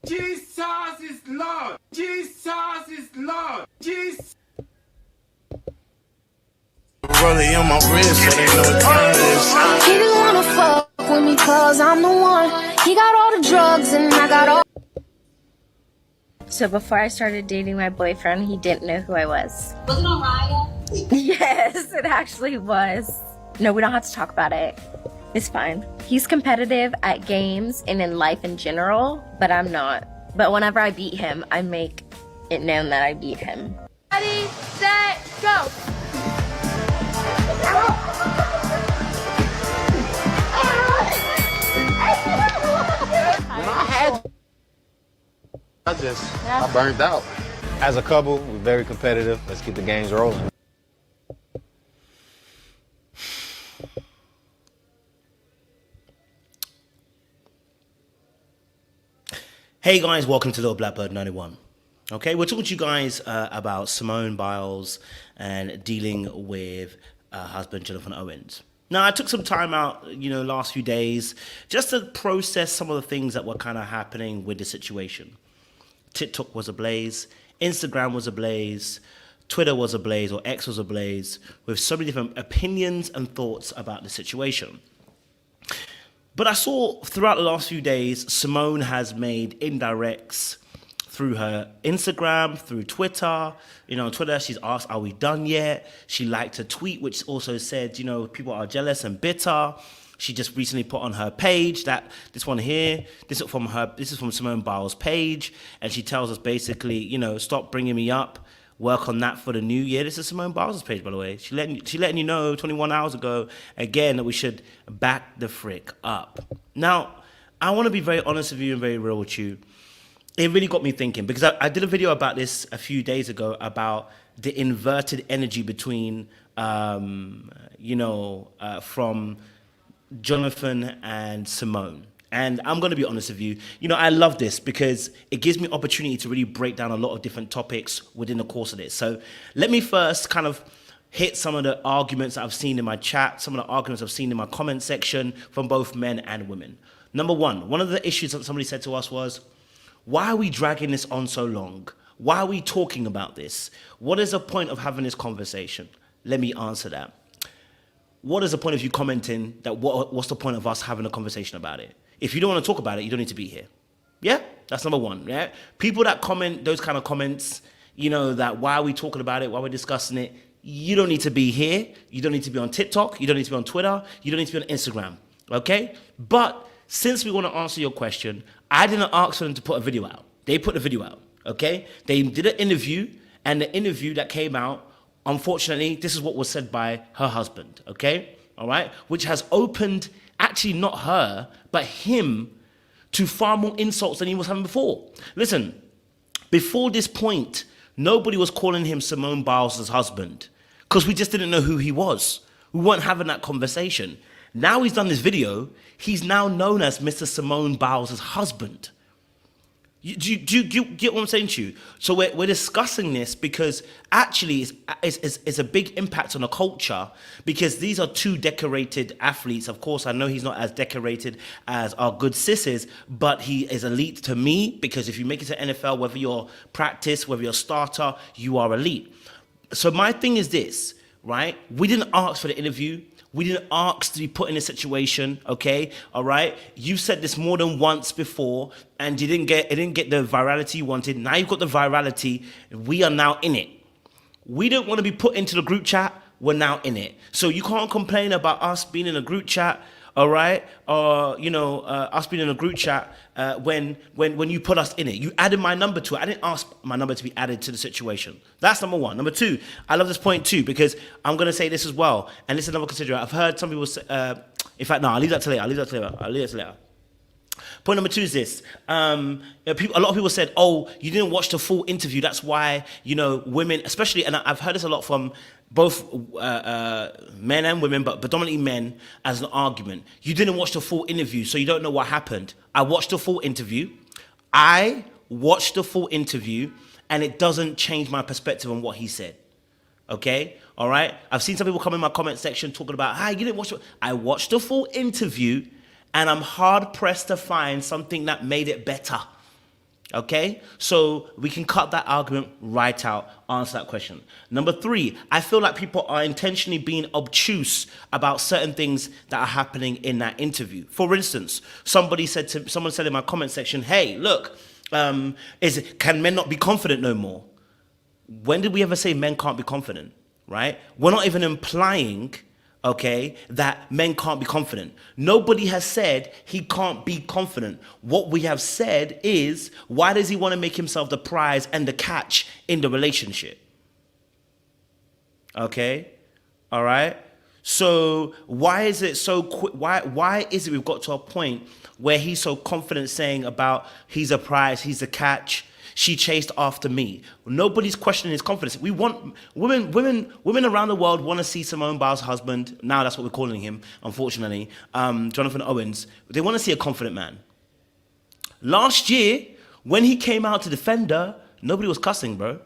Jesus is Lord. Jesus is Lord. Jesus. Rolling on my wrist, so they know what time it is. He didn't wanna fuck with me cause I'm the one. He got all the drugs and I got all. So before I started dating my boyfriend, he didn't know who I was. Was it on Raya? Yes, it actually was. No, we don't have to talk about it. It's fine. He's competitive at games and in life in general, but I'm not. But whenever I beat him, I make it known that I beat him. Ready, set, go! I burned out. As a couple, we're very competitive. Let's keep the games rolling. Hey guys, welcome to Little Blackbird 91. Okay, we're talking to you guys about Simone Biles and dealing with her husband, Jonathan Owens. Now, I took some time out, last few days just to process some of the things that were kind of happening with the situation. TikTok was ablaze, Instagram was ablaze, Twitter was ablaze, or X was ablaze, with so many different opinions and thoughts about the situation. But I saw throughout the last few days, Simone has made indirects through her Instagram, through Twitter. On Twitter, she's asked, are we done yet? She liked a tweet, which also said, people are jealous and bitter. She just recently put on her page that this one here, this is from Simone Biles' page. And she tells us basically, stop bringing me up. Work on that for the new year. This is Simone Biles' page, by the way. She letting you know 21 hours ago, again, that we should back the frick up. Now, I want to be very honest with you and very real with you. It really got me thinking, because I did a video about this a few days ago about the inverted energy between, from Jonathan and Simone. And I'm going to be honest with you, I love this because it gives me opportunity to really break down a lot of different topics within the course of this. So let me first kind of hit some of the arguments that I've seen in my chat, some of the arguments I've seen in my comment section from both men and women. Number one of the issues that somebody said to us was, why are we dragging this on so long? Why are we talking about this? What is the point of having this conversation? Let me answer that. What is the point of you commenting that what's the point of us having a conversation about it? If you don't want to talk about it, you don't need to be here. Yeah? That's number one, yeah? People that comment those kind of comments, that why are we talking about it, why we're discussing it, you don't need to be here. You don't need to be on TikTok. You don't need to be on Twitter. You don't need to be on Instagram, okay? But since we want to answer your question, I didn't ask them to put a video out. They put the video out, okay? They did an interview, and the interview that came out, unfortunately, this is what was said by her husband, okay? All right? Which has opened, actually not her, but him, to far more insults than he was having before. Listen, before this point, nobody was calling him Simone Biles' husband because we just didn't know who he was. We weren't having that conversation. Now he's done this video, he's now known as Mr. Simone Biles' husband. Do you get what I'm saying to you? So we're discussing this because actually it's a big impact on the culture, because these are two decorated athletes. Of course, I know he's not as decorated as our good sisses, but he is elite to me, because if you make it to NFL, whether you're practice, whether you're starter, you are elite. So my thing is this, right? We didn't ask for the interview. We didn't ask to be put in a situation, okay? All right? You said this more than once before, and it didn't get the virality you wanted. Now you've got the virality. We are now in it. We don't want to be put into the group chat. We're now in it. So you can't complain about us being in a group chat, all right? Or, us being in a group chat when you put us in it. You added my number to it. I didn't ask my number to be added to the situation. That's number one. Number two, I love this point too, because I'm going to say this as well. And this is another consideration. I've heard some people say, in fact, no, I'll leave that to later. Point number two is this. A lot of people said, oh, you didn't watch the full interview. That's why, women, especially, and I've heard this a lot from both men and women, but predominantly men, as an argument. You didn't watch the full interview, so you don't know what happened. I watched the full interview. And it doesn't change my perspective on what he said. Okay? All right? I've seen some people come in my comment section talking about, you didn't watch it. I watched the full interview, and I'm hard-pressed to find something that made it better. Okay, so we can cut that argument right out, answer that question. Number 3, I feel like people are intentionally being obtuse about certain things that are happening in that interview. For instance, someone said in my comment section, hey, look, can men not be confident no more? When did we ever say men can't be confident, right? We're not even implying, okay, that men can't be confident. Nobody has said he can't be confident. What we have said is, why does he want to make himself the prize and the catch in the relationship? Okay, all right. So why is it so quick? Why is it we've got to a point where he's so confident saying about he's a prize, he's a catch? She chased after me. Nobody's questioning his confidence. We want women around the world want to see Simone Biles' husband. Now that's what we're calling him, unfortunately. Jonathan Owens. They want to see a confident man. Last year, when he came out to defend her, nobody was cussing, bro.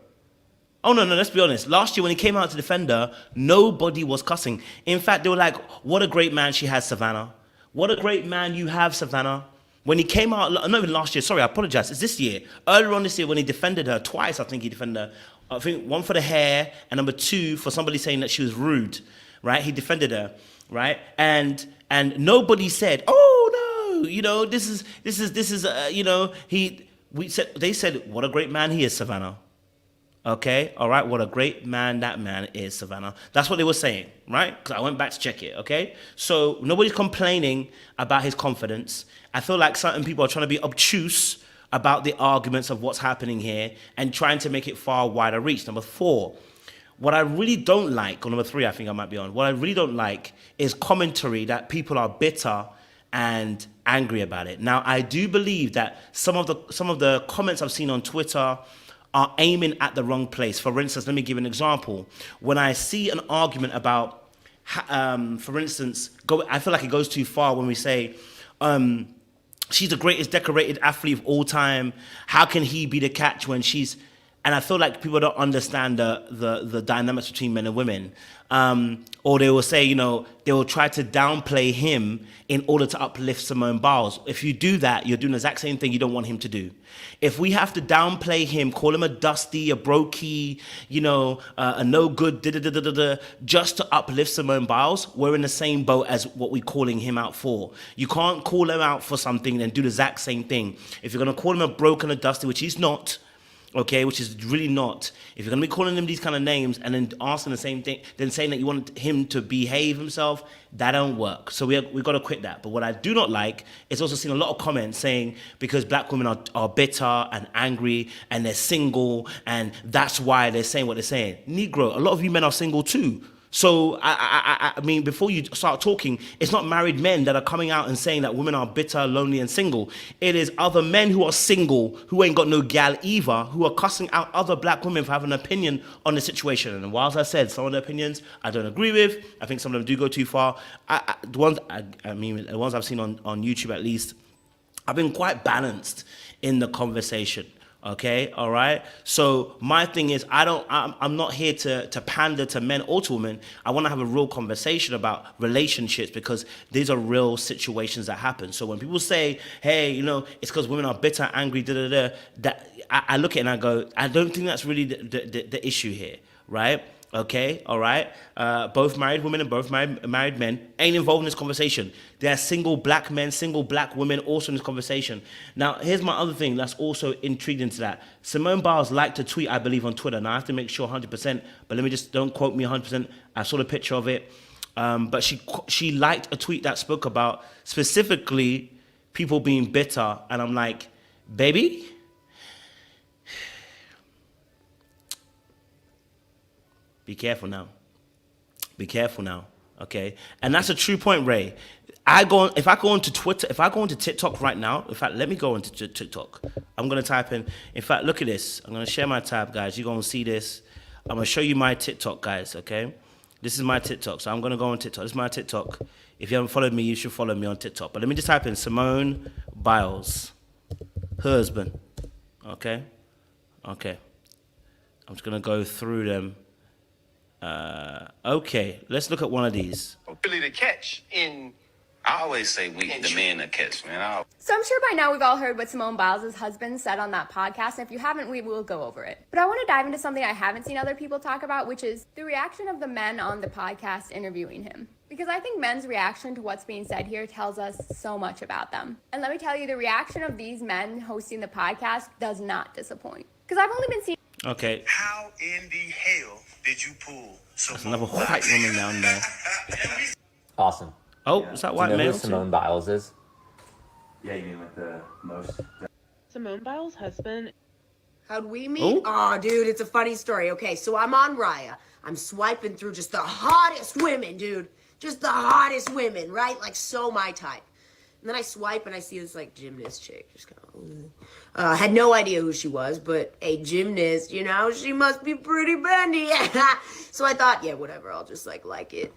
Oh, no, let's be honest. Last year when he came out to defend her, nobody was cussing. In fact, they were like, what a great man she has, Savannah. What a great man you have, Savannah. When he came out, not even last year, sorry, I apologize. It's this year. Earlier on this year when he defended her, twice I think he defended her. I think one for the hair and number 2 for somebody saying that she was rude, right? He defended her, right? And nobody said, oh no, you know, this is you know, they said, what a great man he is, Savannah. Okay, all right, what a great man that man is, Savannah. That's what they were saying, right? Because I went back to check it, okay? So nobody's complaining about his confidence. I feel like certain people are trying to be obtuse about the arguments of what's happening here and trying to make it far wider reach. Number 4, what I really don't like, or number 3 I think I might be on, what I really don't like is commentary that people are bitter and angry about it. Now, I do believe that some of the comments I've seen on Twitter are aiming at the wrong place. For instance, let me give an example. When I see an argument about, for instance, I feel like it goes too far when we say, she's the greatest decorated athlete of all time. How can he be the catch when she's... And I feel like people don't understand the dynamics between men and women. Or they will say, you know, they will try to downplay him in order to uplift Simone Biles. If you do that, you're doing the exact same thing you don't want him to do. If we have to downplay him, call him a dusty, a brokey, you know, a no good, just to uplift Simone Biles, we're in the same boat as what we're calling him out for. You can't call him out for something and do the exact same thing. If you're going to call him a broken, a dusty, which he's not, okay, which is really not. If you're going to be calling him these kind of names and then asking the same thing, then saying that you want him to behave himself, that don't work. So we've got to quit that. But what I do not like is also seeing a lot of comments saying because black women are bitter and angry and they're single and that's why they're saying what they're saying. Negro, a lot of you men are single too. So, I mean, before you start talking, it's not married men that are coming out and saying that women are bitter, lonely, and single. It is other men who are single, who ain't got no gal either, who are cussing out other black women for having an opinion on the situation. And whilst I said some of the opinions I don't agree with, I think some of them do go too far. The ones I've seen on YouTube at least, I've been quite balanced in the conversation. Okay, all right. So my thing is, I'm not here to pander to men or to women. I want to have a real conversation about relationships because these are real situations that happen. So when people say, "Hey, you know, it's because women are bitter, angry," that I look at it and I go, I don't think that's really the issue here, right? Okay, all right. Both married women and both married men ain't involved in this conversation. There are single black men, single black women also in this conversation. Now, here's my other thing that's also intriguing to that. Simone Biles liked a tweet, I believe, on Twitter. Now, I have to make sure 100%, but let me just, don't quote me 100%. I saw the picture of it. But she liked a tweet that spoke about specifically people being bitter. And I'm like, baby? Be careful now. Be careful now, okay? And that's a true point, Ray. If I go onto Twitter, if I go onto TikTok right now, in fact, let me go into TikTok. I'm going to type in fact, look at this. I'm going to share my tab, guys. You're going to see this. I'm going to show you my TikTok, guys, okay? This is my TikTok, so I'm going to go on TikTok. This is my TikTok. If you haven't followed me, you should follow me on TikTok. But let me just type in Simone Biles, husband, okay? Okay. I'm just going to go through them. Okay, let's look at one of these. Really the catch in I always say we, the men that catch, man. So I'm sure by now we've all heard what Simone Biles' husband said on that podcast. And if you haven't, we will go over it. But I want to dive into something I haven't seen other people talk about, which is the reaction of the men on the podcast interviewing him. Because I think men's reaction to what's being said here tells us so much about them. And let me tell you, the reaction of these men hosting the podcast does not disappoint. Because I've only been seeing... Okay. How in the hell did you pull That's another white woman down there. Awesome. Oh, is that white Do you know male who too? Simone Biles is? Yeah, you mean like the most. Simone Biles' husband. How'd we meet? Oh, dude, it's a funny story. Okay, so I'm on Raya. I'm swiping through just the hottest women, dude. Just the hottest women, right? Like, so my type. And then I swipe and I see this, like, gymnast chick. Just kind of, had no idea who she was, but a gymnast, you know, she must be pretty bendy. So I thought, yeah, whatever, I'll just, like it.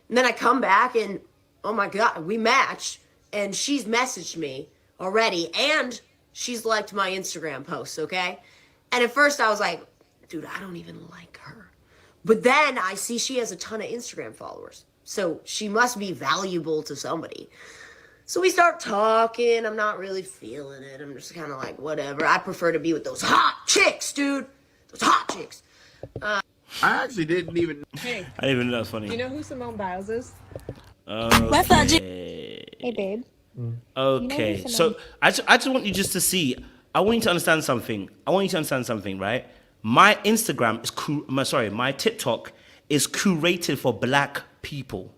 And then I come back and, oh my God, we match. And she's messaged me already. And she's liked my Instagram posts, okay? And at first I was like, dude, I don't even like her. But then I see she has a ton of Instagram followers. So she must be valuable to somebody. So we start talking. I'm not really feeling it. I'm just kind of like, whatever. I prefer to be with those hot chicks, dude. Those hot chicks. I actually didn't even. Hey, I didn't even know that's funny. you know who Simone Biles is? Okay. Hey, babe. Okay. You know So I just want you just to see. I want you to understand something. Right? My Instagram is my TikTok is curated for black people.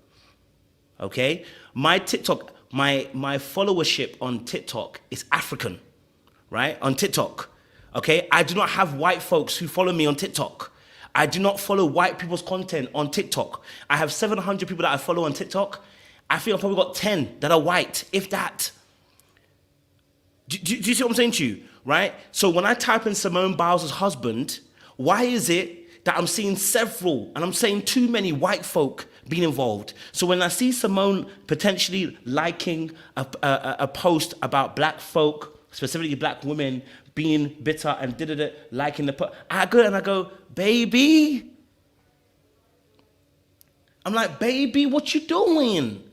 Okay? My TikTok, my followership on TikTok is African, right? On TikTok. Okay? I do not have white folks who follow me on TikTok. I do not follow white people's content on TikTok. I have 700 people that I follow on TikTok. I think I've probably got 10 that are white, if that. Do you see what I'm saying to you, right? So when I type in Simone Biles' husband, why is it that I'm seeing several, and I'm saying too many white folk being involved? So when I see Simone potentially liking a post about black folk, specifically black women, being bitter and liking the post, I go, baby. I'm like, baby, what you doing?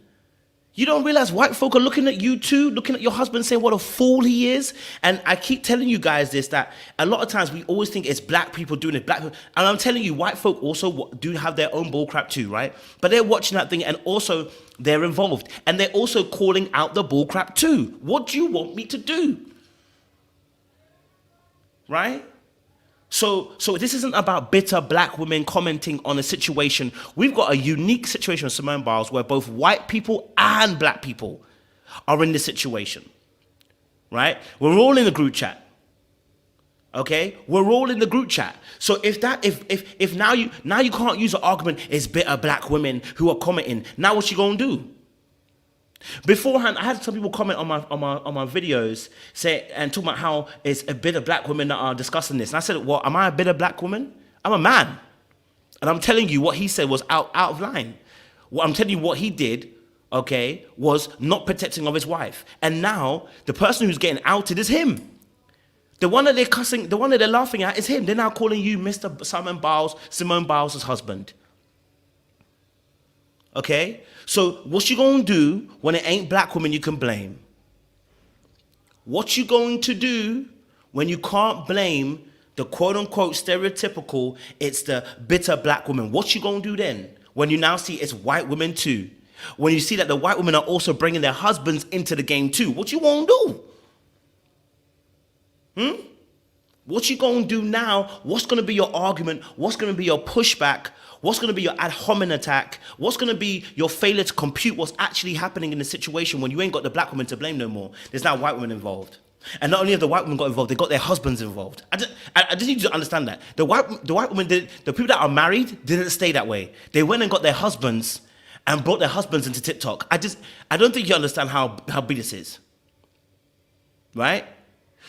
You don't realize white folk are looking at you too, looking at your husband saying what a fool he is? And I keep telling you guys this, that a lot of times we always think it's black people doing it, black people. And I'm telling you, white folk also do have their own bullcrap too, right? But they're watching that thing and also they're involved. And they're also calling out the bullcrap too. What do you want me to do? Right? So this isn't about bitter black women commenting on a situation. We've got a unique situation with Simone Biles where both white people and black people are in this situation, right? We're all in the group chat, okay? We're all in the group chat. So if now you can't use an argument, it's bitter black women who are commenting. Now what you gonna do? Beforehand, I had some people comment on my videos and talking about how it's a bit of black women that are discussing this. And I said, well, am I a bit of black woman? I'm a man. And I'm telling you what he said was out of line. What I'm telling you what he did, okay, was not protecting of his wife. And now the person who's getting outed is him. The one that they're cussing, the one that they're laughing at is him. They're now calling you Mr. Simone Biles' husband. Okay? So what you gonna do when it ain't black women you can blame? What you going to do when you can't blame the quote-unquote stereotypical, it's the bitter black woman? What you gonna do then when you now see it's white women too? When you see that the white women are also bringing their husbands into the game too? What you gonna do? What you gonna do now? What's gonna be your argument? What's gonna be your pushback? What's going to be your ad hominem attack? What's going to be your failure to compute what's actually happening in the situation when you ain't got the black women to blame no more? There's now white women involved. And not only have the white women got involved, they got their husbands involved. I just need you to understand that. The white women, the people that are married didn't stay that way. They went and got their husbands and brought their husbands into TikTok. I don't think you understand how big this is. Right?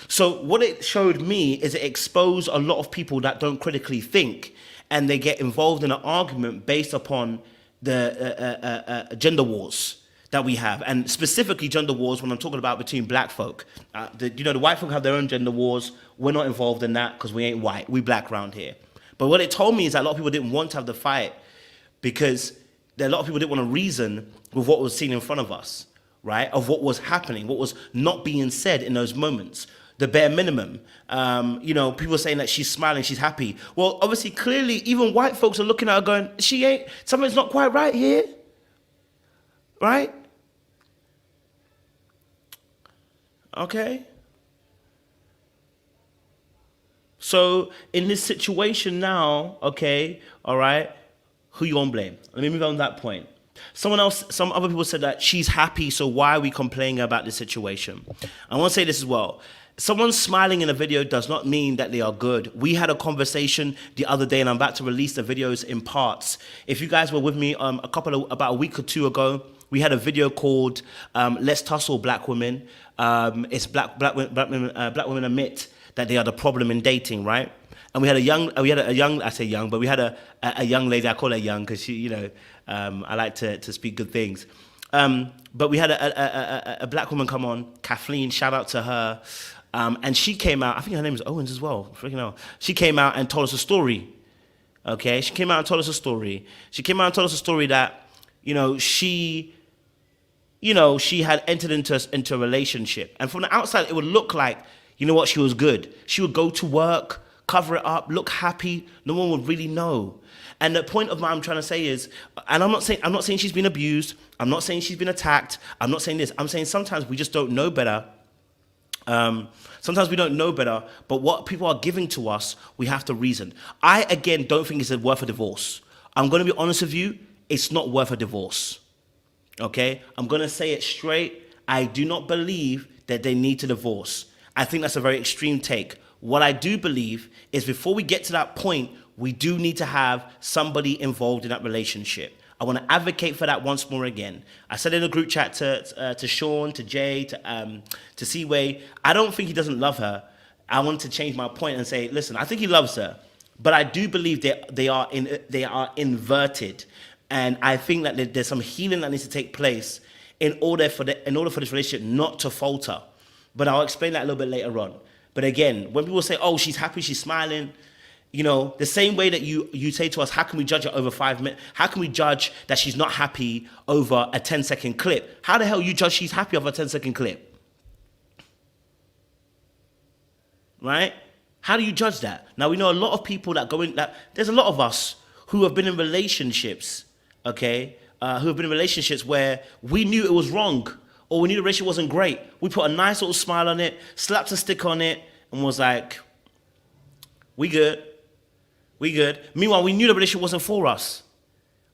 So what it showed me is it exposed a lot of people that don't critically think, and they get involved in an argument based upon the gender wars that we have, and specifically gender wars when I'm talking about between black folk. The white folk have their own gender wars. We're not involved in that because we ain't white. We black around here. But what it told me is that a lot of people didn't want to have the fight because a lot of people didn't want to reason with what was seen in front of us. right, of what was happening, what was not being said in those moments. The bare minimum. You know, people saying that she's smiling, she's happy. Well, obviously, clearly, even white folks are looking at her going, something's not quite right here. Right? Okay. So, in this situation now, okay, all right, who you gonna blame? Let me move on that point. Some other people said that she's happy, so why are we complaining about this situation? I want to say this as well. Someone smiling in a video does not mean that they are good. We had a conversation the other day, and I'm about to release the videos in parts. If you guys were with me about a week or two ago, we had a video called "Let's Tussle Black Women." It's black women admit that they are the problem in dating, right? And we had a young, I say young, but we had a young lady. I call her young because she, you know, I like to speak good things. But we had a black woman come on, Kathleen. Shout out to her. And she came out, I think her name is Owens as well, freaking hell. She came out and told us a story, okay? She came out and told us a story. She came out and told us a story that, she had entered into a relationship. And from the outside, it would look like, you know what, she was good. She would go to work, cover it up, look happy. No one would really know. And the point of what I'm trying to say is, and I'm not saying she's been abused. I'm not saying she's been attacked. I'm not saying this. I'm saying sometimes we just don't know better. Sometimes we don't know better, but what people are giving to us, we have to reason. I, again, don't think it's worth a divorce. I'm going to be honest with you, it's not worth a divorce. Okay? I'm going to say it straight. I do not believe that they need to divorce. I think that's a very extreme take. What I do believe is before we get to that point, we do need to have somebody involved in that relationship. I want to advocate for that once more again. I said in a group chat to Sean, to Jay, to Seaway, I don't think he doesn't love her. I want to change my point and say, listen, I think he loves her, but I do believe they are inverted, and I think that there's some healing that needs to take place in order for this relationship not to falter. But I'll explain that a little bit later on. But again, when people say, "Oh, she's happy, she's smiling," the same way that you say to us, how can we judge it over 5 minutes? How can we judge that she's not happy over a 10-second clip? How the hell you judge she's happy over a 10-second clip? Right? How do you judge that? Now, we know a lot of people that there's a lot of us who have been in relationships, okay, who have been in relationships where we knew it was wrong, or we knew the relationship wasn't great. We put a nice little smile on it, slapped a stick on it, and was like, we good. We good. Meanwhile, we knew the relationship wasn't for us,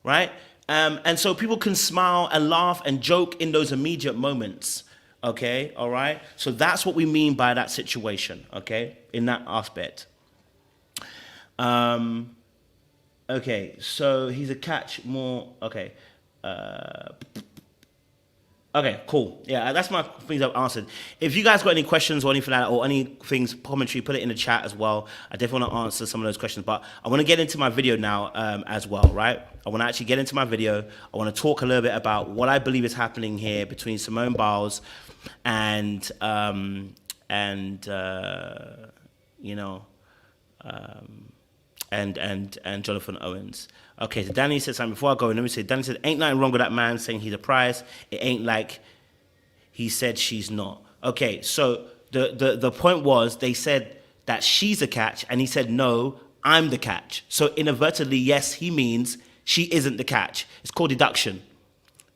right? And so people can smile and laugh and joke in those immediate moments, okay? All right? So that's what we mean by that situation, okay? In that aspect. Okay, so he's a catch more, okay. Okay, cool. Yeah, that's my things I've answered. If you guys got any questions or anything like that, or any things, commentary, put it in the chat as well. I definitely want to answer some of those questions, but I want to get into my video now as well, right? I want to actually get into my video. I want to talk a little bit about what I believe is happening here between Simone Biles and Jonathan Owens. Okay, so Danny said something before I go. Let me say, Danny said, ain't nothing wrong with that man saying he's a prize. It ain't like he said she's not. Okay, so the point was they said that she's a catch, and he said, no, I'm the catch. So inadvertently, yes, he means she isn't the catch. It's called deduction,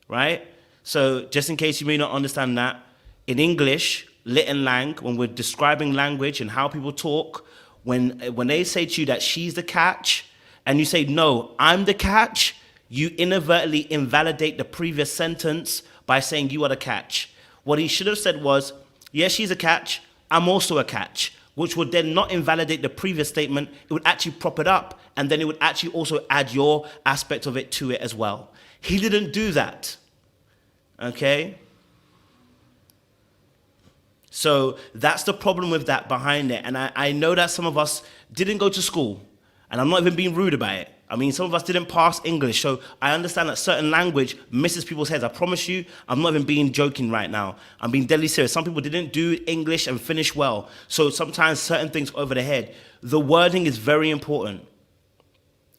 right? So just in case you may not understand that, in English, lit and lang, when we're describing language and how people talk, when they say to you that she's the catch, and you say, no, I'm the catch, you inadvertently invalidate the previous sentence by saying you are the catch. What he should have said was, yes, she's a catch, I'm also a catch, which would then not invalidate the previous statement. It would actually prop it up, and then it would actually also add your aspect of it to it as well. He didn't do that, okay? So that's the problem with that behind it. And I know that some of us didn't go to school, and I'm not even being rude about it. I mean, some of us didn't pass English, so I understand that certain language misses people's heads. I promise you, I'm not even being joking right now. I'm being deadly serious. Some people didn't do English and finish well, so sometimes certain things go over the head. The wording is very important,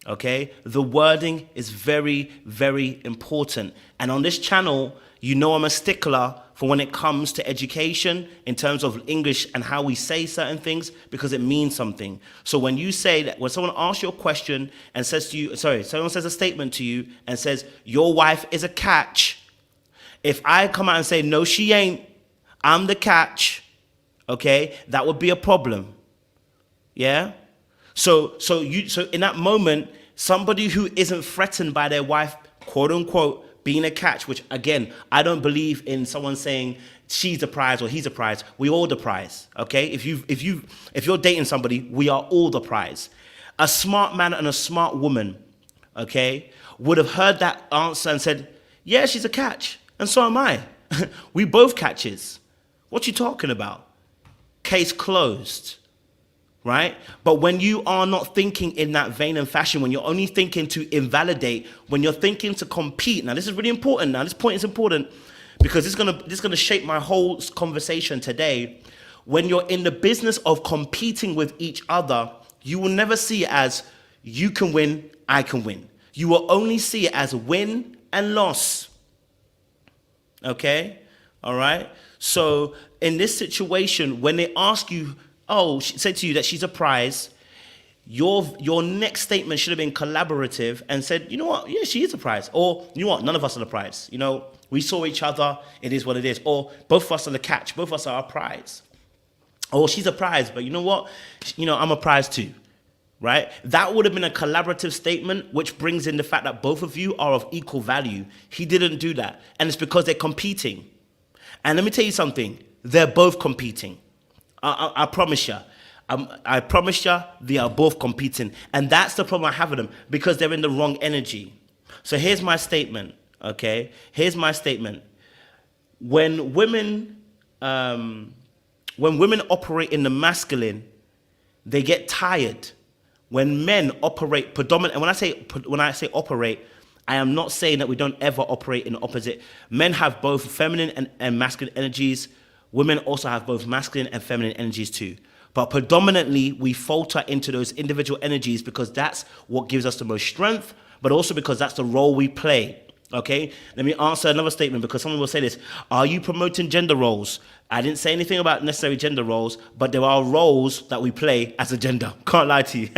okay? The wording is very, very important. And on this channel, You know I'm a stickler for when it comes to education in terms of English and how we say certain things because it means something. So when you say that, when someone asks you a question and says to you, someone says a statement to you and says, your wife is a catch. If I come out and say, no, she ain't, I'm the catch, okay, that would be a problem. Yeah? So in that moment, somebody who isn't threatened by their wife, quote unquote, being a catch, which again, I don't believe in someone saying she's the prize or he's the prize. We all the prize, okay? If you're dating somebody, we are all the prize. A smart man and a smart woman, okay, would have heard that answer and said, yeah, she's a catch, and so am I. We both catches. What you talking about? Case closed. Right? But when you are not thinking in that vein and fashion, when you're only thinking to invalidate, when you're thinking to compete, now this is really important. Now this point is important because it's gonna shape my whole conversation today. When you're in the business of competing with each other, you will never see it as you can win, I can win. You will only see it as win and loss. Okay? All right? So in this situation, when they ask you, she said to you that she's a prize, your next statement should have been collaborative and said, you know what, yeah, she is a prize. Or, you know what, none of us are the prize. You know, we saw each other, it is what it is. Or, both of us are the catch, both of us are a prize. Or, she's a prize, but you know what, you know, I'm a prize too, right? That would have been a collaborative statement, which brings in the fact that both of you are of equal value. He didn't do that, and it's because they're competing. And let me tell you something, they're both competing. I promise you. I promise you, they are both competing. And that's the problem I have with them, because they're in the wrong energy. So here's my statement, okay? Here's my statement. When women operate in the masculine, they get tired. When men operate predominant, and when I say operate, I am not saying that we don't ever operate in the opposite. Men have both feminine and masculine energies. Women also have both masculine and feminine energies too. But predominantly, we falter into those individual energies because that's what gives us the most strength, but also because that's the role we play, okay? Let me answer another statement, because someone will say this: are you promoting gender roles? I didn't say anything about necessarily gender roles, but there are roles that we play as a gender. Can't lie to you.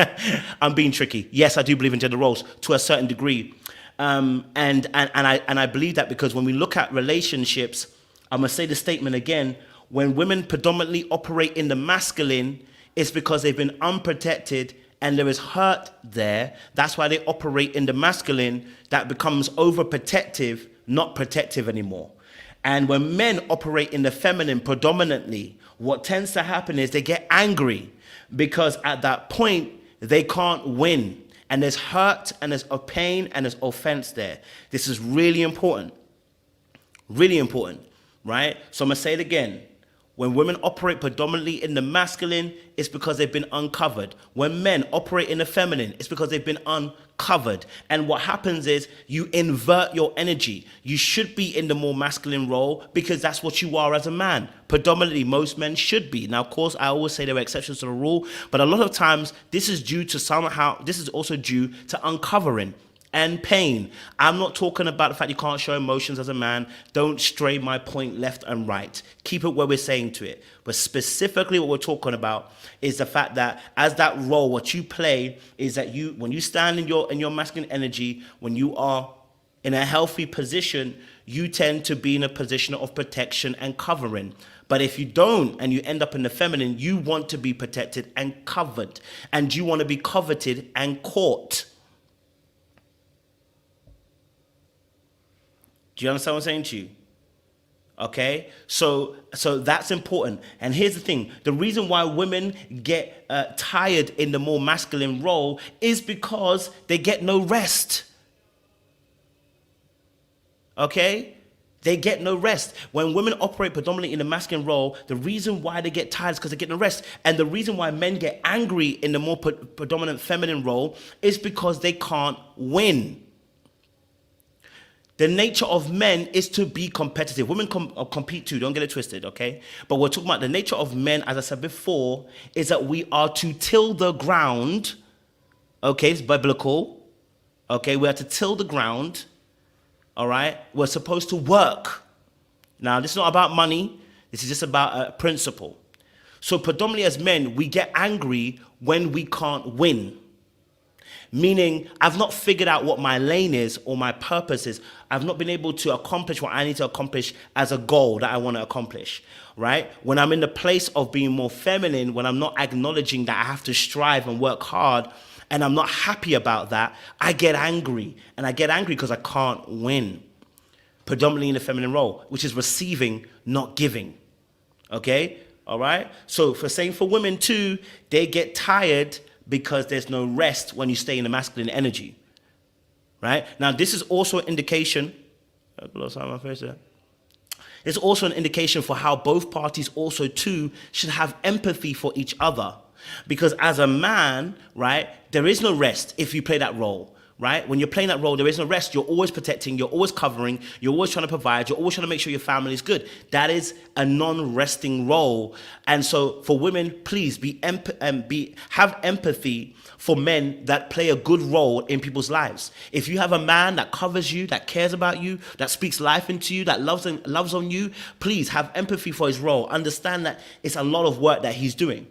I'm being tricky. Yes, I do believe in gender roles to a certain degree. And I believe that because when we look at relationships, I'm going to say the statement again, when women predominantly operate in the masculine, it's because they've been unprotected and there is hurt there. That's why they operate in the masculine that becomes overprotective, not protective anymore. And when men operate in the feminine predominantly, what tends to happen is they get angry because at that point, they can't win. And there's hurt and there's a pain and there's offense there. This is really important. Really important. Right? So I'm going to say it again. When women operate predominantly in the masculine, it's because they've been uncovered. When men operate in the feminine, it's because they've been uncovered. And what happens is you invert your energy. You should be in the more masculine role because that's what you are as a man. Predominantly, most men should be. Now, of course, I always say there are exceptions to the rule, but a lot of times this is also due to uncovering and pain. I'm not talking about the fact you can't show emotions as a man. Don't stray my point left and right. Keep it where we're saying to it. But specifically what we're talking about is the fact that as that role, what you play is that when you stand in your masculine energy, when you are in a healthy position, you tend to be in a position of protection and covering. But if you don't and you end up in the feminine, you want to be protected and covered. And you want to be coveted and caught. Do you understand what I'm saying to you? Okay, so that's important. And here's the thing: the reason why women get tired in the more masculine role is because they get no rest. Okay, they get no rest. When women operate predominantly in the masculine role, the reason why they get tired is because they get no rest. And the reason why men get angry in the more predominant feminine role is because they can't win. The nature of men is to be competitive. Women compete too, don't get it twisted, okay? But we're talking about the nature of men, as I said before, is that we are to till the ground, okay? It's biblical, okay? We are to till the ground, all right? We're supposed to work, Now, this is not about money. This is just about a principle. So predominantly as men, we get angry when we can't win. Meaning, I've not figured out what my lane is or my purpose is. I've not been able to accomplish what I need to accomplish as a goal that I want to accomplish, right? When I'm in the place of being more feminine, when I'm not acknowledging that I have to strive and work hard, and I'm not happy about that, I get angry. And I get angry because I can't win. Predominantly in the feminine role, which is receiving, not giving. Okay? All right? So same for women too, they get tired because there's no rest when you stay in the masculine energy. Right? Now, this is also an indication. It's also an indication for how both parties also too should have empathy for each other. Because as a man, right, there is no rest if you play that role. Right? When you're playing that role, there is no rest. You're always protecting. You're always covering. You're always trying to provide. You're always trying to make sure your family is good. That is a non-resting role. And so for women, please have empathy for men that play a good role in people's lives. If you have a man that covers you, that cares about you, that speaks life into you, that loves on you, please have empathy for his role. Understand that it's a lot of work that he's doing.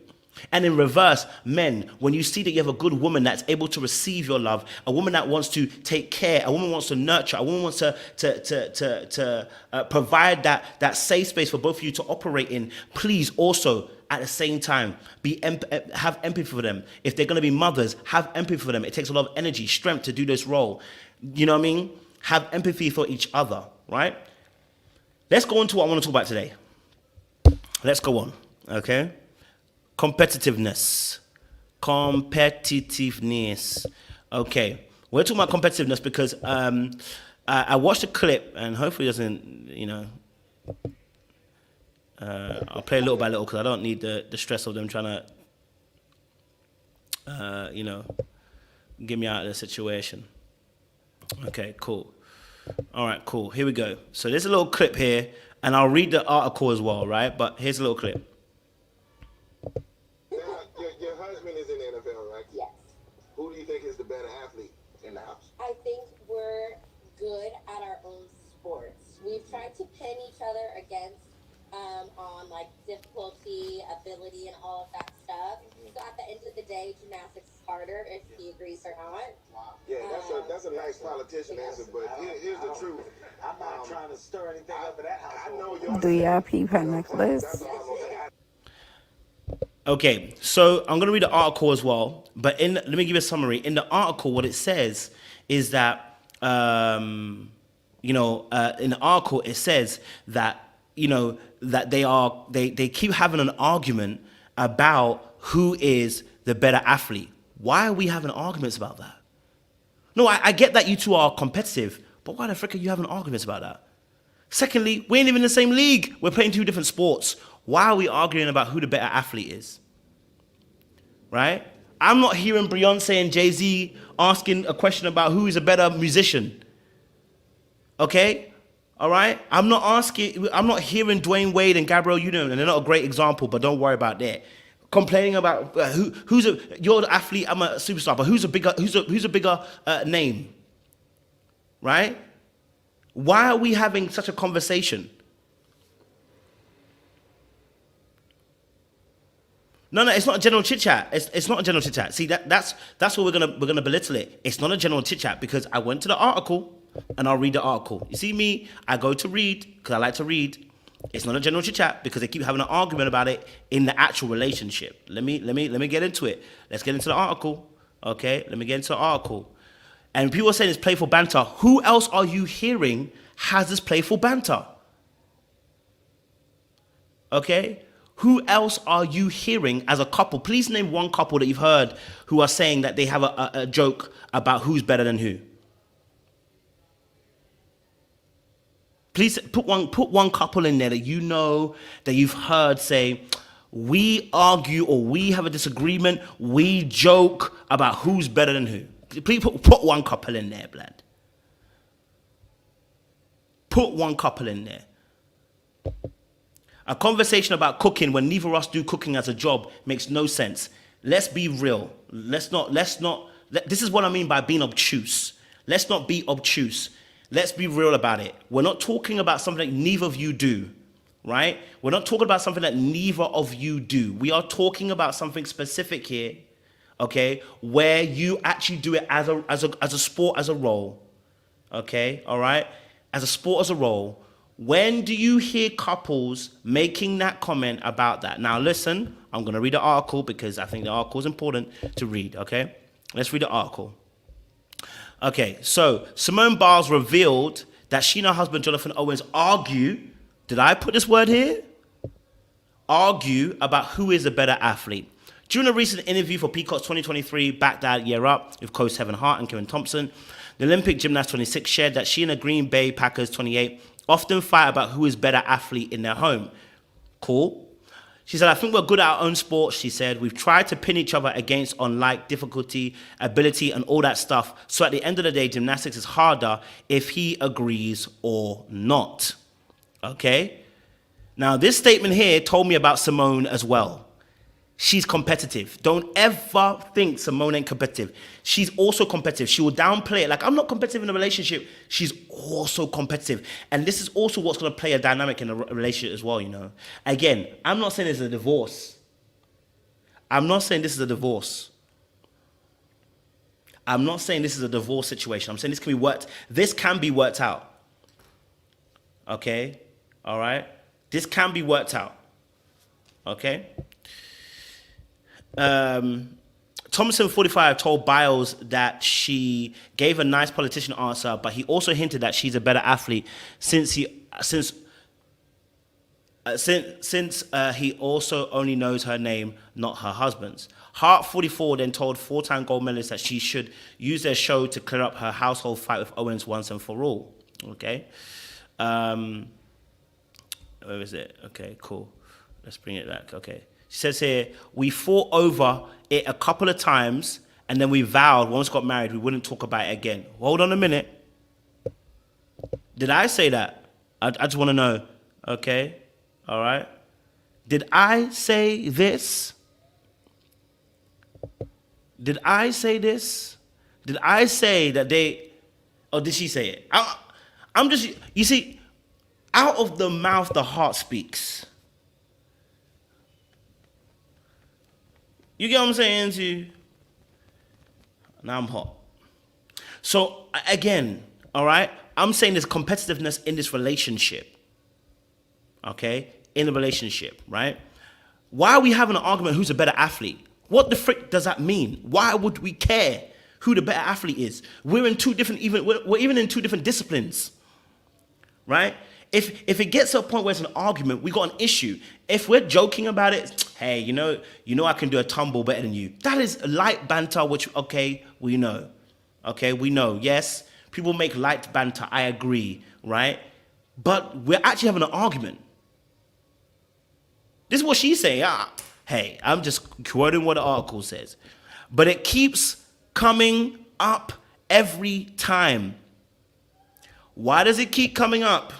And in reverse, men, when you see that you have a good woman that's able to receive your love, a woman that wants to take care, a woman wants to nurture, a woman wants to provide that safe space for both of you to operate in, please also at the same time have empathy for them. If they're going to be mothers, have empathy for them. It takes a lot of energy, strength to do this role. You know what I mean? Have empathy for each other, right? Let's go on to what I want to talk about today. Let's go on, okay? Competitiveness. Okay, we're talking about competitiveness because I watched a clip, and hopefully it doesn't, I'll play little by little because I don't need the stress of them trying to, get me out of the situation. Okay, cool. All right, cool. Here we go. So there's a little clip here, and I'll read the article as well, right? But here's a little clip. Your husband is in the NFL, right? Yes. Who do you think is the better athlete in the house? I think we're good at our own sports. We've tried to pin each other against on like difficulty, ability, and all of that stuff. So at the end of the day, gymnastics is harder if he agrees or not. Yeah, that's a nice politician answer, but here's the truth. I'm not trying to stir anything up in that house. I know your Do y'all peep her necklace? Okay, so I'm going to read the article as well, but let me give you a summary. In the article, what it says is that, in the article, it says that, that they keep having an argument about who is the better athlete. Why are we having arguments about that? No, I get that you two are competitive, but why the frick are you having arguments about that? Secondly, we ain't even in the same league. We're playing two different sports. Why are we arguing about who the better athlete is? Right? I'm not hearing Beyonce and Jay-Z asking a question about who is a better musician. Okay? All right? I'm not hearing Dwayne Wade and Gabrielle Union, and they're not a great example, but don't worry about that. Complaining about you're the athlete, I'm a superstar, but who's a bigger name? Right? Why are we having such a conversation? No, it's not a general chit chat. It's not a general chit chat. See, that's what we're gonna belittle it. It's not a general chit chat because I went to the article and I'll read the article. You see me? I go to read because I like to read. It's not a general chit chat because they keep having an argument about it in the actual relationship. Let me get into it. Let's get into the article. Okay, let me get into the article. And people are saying it's playful banter. Who else are you hearing has this playful banter? Okay? Who else are you hearing as a couple? Please name one couple that you've heard who are saying that they have a joke about who's better than who. Please put one couple in there that you know, that you've heard say, we argue or we have a disagreement, we joke about who's better than who. Please put one couple in there, blood. Put one couple in there. A conversation about cooking when neither of us do cooking as a job makes no sense. Let's be real. Let's not, this is what I mean by being obtuse. Let's not be obtuse. Let's be real about it. We're not talking about something that neither of you do, right? We're not talking about something that neither of you do. We are talking about something specific here, okay, where you actually do it as a sport, as a role, okay, all right? As a sport, as a role. When do you hear couples making that comment about that? Now, listen, I'm going to read the article because I think the article is important to read, okay? Let's read the article. Okay, so Simone Biles revealed that she and her husband, Jonathan Owens, argue, did I put this word here? Argue about who is a better athlete. During a recent interview for Peacock's 2023 Back That Year Up with coach Kevin Hart and Kevin Thompson, the Olympic gymnast 26 shared that she and the Green Bay Packers 28 often fight about who is better athlete in their home. Cool. She said, I think we're good at our own sport, she said. We've tried to pin each other against on like difficulty, ability, and all that stuff. So at the end of the day, gymnastics is harder if he agrees or not. Okay? Now, this statement here told me about Simone as well. She's competitive. Don't ever think Simone ain't competitive. She's also competitive. She will downplay it. Like, I'm not competitive in a relationship. She's also competitive. And this is also what's going to play a dynamic in a relationship as well, you know. Again, I'm not saying this is a divorce. I'm not saying this is a divorce. I'm not saying this is a divorce situation. I'm saying this can be worked. This can be worked out. Okay? All right? This can be worked out. Okay? Thompson, 45, told Biles that she gave a nice politician answer, but he also hinted that she's a better athlete since he also only knows her name, not her husband's. Hart, 44, then told four-time gold medalist that she should use their show to clear up her household fight with Owens once and for all. Okay. Where is it? Okay, cool. Let's bring it back. Okay. She says here, we fought over it a couple of times, and then we vowed once got married we wouldn't talk about it again. Hold on a minute. Did I say that? I just want to know. Okay? All right? Did I say this? Did I say this? Did I say that they... Or did she say it? I'm just... You see, out of the mouth the heart speaks. You get what I'm saying to you? Now I'm hot. So, again, all right? I'm saying there's competitiveness in this relationship. Okay? In the relationship, right? Why are we having an argument who's a better athlete? What the frick does that mean? Why would we care who the better athlete is? We're in two different, we're even in two different disciplines. Right? If it gets to a point where it's an argument, we got an issue. If we're joking about it, hey, you know I can do a tumble better than you. That is light banter, which, okay, we know. Okay, we know. Yes, people make light banter. I agree, right? But we're actually having an argument. This is what she's saying. Hey, I'm just quoting what the article says. But it keeps coming up every time. Why does it keep coming up?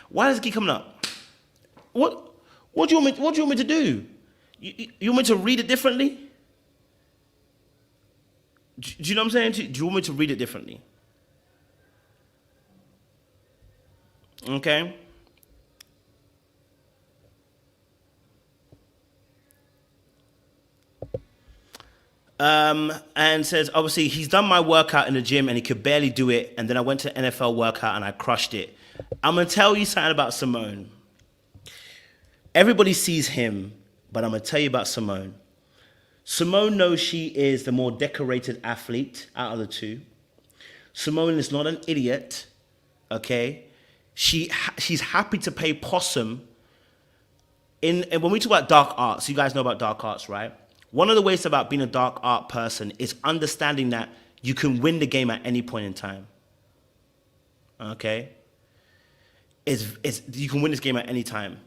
Why does it keep coming up? What do you want me to do? You want me to read it differently? Do you know what I'm saying? Do you want me to read it differently? Okay. And says, obviously, he's done my workout in the gym and he could barely do it. And then I went to NFL workout and I crushed it. I'm going to tell you something about Simone. Everybody sees him, but I'm going to tell you about Simone. Simone knows she is the more decorated athlete out of the two. Simone is not an idiot, okay? She's happy to pay possum. And when we talk about dark arts, you guys know about dark arts, right? One of the ways about being a dark art person is understanding that you can win the game at any point in time. Okay? You can win this game at any time.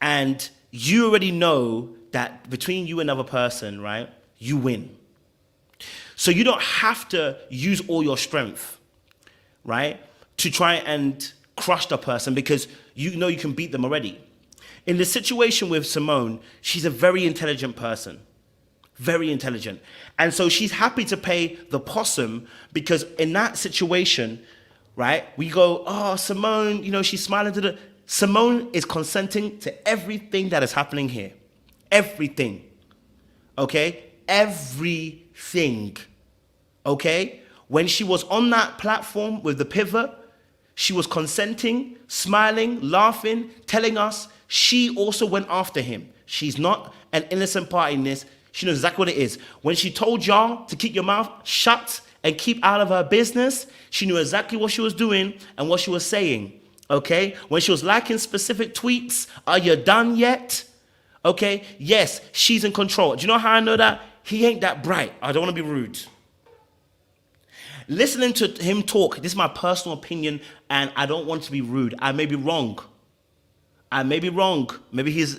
And you already know that between you and another person, right, you win. So you don't have to use all your strength, right, to try and crush the person because you know you can beat them already. In the situation with Simone, she's a very intelligent person. Very intelligent. And so she's happy to pay the possum because in that situation, right, we go, oh, Simone, you know, she's smiling to the... Simone is consenting to everything that is happening here. Everything. Okay? Everything. Okay? When she was on that platform with the pivot, she was consenting, smiling, laughing, telling us she also went after him. She's not an innocent party in this. She knows exactly what it is. When she told y'all to keep your mouth shut and keep out of her business, she knew exactly what she was doing and what she was saying. Okay? When she was liking specific tweets, are you done yet? Okay? Yes, she's in control. Do you know how I know that? He ain't that bright. I don't want to be rude. Listening to him talk, this is my personal opinion, and I don't want to be rude. I may be wrong. Maybe his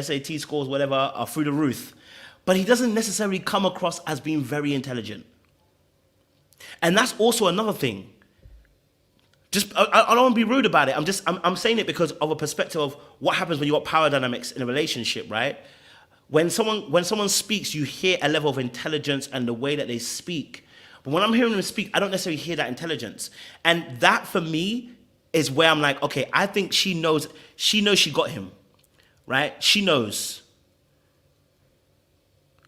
SAT scores, whatever, are through the roof. But he doesn't necessarily come across as being very intelligent. And that's also another thing. I don't want to be rude about it. I'm saying it because of a perspective of what happens when you got power dynamics in a relationship, right? When someone speaks, you hear a level of intelligence and the way that they speak. But when I'm hearing them speak, I don't necessarily hear that intelligence. And that, for me, is where I'm like, okay, I think she knows she got him, right? She knows.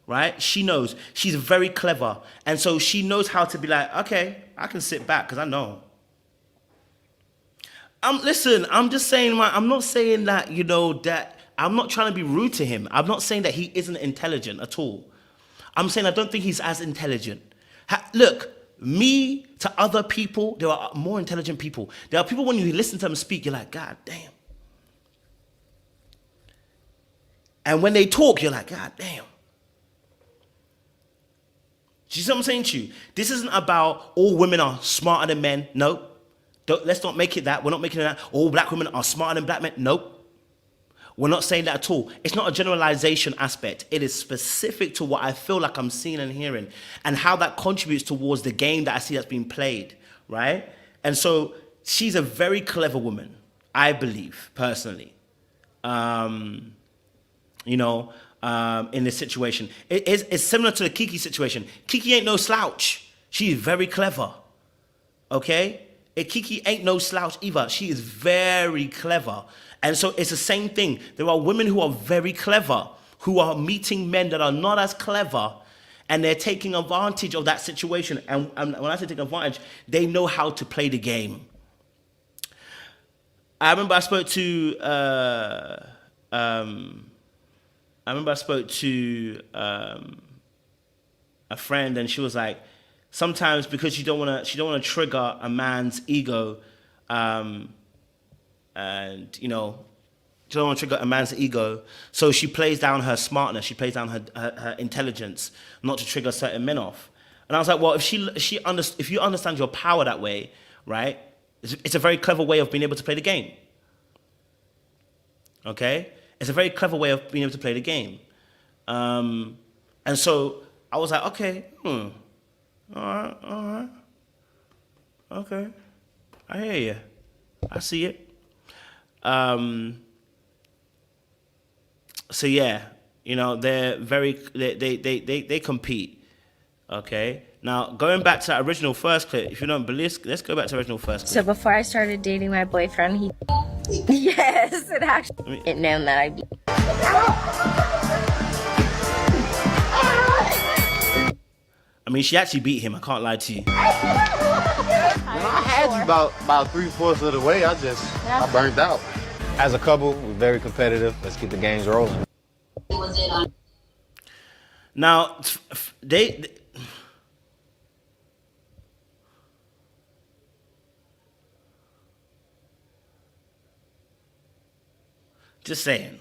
Right? She knows. She's very clever. And so she knows how to be like, okay, I can sit back because I know. Listen, I'm just saying, I'm not saying that, you know, that I'm not trying to be rude to him. I'm not saying that he isn't intelligent at all. I'm saying I don't think he's as intelligent. Look, me to other people, there are more intelligent people. There are people when you listen to them speak, you're like, God damn. And when they talk, you're like, God damn. Do you see what I'm saying to you? This isn't about all women are smarter than men. No. Let's not make it that. We're not making it that. All black women are smarter than black men. Nope. We're not saying that at all. It's not a generalization aspect. It is specific to what I feel like I'm seeing and hearing and how that contributes towards the game that I see that's being played, right? And so she's a very clever woman, I believe, personally. In this situation. It's similar to the Kiki situation. Kiki ain't no slouch. She's very clever, okay? Kiki ain't no slouch either. She is very clever. And so it's the same thing. There are women who are very clever, who are meeting men that are not as clever, and they're taking advantage of that situation. And when I say take advantage, they know how to play the game. I remember I spoke to a friend, and she was like, sometimes because she don't want to trigger a man's ego, and you know, she don't want to trigger a man's ego, so she plays down her smartness, she plays down her intelligence, not to trigger certain men off. And I was like, well, if you understand your power that way, right? It's a very clever way of being able to play the game. Okay, it's a very clever way of being able to play the game. And so I was like, okay, all right, okay, I hear you, I see it. So yeah, you know, they compete. Okay. Now going back to that original first clip, if you don't believe, let's go back to the original first clip. So before I started dating my boyfriend, he yes, it actually it known that I I mean, she actually beat him. I can't lie to you. I had you about 3/4 of the way. I burnt out. As a couple, we're very competitive. Let's get the games rolling. Now, they just saying.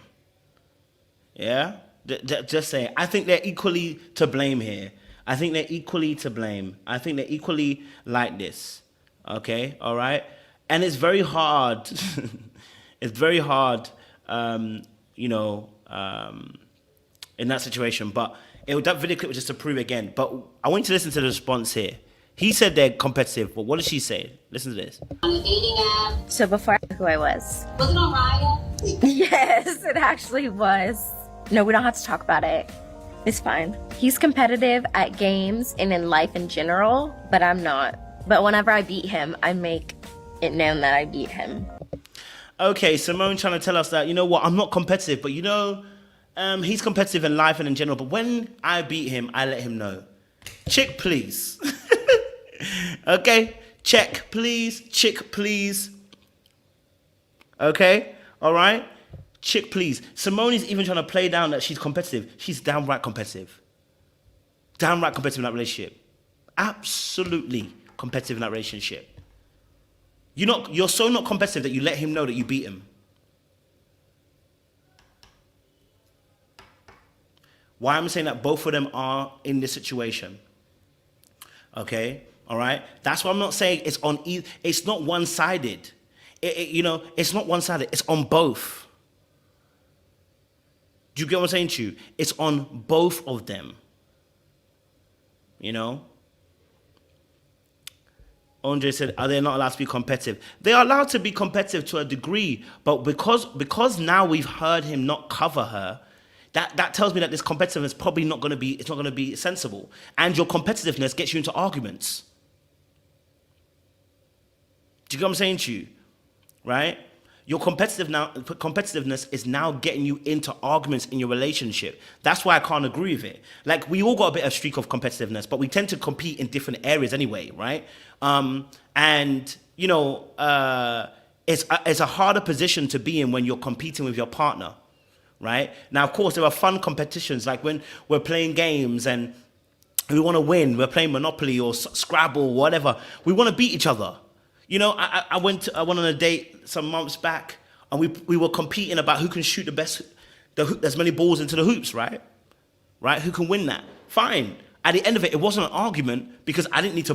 Yeah? Just saying. I think they're equally to blame here. I think they're equally to blame. I think they're equally like this. Okay? All right? And it's very hard. It's very hard, in that situation. But that video clip was just to prove again. But I want you to listen to the response here. He said they're competitive, but what did she say? Listen to this. On a dating app. So before I knew who I was. Was it on Raya? Yes, it actually was. No, we don't have to talk about it. It's fine. He's competitive at games and in life in general, but I'm not. But whenever I beat him, I make it known that I beat him. Okay, Simone trying to tell us that, you know what, I'm not competitive, but you know, he's competitive in life and in general, but when I beat him, I let him know. Chick, please. Okay, check, please. Chick, please. Okay, all right. Chick, please. Simone is even trying to play down that she's competitive. She's downright competitive. Downright competitive in that relationship. Absolutely competitive in that relationship. You're so not competitive that you let him know that you beat him. Why I'm saying that both of them are in this situation. Okay, all right. That's why I'm not saying it's on. It's not one-sided. It's not one-sided. It's on both. Do you get what I'm saying to you? It's on both of them. You know. Andre said, "Are they not allowed to be competitive? They are allowed to be competitive to a degree, but because now we've heard him not cover her." That tells me that this competitiveness is probably not going to be, it's not going to be sensible. And your competitiveness gets you into arguments. Do you get what I'm saying to you? Right? Your competitiveness is now getting you into arguments in your relationship. That's why I can't agree with it. Like, we all got a bit of streak of competitiveness, but we tend to compete in different areas anyway, right? It's a harder position to be in when you're competing with your partner. Right? Now, of course, there are fun competitions, like when we're playing games and we want to win. We're playing Monopoly or Scrabble, whatever. We want to beat each other. You know, I went on a date some months back, and we were competing about who can shoot the best, as many balls into the hoops, right? Right? Who can win that? Fine. At the end of it, it wasn't an argument because I don't need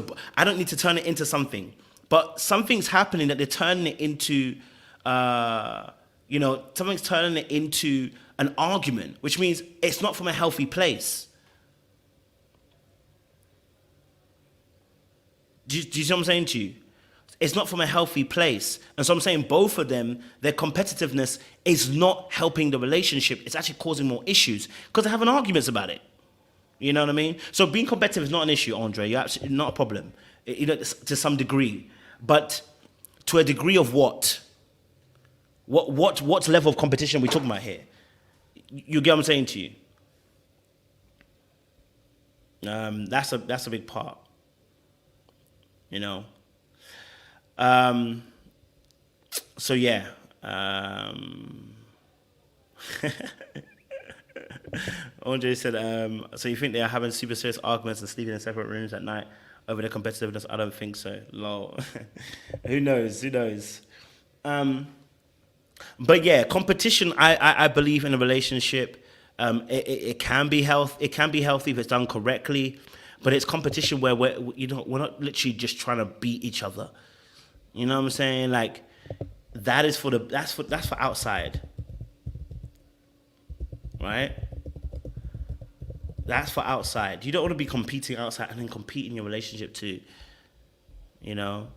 to turn it into something. But something's happening that they're turning it into. Something's turning it into an argument, which means it's not from a healthy place. Do you see what I'm saying to you? It's not from a healthy place. And so I'm saying both of them, their competitiveness is not helping the relationship. It's actually causing more issues because they're having arguments about it. You know what I mean? So being competitive is not an issue, Andre. You're absolutely not a problem, to some degree. But to a degree of what? What level of competition are we talking about here? You get what I'm saying to you? That's a big part. You know. So yeah. Andre said, so you think they are having super serious arguments and sleeping in separate rooms at night over their competitiveness? I don't think so. Lol. Who knows? But yeah, competition, I believe in a relationship, it can be healthy if it's done correctly, but it's competition where we're not literally just trying to beat each other. You know what I'm saying? Like, that's for outside. Right? That's for outside. You don't want to be competing outside and then compete in your relationship too. You know?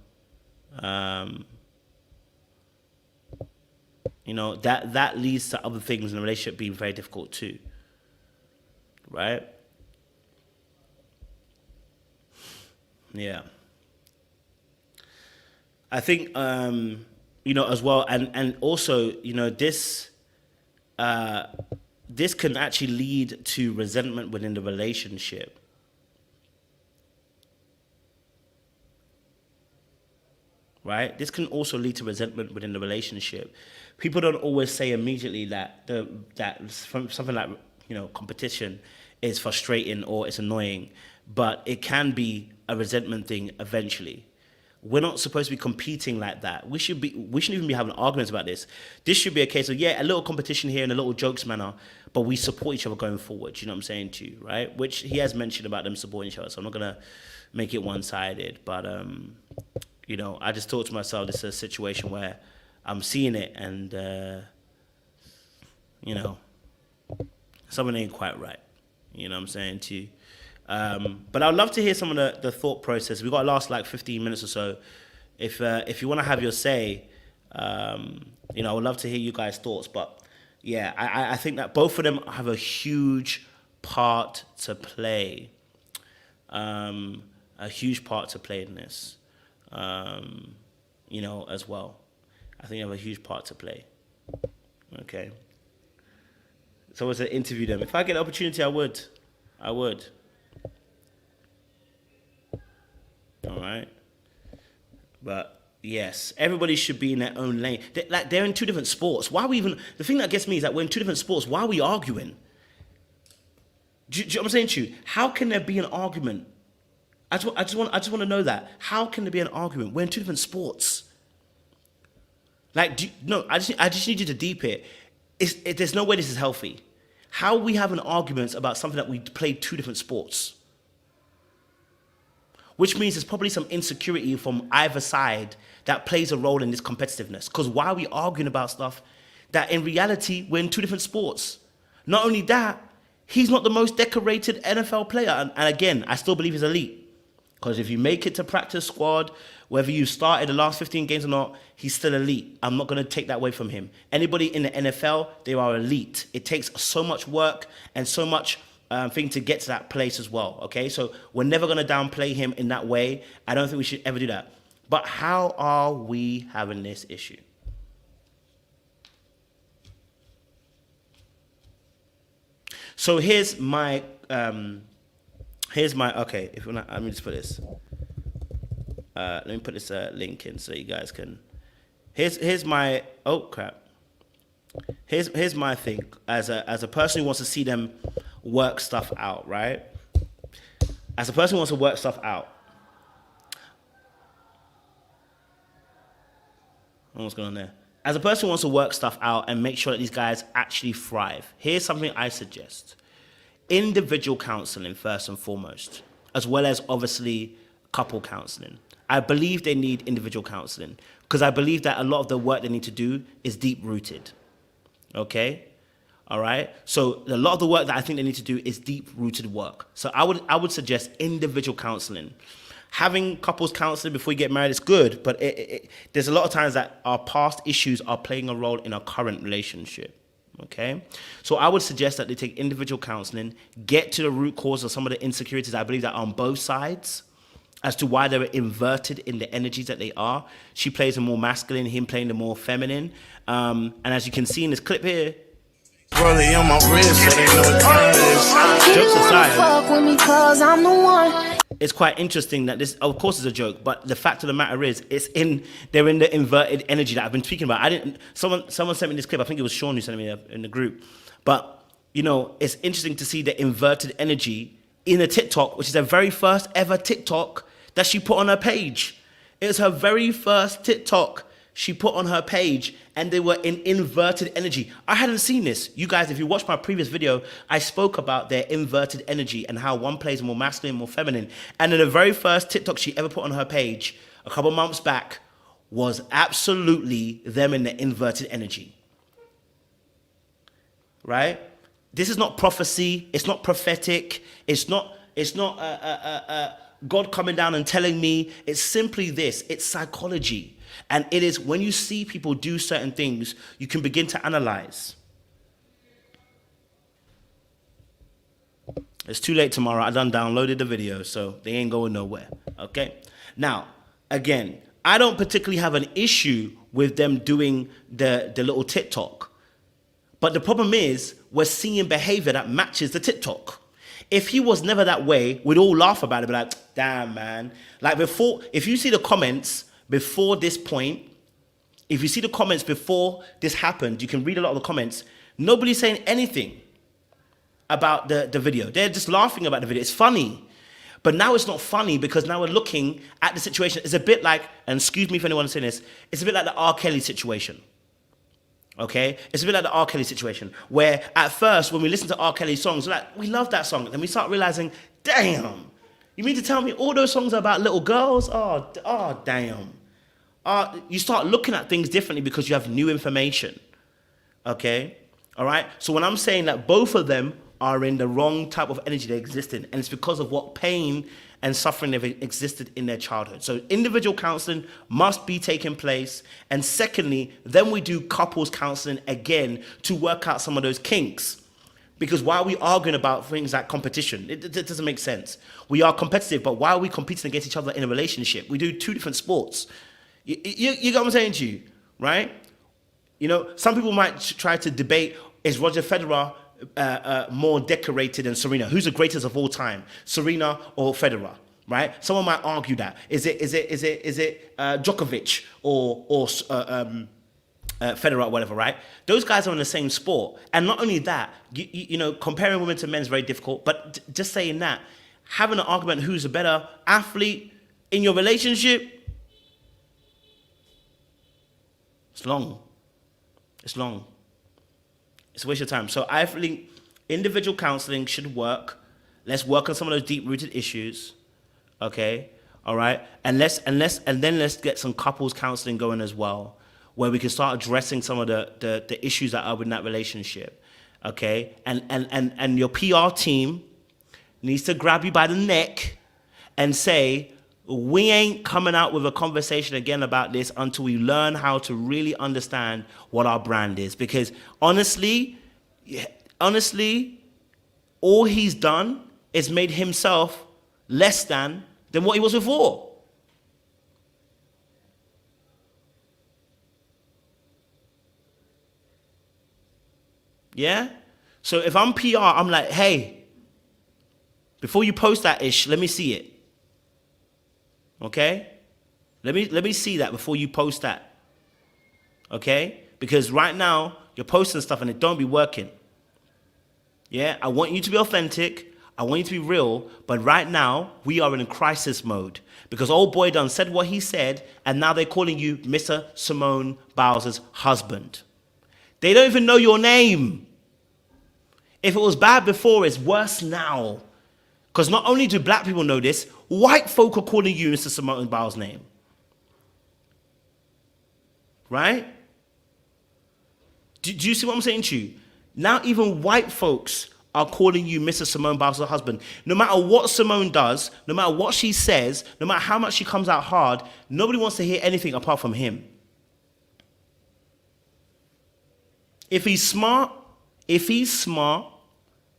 That leads to other things in the relationship being very difficult too. Right? Yeah. I think, as well, and also, this can actually lead to resentment within the relationship. Right? This can also lead to resentment within the relationship. People don't always say immediately that something like, competition is frustrating or it's annoying, but it can be a resentment thing eventually. We're not supposed to be competing like that. We shouldn't even be having arguments about this. This should be a case of, a little competition here and a little jokes manner, but we support each other going forward. You know what I'm saying to you, right? Which he has mentioned about them supporting each other, so I'm not going to make it one-sided. But, I just thought to myself, this is a situation where I'm seeing it and, something ain't quite right. You know what I'm saying to you? But I'd love to hear some of the thought process. We've got to last like 15 minutes or so. If you want to have your say, I would love to hear you guys' thoughts. But yeah, I think that both of them have a huge part to play. A huge part to play in this, as well. I think they have a huge part to play. Okay. So as to interview them. If I get the opportunity, I would. All right. But yes, everybody should be in their own lane. They're in two different sports. Why are we even? The thing that gets me is that we're in two different sports. Why are we arguing? Do you know what I'm saying to you? How can there be an argument? I just want to know that. How can there be an argument? We're in two different sports. I just need you to deep it. There's no way this is healthy. How are we having arguments about something that we play two different sports? Which means there's probably some insecurity from either side that plays a role in this competitiveness. Because why are we arguing about stuff that in reality we're in two different sports? Not only that, he's not the most decorated NFL player. And again, I still believe he's elite. Because if you make it to practice squad, whether you started the last 15 games or not, he's still elite. I'm not going to take that away from him. Anybody in the NFL, they are elite. It takes so much work and so much thing to get to that place as well. Okay, so we're never going to downplay him in that way. I don't think we should ever do that. But how are we having this issue? So here's my okay. If we're not, let me just put this. Let me put this link in so you guys can. Here's my oh crap. Here's my thing as a person who wants to see them work stuff out, right? As a person who wants to work stuff out. What's going on there? As a person who wants to work stuff out and make sure that these guys actually thrive, here's something I suggest. Individual counseling first and foremost, as well as obviously couple counseling. I believe they need individual counseling because I believe that a lot of the work they need to do is deep rooted. Okay? All right? So a lot of the work that I think they need to do is deep rooted work. So I would suggest individual counseling. Having couples counseling before you get married is good, but there's a lot of times that our past issues are playing a role in our current relationship. Okay? So I would suggest that they take individual counseling, get to the root cause of some of the insecurities I believe that are on both sides as to why they're inverted in the energies that they are. She plays the more masculine, him playing the more feminine. And as you can see in this clip here, Rollie on my wrist, so they know what time it is. Jokes aside, it's quite interesting that this, of course, is a joke, but the fact of the matter is, they're in the inverted energy that I've been speaking about. Someone sent me this clip. I think it was Sean who sent me in the group. But it's interesting to see the inverted energy in a TikTok, which is her very first ever TikTok that she put on her page. It was her very first TikTok she put on her page, and they were in inverted energy. I hadn't seen this. You guys, if you watched my previous video, I spoke about their inverted energy and how one plays more masculine, more feminine. And in the very first TikTok she ever put on her page a couple months back was absolutely them in the inverted energy. Right? This is not prophecy. It's not prophetic. It's not God coming down and telling me. It's simply this. It's psychology. And it is when you see people do certain things, you can begin to analyze. It's too late tomorrow. I done downloaded the video, so they ain't going nowhere. Okay? Now, again, I don't particularly have an issue with them doing the little TikTok. But the problem is, we're seeing behavior that matches the TikTok. If he was never that way, we'd all laugh about it, be like, damn, man. Like before, if you see the comments before this point, if you see the comments before this happened, you can read a lot of the comments. Nobody's saying anything about the video. They're just laughing about the video. It's funny. But now it's not funny because now we're looking at the situation. It's a bit like, and excuse me if anyone's saying this, it's a bit like the R. Kelly situation. Okay? It's a bit like the R. Kelly situation, where at first, when we listen to R. Kelly songs, we're like, we love that song. Then we start realizing, damn, you mean to tell me all those songs are about little girls? Oh, damn. You start looking at things differently because you have new information. Okay? All right? So when I'm saying that both of them are in the wrong type of energy they exist in. And it's because of what pain and suffering they've existed in their childhood. So individual counseling must be taking place. And secondly, then we do couples counseling again to work out some of those kinks. Because why are we arguing about things like competition? It doesn't make sense. We are competitive, but why are we competing against each other in a relationship? We do two different sports. You get what I'm saying to you, right? You know, some people might try to debate, is Roger Federer more decorated than Serena? Who's the greatest of all time, Serena or Federer? Right? Someone might argue that. Is it Djokovic or Federer or whatever? Right? Those guys are in the same sport, and not only that, you know, comparing women to men is very difficult. But just saying that, having an argument who's a better athlete in your relationship, it's long. It's long. It's a waste of time. So I think individual counseling should work. Let's work on some of those deep-rooted issues. Okay? All right? And then let's get some couples counseling going as well, where we can start addressing some of the issues that are in that relationship. Okay? And your PR team needs to grab you by the neck and say, we ain't coming out with a conversation again about this until we learn how to really understand what our brand is. Because honestly, all he's done is made himself less than what he was before. Yeah? So if I'm PR, I'm like, hey, before you post that ish, let me see it. Okay? Let me see that before you post that. Okay? Because right now, you're posting stuff and it don't be working. Yeah? I want you to be authentic. I want you to be real. But right now, we are in a crisis mode. Because old boy done said what he said, and now they're calling you Mr. Simone Biles' husband. They don't even know your name. If it was bad before, it's worse now. Because not only do black people know this, white folk are calling you Mr. Simone Biles' name. Right? Do you see what I'm saying to you? Now even white folks are calling you Mr. Simone Biles' husband. No matter what Simone does, no matter what she says, no matter how much she comes out hard, nobody wants to hear anything apart from him. If he's smart,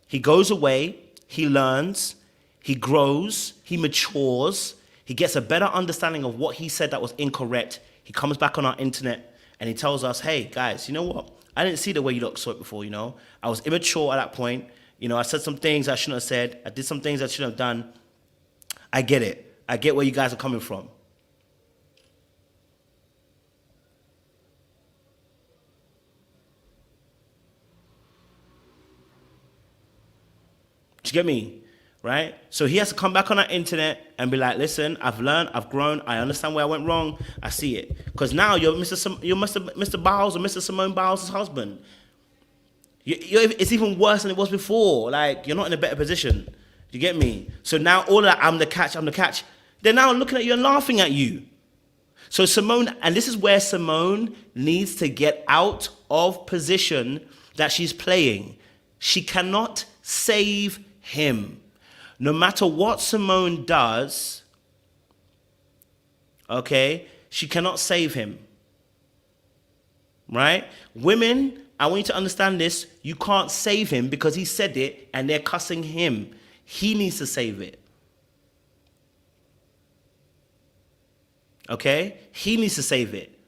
he goes away, he learns, he grows, he matures, he gets a better understanding of what he said that was incorrect. He comes back on our internet and he tells us, hey, guys, you know what? I didn't see the way you looked so it before, you know? I was immature at that point. You know, I said some things I shouldn't have said. I did some things I shouldn't have done. I get it. I get where you guys are coming from. Do you get me? Right? So he has to come back on that internet and be like, listen, I've learned, I've grown, I understand where I went wrong, I see it. Because now you're Mr. Biles or Mr. Simone Biles' husband. It's even worse than it was before. Like, you're not in a better position. Do you get me? So now all that, I'm the catch. They're now looking at you and laughing at you. So Simone, and this is where Simone needs to get out of position that she's playing. She cannot save him. No matter what Simone does, okay, she cannot save him. Right? Women, I want you to understand this. You can't save him because he said it and they're cussing him. He needs to save it. Okay? He needs to save it.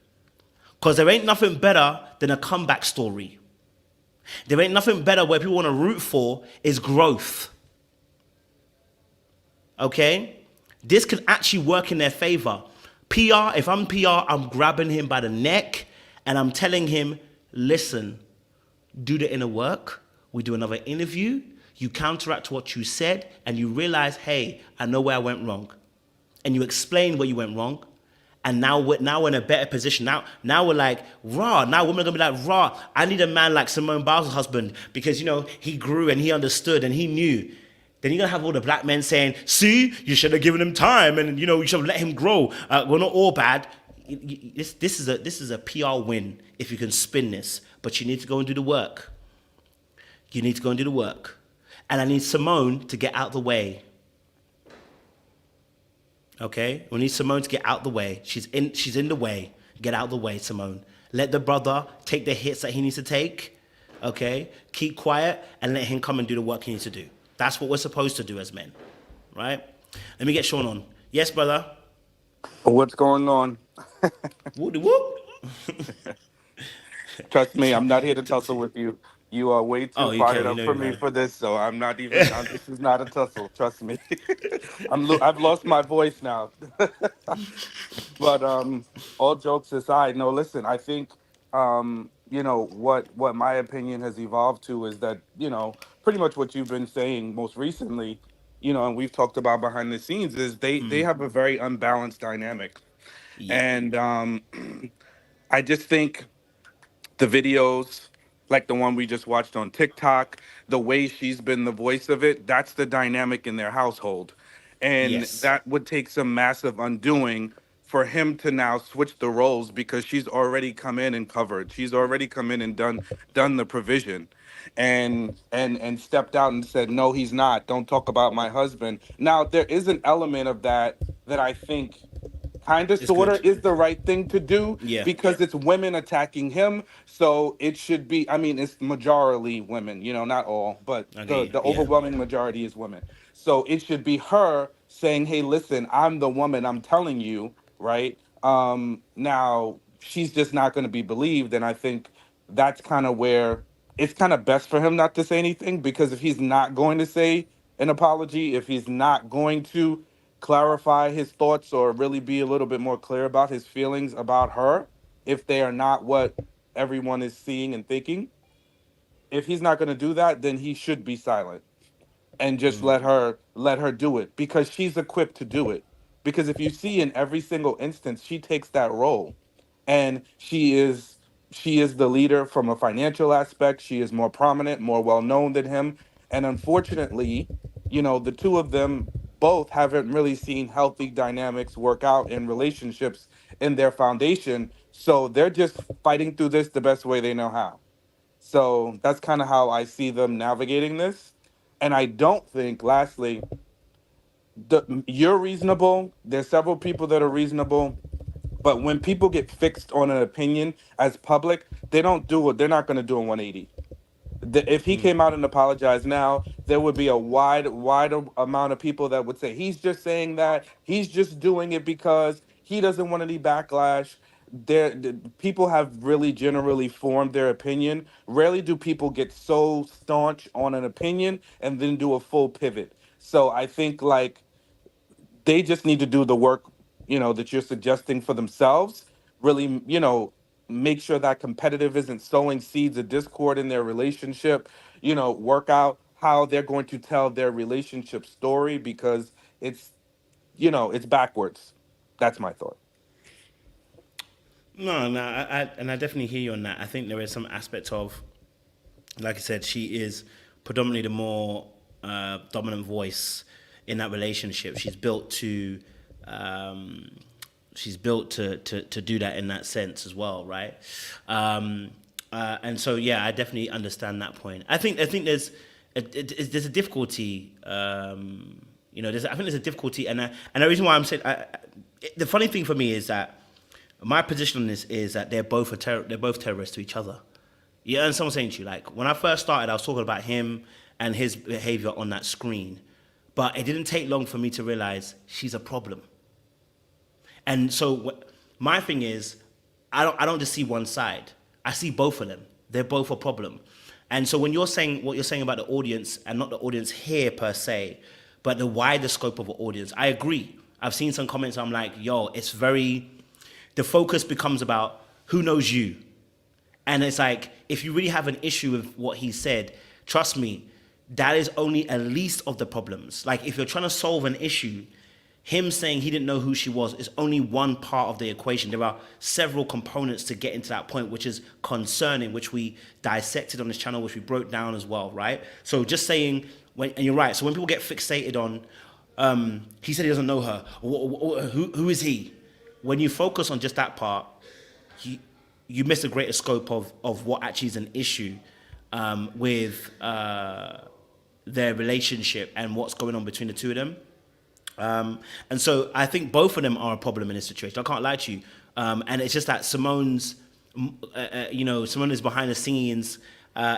Because there ain't nothing better than a comeback story. There ain't nothing better where people want to root for is growth. Okay? This can actually work in their favor. PR, if I'm PR, I'm grabbing him by the neck and I'm telling him, listen, do the inner work. We do another interview. You counteract what you said and you realize, hey, I know where I went wrong. And you explain where you went wrong. And now we're in a better position. Now we're like, raw. Now women are going to be like, raw. I need a man like Simone Biles' husband because, you know, he grew and he understood and he knew. Then you're going to have all the black men saying, see, you should have given him time and, you know, you should have let him grow. We're not all bad. This is a PR win if you can spin this. But you need to go and do the work. You need to go and do the work. And I need Simone to get out the way. Okay? We need Simone to get out the way. She's in the way. Get out the way, Simone. Let the brother take the hits that he needs to take. Okay? Keep quiet and let him come and do the work he needs to do. That's what we're supposed to do as men. Right? Let me get Sean on. Yes, brother? What's going on? Woody whoop. Trust me, I'm not here to tussle with you. You are way too fired up for me for this, so I'm not even. This is not a tussle. Trust me. I've lost my voice now. But all jokes aside, no. Listen, I think what my opinion has evolved to is that pretty much what you've been saying most recently, and we've talked about behind the scenes is they have a very unbalanced dynamic, and I just think the videos like the one we just watched on TikTok, the way she's been the voice of it, that's the dynamic in their household. And that would take some massive undoing for him to now switch the roles because she's already come in and covered. She's already come in and done the provision and stepped out and said, "No, he's not. Don't talk about my husband." Now, there is an element of that I think kind of sort of is the right thing to do because it's women attacking him. So it should be, I mean, it's majority women, not all, but the overwhelming majority is women. So it should be her saying, "Hey, listen, I'm the woman, I'm telling you," right? Now she's just not going to be believed. And I think that's kind of where it's kind of best for him not to say anything, because if he's not going to say an apology, if he's not going to clarify his thoughts or really be a little bit more clear about his feelings about her, if they are not what everyone is seeing and thinking, if he's not going to do that, then he should be silent and just let her do it, because she's equipped to do it. Because if you see in every single instance, she takes that role, and she is the leader from a financial aspect. She is more prominent, more well known than him, and unfortunately, the two of them both haven't really seen healthy dynamics work out in relationships in their foundation. So they're just fighting through this the best way they know how. So that's kind of how I see them navigating this. And I don't think, lastly, you're reasonable. There's several people that are reasonable. But when people get fixed on an opinion as public, they don't do it. They're not going to do a 180. If he came out and apologized now, there would be a wide amount of people that would say he's just saying that, he's just doing it because he doesn't want any backlash. People have really generally formed their opinion. Rarely do people get so staunch on an opinion and then do a full pivot. So I think they just need to do the work, that you're suggesting for themselves. Really, make sure that competitive isn't sowing seeds of discord in their relationship. Work out how they're going to tell their relationship story, because it's backwards. That's my thought. No, I definitely hear you on that. I think there is some aspect of, like I said, she is predominantly the more dominant voice in that relationship. She's built to do that in that sense as well, right? And so I definitely understand that point. I think there's a difficulty. I think there's a difficulty, and the reason why I'm saying the funny thing for me is that my position on this is that they're both terrorists to each other. You understand what I'm saying to you? Like, when I first started, I was talking about him and his behavior on that screen, but it didn't take long for me to realize she's a problem. And so my thing is, I don't just see one side. I see both of them. They're both a problem. And so when you're saying what you're saying about the audience, and not the audience here per se, but the wider scope of an audience, I agree. I've seen some comments, I'm like, the focus becomes about who knows you. And it's like, if you really have an issue with what he said, trust me, that is only a least of the problems. Like, if you're trying to solve an issue, him saying he didn't know who she was is only one part of the equation. There are several components to get into that point, which is concerning, which we dissected on this channel, which we broke down as well, right? So just saying, and you're right, so when people get fixated on, he said he doesn't know her, who is he? When you focus on just that part, you miss the greater scope of what actually is an issue with their relationship and what's going on between the two of them. And so I think both of them are a problem in this situation. I can't lie to you. And it's just that Simone is behind the scenes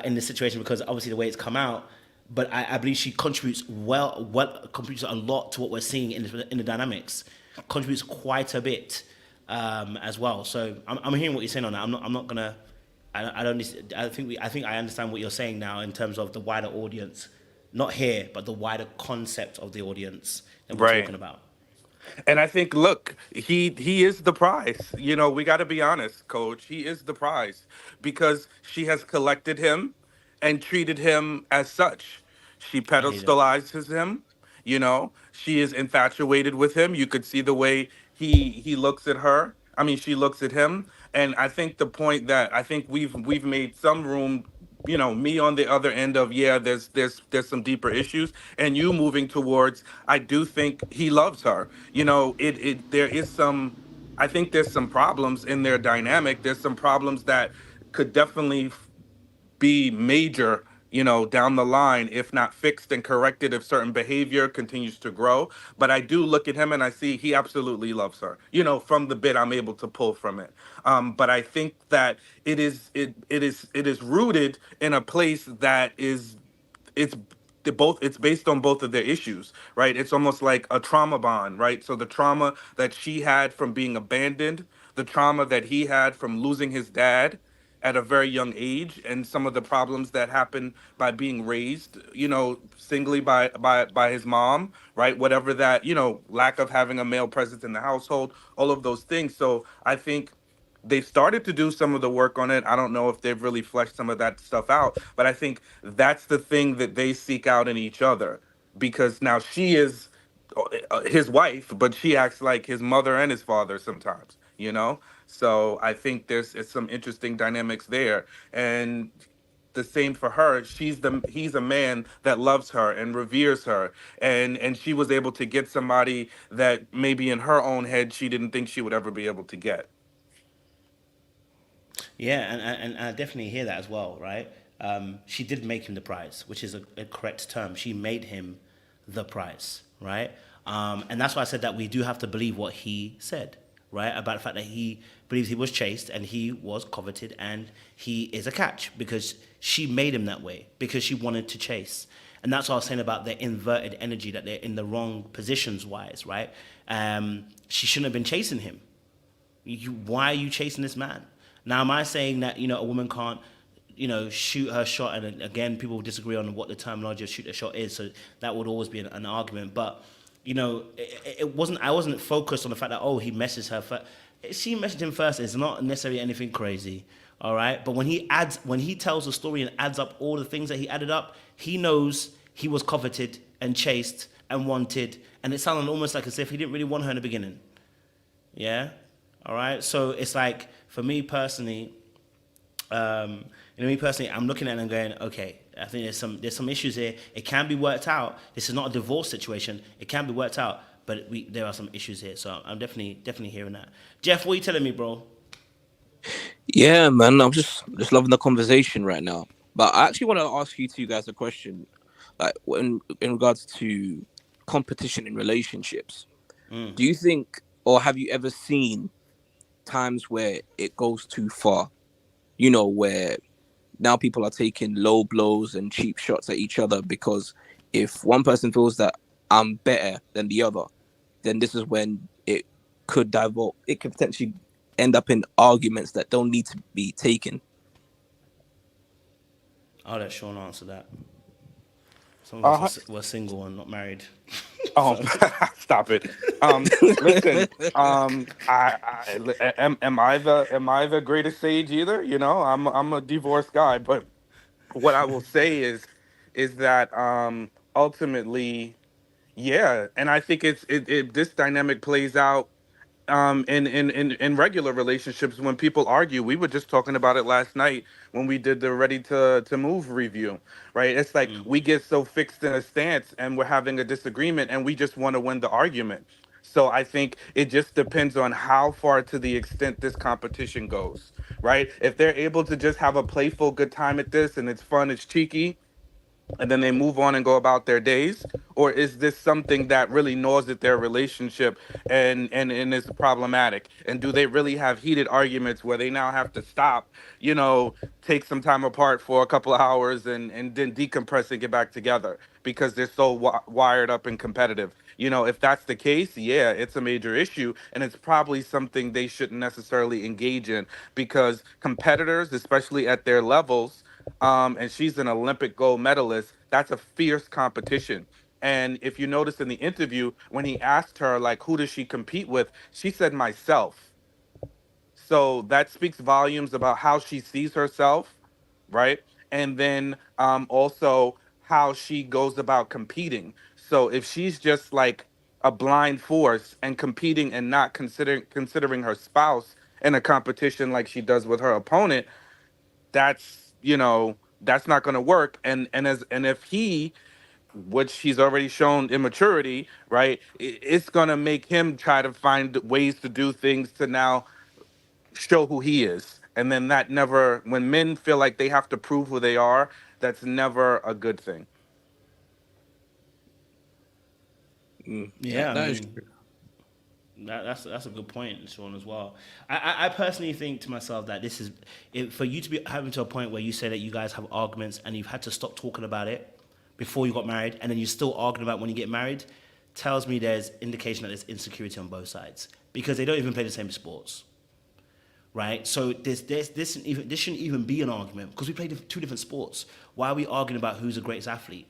in this situation because obviously the way it's come out. But I believe she contributes contributes a lot to what we're seeing in the dynamics. Contributes quite a bit as well. So I'm hearing what you're saying on that. I'm not gonna. I think I understand what you're saying now in terms of the wider audience, not here, but the wider concept of the audience that we're Right. talking about. And I think, look, he is the prize. You know, we got to be honest, Coach. He is the prize because she has collected him and treated him as such. She I hear that. pedestalizes him. You know, she is infatuated with him. You could see the way he looks at her. I mean, she looks at him. And I think the point that I think we've made some room, you know, me on the other end of, yeah, there's some deeper issues, and you moving towards, I do think he loves her. You know, it there is some, I think there's some problems in their dynamic. There's some problems that could definitely be major, you know, down the line, if not fixed and corrected, if certain behavior continues to grow. But I do look at him and I see he absolutely loves her, you know, from the bit I'm able to pull from it. But I think that it is rooted in a place that is, it's it's based on both of their issues, right? It's almost like a trauma bond, right? So the trauma that she had from being abandoned, the trauma that he had from losing his dad at a very young age, and some of the problems that happen by being raised, you know, singly by his mom, right? Whatever that, you know, lack of having a male presence in the household, all of those things. So I think they've started to do some of the work on it. I don't know if they've really fleshed some of that stuff out, but I think that's the thing that they seek out in each other, because now she is his wife, but she acts like his mother and his father sometimes, you know? So I think there's it's some interesting dynamics there. And the same for her. He's a man that loves her and reveres her, and she was able to get somebody that maybe in her own head she didn't think she would ever be able to get. Yeah, and I definitely hear that as well, right? She did make him the prize, which is a correct term. She made him the prize, right? And that's why I said that we do have to believe what he said, right? About the fact that he believes he was chased and he was coveted and he is a catch because she made him that way because she wanted to chase. And that's what I was saying about the inverted energy, that they're in the wrong positions wise, right? She shouldn't have been chasing him. Why are you chasing this man? Now, am I saying that, a woman can't, shoot her shot? And again, people will disagree on what the terminology of shoot a shot is. So that would always be an argument. But, it wasn't, I wasn't focused on the fact that, he messaged her first. She messaged him first. It's not necessarily anything crazy. All right. But when he tells the story and adds up all the things that he added up, he knows he was coveted and chased and wanted. And it sounded almost like as if he didn't really want her in the beginning. Yeah. All right. So it's like, for me personally, I'm looking at it and going, okay, I think there's some issues here. It can be worked out. This is not a divorce situation. It can be worked out, but there are some issues here. So I'm definitely hearing that. Jeff, what are you telling me, bro? Yeah, man, I'm just loving the conversation right now. But I actually want to ask you two guys a question, like in regards to competition in relationships. Do you think, or have you ever seen times where it goes too far? Where now people are taking low blows and cheap shots at each other because if one person feels that I'm better than the other, then this is when it could divulge. It could potentially end up in arguments that don't need to be taken. I'll let Sean answer that. Some Uh-huh. of us were single and not married. Oh, stop it. Listen, am I the greatest sage either? I'm a divorced guy, but what I will say is that ultimately, yeah, and I think this dynamic plays out in regular relationships when people argue. We were just talking about it last night when we did the Ready to Move review, right? It's like we get so fixed in a stance and we're having a disagreement and we just want to win the argument. So I think it just depends on how far to the extent this competition goes, right? If they're able to just have a playful good time at this and it's fun, it's cheeky, and then they move on and go about their days? Or is this something that really gnaws at their relationship and is problematic? And do they really have heated arguments where they now have to stop, take some time apart for a couple of hours and then decompress and get back together because they're so wired up and competitive? If that's the case, yeah, it's a major issue, and it's probably something they shouldn't necessarily engage in, because competitors, especially at their levels, and she's an Olympic gold medalist, that's a fierce competition. And if you notice in the interview, when he asked her, like, who does she compete with, she said, myself. So that speaks volumes about how she sees herself, right? And then also how she goes about competing. So if she's just like a blind force and competing and not considering her spouse in a competition like she does with her opponent, that's not going to work. And if he, which he's already shown immaturity, right, it's going to make him try to find ways to do things to now show who he is. And then that never, when men feel like they have to prove who they are, that's never a good thing. Yeah, that's a good point, Sean, as well. I personally think to myself that this is for you to be having to a point where you say that you guys have arguments and you've had to stop talking about it before you got married, and then you're still arguing about when you get married, tells me there's indication that there's insecurity on both sides, because they don't even play the same sports, right? So this shouldn't even be an argument, because we play two different sports. Why are we arguing about who's the greatest athlete?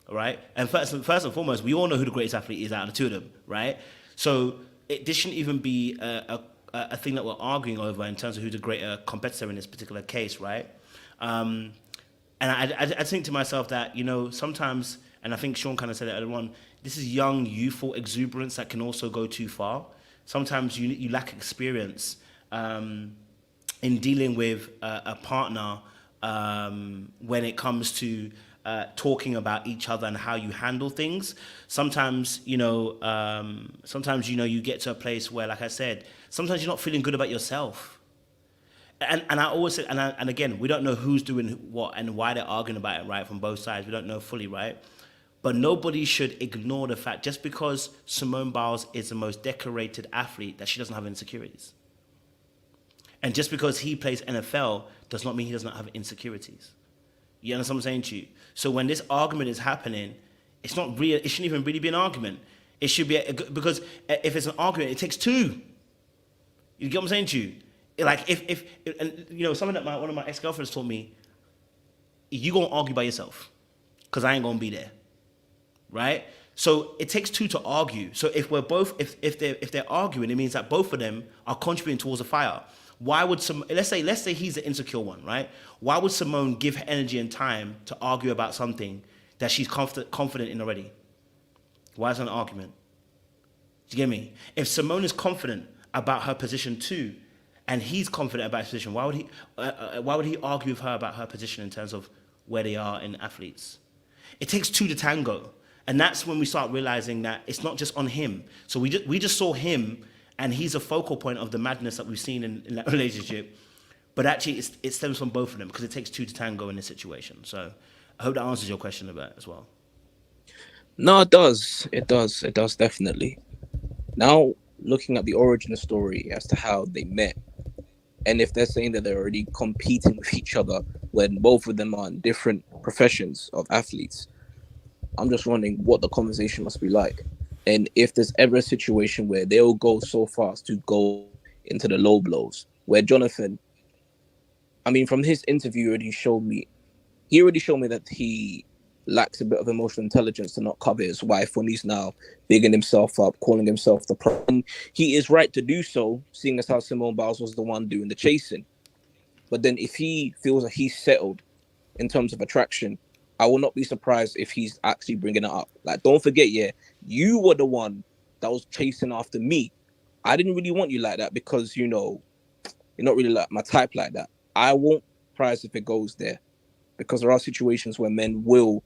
All right, and first and foremost, we all know who the greatest athlete is out of the two of them, right? So this shouldn't even be a thing that we're arguing over in terms of who's the greater competitor in this particular case, right? And I think to myself that, sometimes, and I think Sean kind of said it earlier on, this is young, youthful exuberance that can also go too far. Sometimes you lack experience in dealing with a partner when it comes to talking about each other and how you handle things. Sometimes, you get to a place where, like I said, sometimes you're not feeling good about yourself. And I always say, and again, we don't know who's doing what and why they're arguing about it, right, from both sides. We don't know fully, right? But nobody should ignore the fact, just because Simone Biles is the most decorated athlete, that she doesn't have insecurities. And just because he plays NFL does not mean he does not have insecurities. You understand what I'm saying to you? So when this argument is happening, it's not real. It shouldn't even really be an argument. It should be because if it's an argument, it takes two. You get what I'm saying to you? Like if something that one of my ex-girlfriends told me, you gonna argue by yourself, because I ain't gonna be there, right? So it takes two to argue. So if we're both, if they're arguing, it means that both of them are contributing towards a fire. Why would let's say he's the insecure one, right? Why would Simone give her energy and time to argue about something that she's confident in already? Why is it an argument? Do you get me? If Simone is confident about her position too, and he's confident about his position, why would he argue with her about her position in terms of where they are in athletes? It takes two to tango, and that's when we start realizing that it's not just on him. So we just saw him, and he's a focal point of the madness that we've seen in that relationship. But actually, it stems from both of them, because it takes two to tango in this situation. So I hope that answers your question a bit as well. No, it does. It does definitely. Now, looking at the origin story as to how they met, and if they're saying that they're already competing with each other when both of them are in different professions of athletes, I'm just wondering what the conversation must be like. And if there's ever a situation where they'll go so far as to go into the low blows, where Jonathan, I mean, from his interview, he already showed me that he lacks a bit of emotional intelligence to not cover his wife when he's now bigging himself up, calling himself the pro. And he is right to do so, seeing as how Simone Biles was the one doing the chasing. But then if he feels that he's settled in terms of attraction, I will not be surprised if he's actually bringing it up. Like, don't forget, you were the one that was chasing after me. I didn't really want you like that because, you're not really like my type like that. I won't be surprised if it goes there, because there are situations where men will,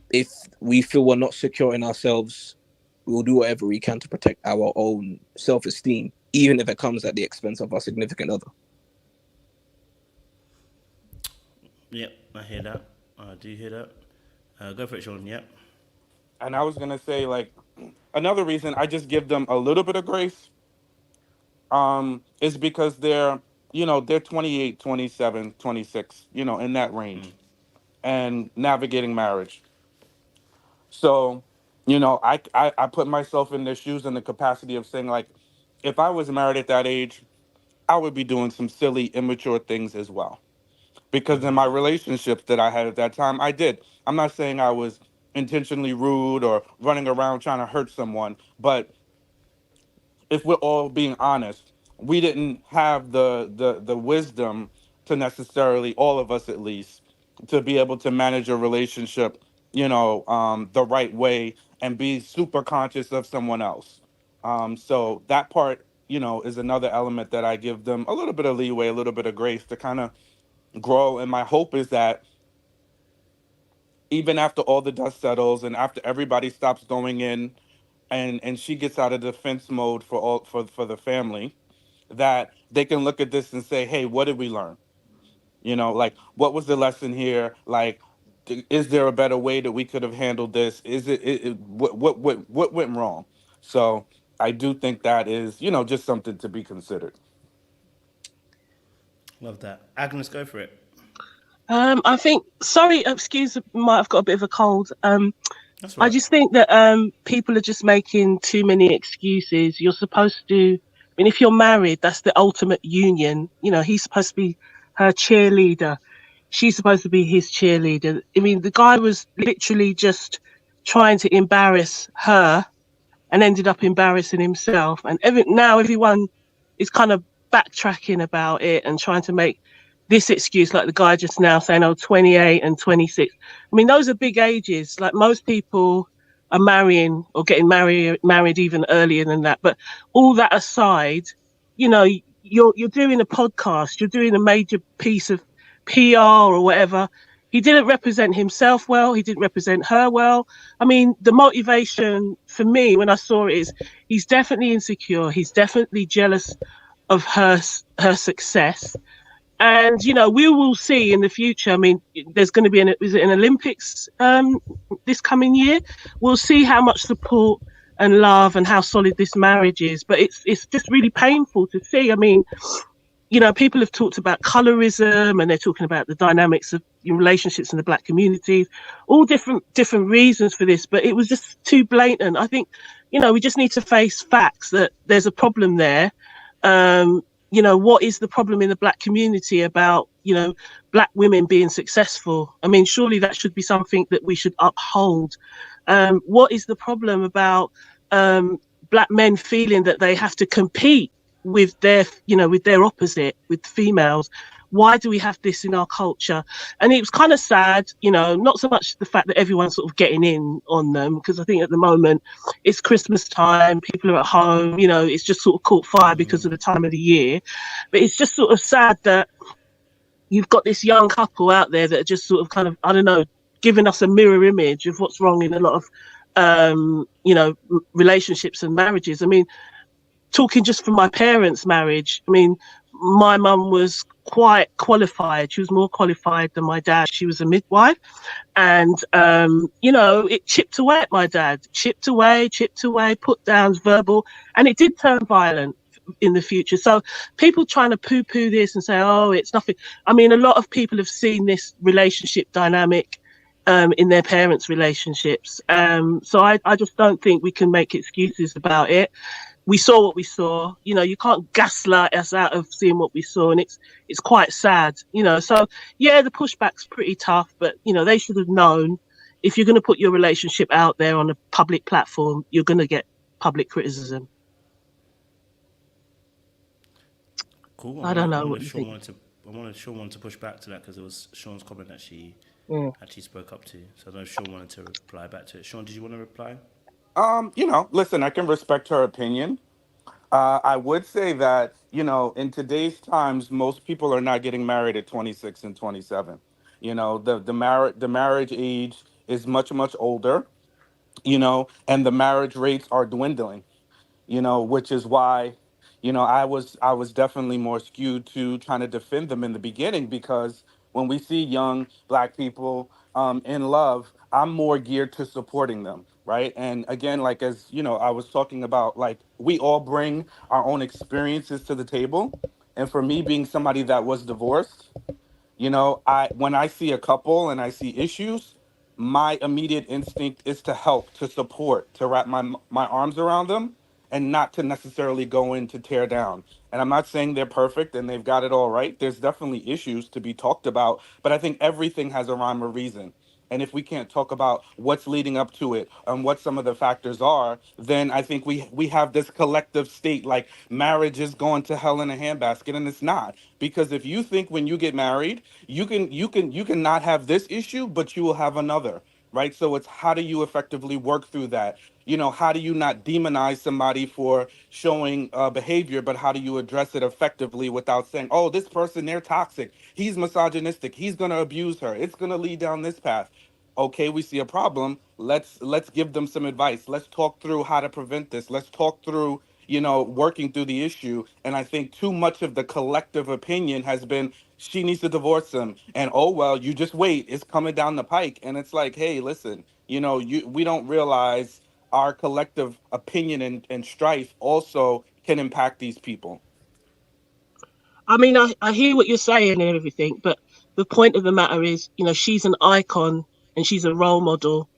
if we feel we're not secure in ourselves, we'll do whatever we can to protect our own self-esteem, even if it comes at the expense of our significant other. Yep, I hear that. I do hear that. Go for it, Sean. Yep. And I was gonna say like another reason I just give them a little bit of grace is because they're 28, 27, 26, in that range and navigating marriage. So, I put myself in their shoes in the capacity of saying like if I was married at that age, I would be doing some silly immature things as well. Because in my relationships that I had at that time, I did. I'm not saying I was intentionally rude or running around trying to hurt someone, but if we're all being honest, we didn't have the wisdom to necessarily, all of us at least, to be able to manage a relationship, the right way and be super conscious of someone else. So that part, is another element that I give them a little bit of leeway, a little bit of grace to kind of grow. And my hope is that even after all the dust settles and after everybody stops going in and she gets out of defense mode for the family, that they can look at this and say, hey, what did we learn? Like what was the lesson here? Like, is there a better way that we could have handled this? What went wrong? So I do think that is, just something to be considered. Love that. Agnes, go for it. I think, sorry, excuse me, I've got a bit of a cold. That's I right. just think that people are just making too many excuses. You're supposed to, I mean, if you're married, that's the ultimate union. He's supposed to be her cheerleader. She's supposed to be his cheerleader. I mean, the guy was literally just trying to embarrass her and ended up embarrassing himself. And now everyone is kind of backtracking about it and trying to make this excuse, like the guy just now saying, oh, 28 and 26. I mean, those are big ages. Like most people are marrying or getting married even earlier than that. But all that aside, you're doing a podcast, you're doing a major piece of PR or whatever. He didn't represent himself well. He didn't represent her well. I mean, the motivation for me when I saw it is he's definitely insecure. He's definitely jealous of her success. And we will see in the future. I mean, there's going to be is it an Olympics this coming year? We'll see how much support and love and how solid this marriage is. But it's just really painful to see. I mean, people have talked about colorism and they're talking about the dynamics of relationships in the Black communities, all different reasons for this, but it was just too blatant. I think, we just need to face facts that there's a problem there. What is the problem in the Black community about, Black women being successful? I mean, surely that should be something that we should uphold. What is the problem about Black men feeling that they have to compete with their opposite, with females? Why do we have this in our culture? And it was kind of sad, not so much the fact that everyone's sort of getting in on them, because I think at the moment it's Christmas time, people are at home, it's just sort of caught fire because of the time of the year. But it's just sort of sad that you've got this young couple out there that are just sort of kind of, I don't know, giving us a mirror image of what's wrong in a lot of, relationships and marriages. I mean, talking just from my parents' marriage, I mean, my mum was quite qualified. She was more qualified than my dad. She was a midwife. And, it chipped away at my dad. Chipped away, put downs, verbal. And it did turn violent in the future. So people trying to poo-poo this and say, oh, it's nothing. I mean, a lot of people have seen this relationship dynamic in their parents' relationships. So I just don't think we can make excuses about it. We saw what we saw. You can't gaslight us out of seeing what we saw, and it's quite sad. So yeah, the pushback's pretty tough, but they should have known if you're going to put your relationship out there on a public platform, you're going to get public criticism. Cool. I don't know what you think. Sean wanted to push back to that because it was Sean's comment that she actually spoke up to. So I don't know if Sean wanted to reply back to it. Sean, did you want to reply? Listen, I can respect her opinion. I would say that, in today's times, most people are not getting married at 26 and 27. The marriage age is much, much older, and the marriage rates are dwindling, which is why, I was definitely more skewed to trying to defend them in the beginning, because when we see young Black people in love, I'm more geared to supporting them, right? And again, like as you know, I was talking about, like we all bring our own experiences to the table. And for me, being somebody that was divorced, you know, I when I see a couple and I see issues, my immediate instinct is to help, to support, to wrap my arms around them, and not to necessarily go in to tear down. And I'm not saying they're perfect and they've got it all right. There's definitely issues to be talked about, but I think everything has a rhyme or reason. And if we can't talk about what's leading up to it and what some of the factors are, then I think we have this collective state like marriage is going to hell in a handbasket, and it's not. Because if you think when you get married, you can not have this issue, but you will have another, right? So it's how do you effectively work through that? You know, how do you not demonize somebody for showing behavior, but how do you address it effectively without saying, oh, this person, they're toxic, he's misogynistic, he's going to abuse her, it's going to lead down this path. Okay, we see a problem, let's give them some advice, let's talk through how to prevent this, let's talk through, you know, working through the issue. And I think too much of the collective opinion has been she needs to divorce him, and oh well, you just wait, it's coming down the pike. And it's like, hey, listen, you know, we don't realize our collective opinion and strife also can impact these people. I mean, I hear what you're saying and everything, but the point of the matter is, you know, she's an icon and she's a role model.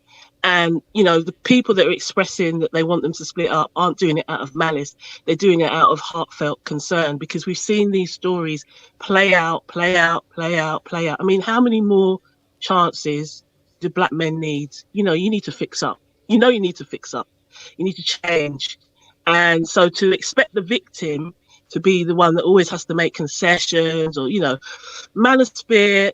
And, you know, the people that are expressing that they want them to split up aren't doing it out of malice. They're doing it out of heartfelt concern, because we've seen these stories play out, play out, play out, play out. I mean, how many more chances do black men need? You know, you need to fix up. You know, you need to fix up. You need to change. And so to expect the victim to be the one that always has to make concessions, or, you know, manosphere,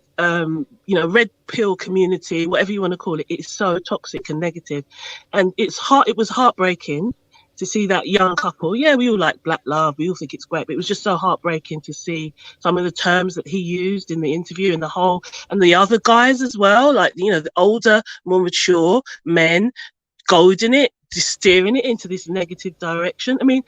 you know, red pill community, whatever you want to call it, it's so toxic and negative. And it was heartbreaking to see that young couple. Yeah, we all like black love, we all think it's great, but it was just so heartbreaking to see some of the terms that he used in the interview, and the other guys as well, like, you know, the older, more mature men goading it, just steering it into this negative direction. I mean,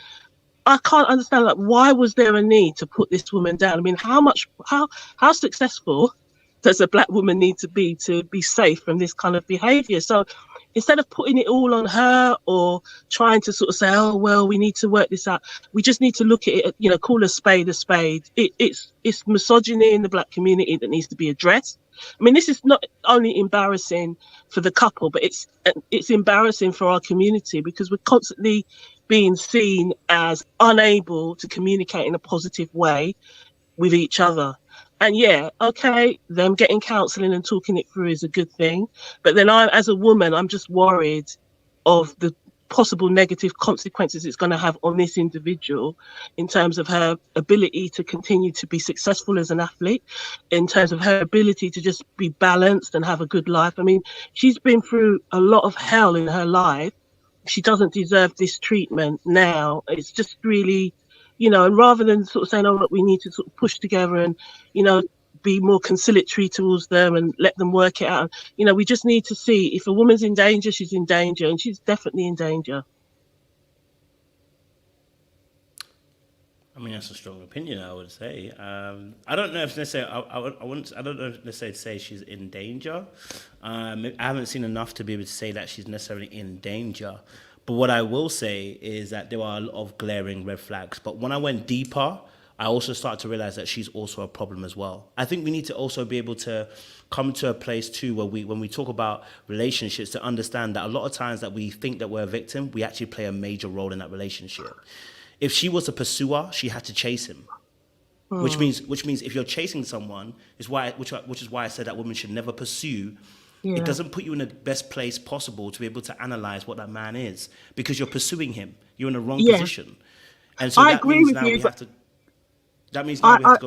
I can't understand, like, why was there a need to put this woman down? I mean, how successful does a black woman need to be safe from this kind of behavior? So instead of putting it all on her, or trying to sort of say, oh, well, we need to work this out, we just need to look at it, you know, call a spade a spade. It's misogyny in the black community that needs to be addressed. I mean, this is not only embarrassing for the couple, but it's embarrassing for our community, because we're constantly being seen as unable to communicate in a positive way with each other. And yeah, okay, them getting counselling and talking it through is a good thing. But then as a woman, I'm just worried of the possible negative consequences it's going to have on this individual, in terms of her ability to continue to be successful as an athlete, in terms of her ability to just be balanced and have a good life. I mean, she's been through a lot of hell in her life. She doesn't deserve this treatment now. It's just really, you know, and rather than sort of saying, oh, look, we need to sort of push together and, you know, be more conciliatory towards them and let them work it out. You know, we just need to see, if a woman's in danger, she's in danger, and she's definitely in danger. I mean, that's a strong opinion, I would say. I don't know if necessarily, I don't know if necessarily say she's in danger. I haven't seen enough to be able to say that she's necessarily in danger. But what I will say is that there are a lot of glaring red flags. But when I went deeper, I also started to realize that she's also a problem as well. I think we need to also be able to come to a place too where when we talk about relationships, to understand that a lot of times that we think that we're a victim, we actually play a major role in that relationship. If she was a pursuer, she had to chase him. Which means if you're chasing someone, which is why I said that women should never pursue. Yeah. It doesn't put you in the best place possible to be able to analyze what that man is, because you're pursuing him. You're in the wrong position. And so that means now we have to. That means now we have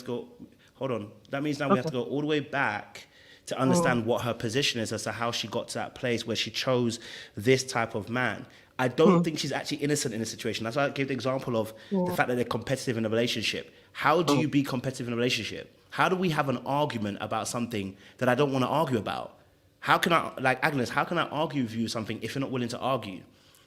to go. Hold on. That means now we have to go all the way back to understand what her position is as to how she got to that place where she chose this type of man. I don't think she's actually innocent in the situation. That's why I gave the example of the fact that they're competitive in a relationship. How do you be competitive in a relationship? How do we have an argument about something that I don't want to argue about? How can I, like Agnes, how can I argue with you something if you're not willing to argue?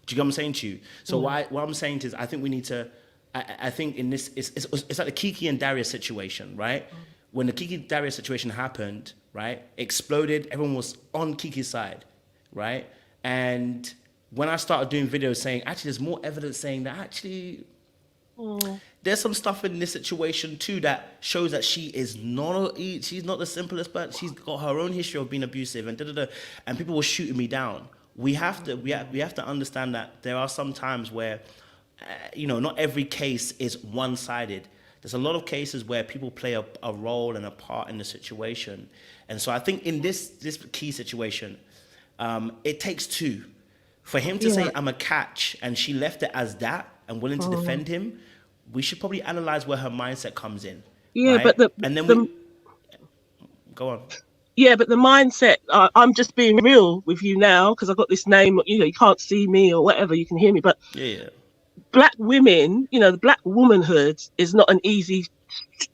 Do you get what I'm saying to you? So what I'm saying is, I think we need to, I think in this, it's like the Kiki and Darius situation, right? When the Kiki Darius situation happened, right? Exploded. Everyone was on Kiki's side, right? And when I started doing videos saying, actually, there's more evidence saying that actually there's some stuff in this situation too that shows that she's not the simplest, but she's got her own history of being abusive and and people were shooting me down. We have to understand that there are some times where, not every case is one-sided. There's a lot of cases where people play a role and a part in the situation, and so I think in this key situation, it takes two. For him to say I'm a catch and she left it as that and willing to defend him, we should probably analyze where her mindset comes in. Yeah, right? but Go on. Yeah, but the mindset, I'm just being real with you now because I've got this name, you can't see me or whatever, you can hear me, but Yeah. Black women, the black womanhood is not an easy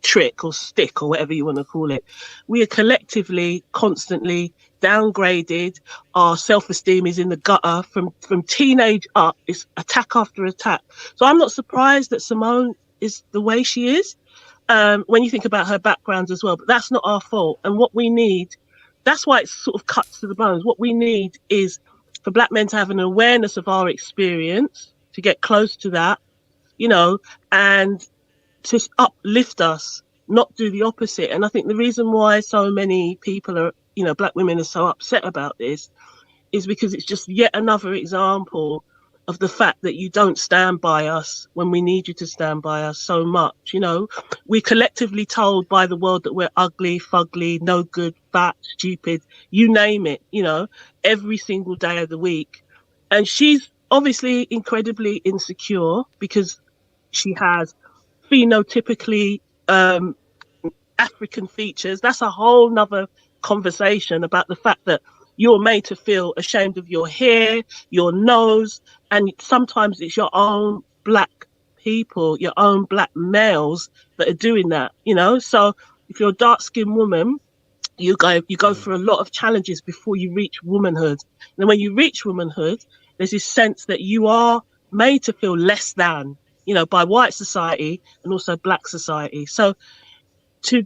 trick or stick or whatever you want to call it. We are collectively, constantly downgraded. Our self-esteem is in the gutter from teenage up. It's attack after attack. So I'm not surprised that Simone is the way she is. When you think about her background as well, but that's not our fault. And what we need, that's why it sort of cuts to the bones. What we need is for black men to have an awareness of our experience, to get close to that, and to uplift us, not do the opposite. And I think the reason why so many people are, black women are so upset about this is because it's just yet another example of the fact that you don't stand by us when we need you to stand by us so much. We're collectively told by the world that we're ugly, fugly, no good, fat, stupid, you name it, every single day of the week. And she's obviously incredibly insecure because she has phenotypically African features. That's a whole nother conversation about the fact that you're made to feel ashamed of your hair, your nose, and sometimes it's your own black people, your own black males that are doing that, So if you're a dark-skinned woman, you go through a lot of challenges before you reach womanhood. And then when you reach womanhood, there's this sense that you are made to feel less than, by white society and also black society. So to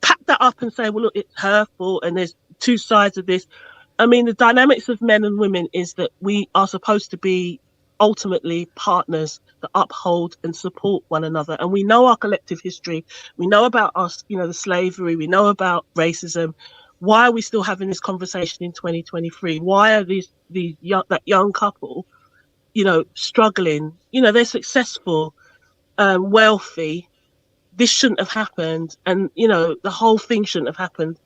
pack that up and say, well, look, it's her fault and there's two sides of this. I mean, the dynamics of men and women is that we are supposed to be ultimately partners that uphold and support one another. And we know our collective history. We know about us, the slavery. We know about racism. Why are we still having this conversation in 2023? Why are that young couple, struggling? They're successful, wealthy. This shouldn't have happened. And, the whole thing shouldn't have happened.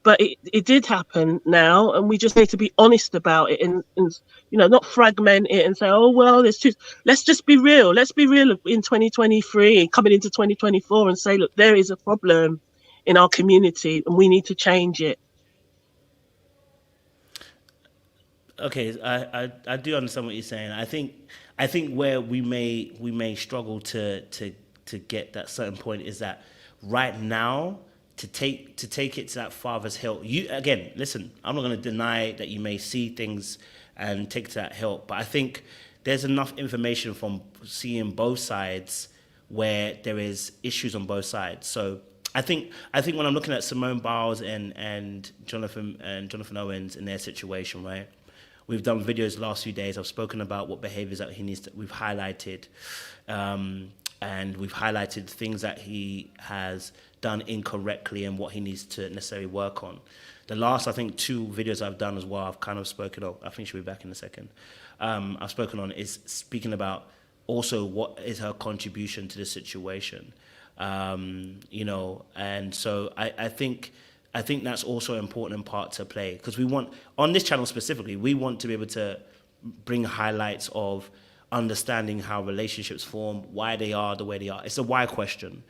But it did happen now, and we just need to be honest about it and not fragment it and say, oh, well, there's two. Let's just be real. Let's be real in 2023, coming into 2024 and say, look, there is a problem in our community and we need to change it. Okay, I do understand what you're saying. I think where we may struggle to get that certain point is that right now, to take it to that father's hill. You again, listen, I'm not going to deny that you may see things and take it to that hill, but I think there's enough information from seeing both sides where there is issues on both sides. So I think when I'm looking at Simone Biles and Jonathan Owens in their situation, right? We've done videos the last few days. I've spoken about what behaviors that we've highlighted, and we've highlighted things that he has done incorrectly and what he needs to necessarily work on. The last, I think, 2 videos I've done as well, I've kind of spoken on. I think she'll be back in a second. I've spoken on is speaking about also what is her contribution to the situation, and so I think that's also an important part to play, because we want, on this channel specifically, we want to be able to bring highlights of understanding how relationships form, why they are the way they are. It's a why question,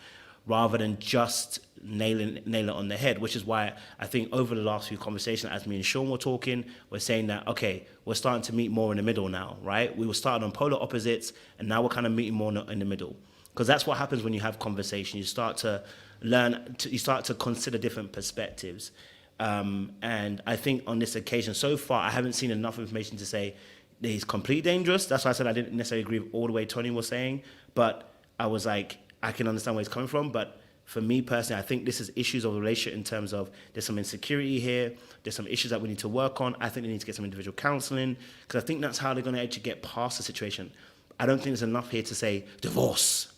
rather than just nail it on the head, which is why I think over the last few conversations, as me and Sean were talking, we're saying that, okay, we're starting to meet more in the middle now, right? We were starting on polar opposites, and now we're kind of meeting more in the middle. Because that's what happens when you have conversation. You start to you start to consider different perspectives. And I think on this occasion, so far, I haven't seen enough information to say that he's completely dangerous. That's why I said I didn't necessarily agree with all the way Tony was saying, but I was like, I can understand where he's coming from, but for me personally, I think this is issues of the relationship in terms of there's some insecurity here, there's some issues that we need to work on. I think they need to get some individual counseling because I think that's how they're going to actually get past the situation. I don't think there's enough here to say divorce.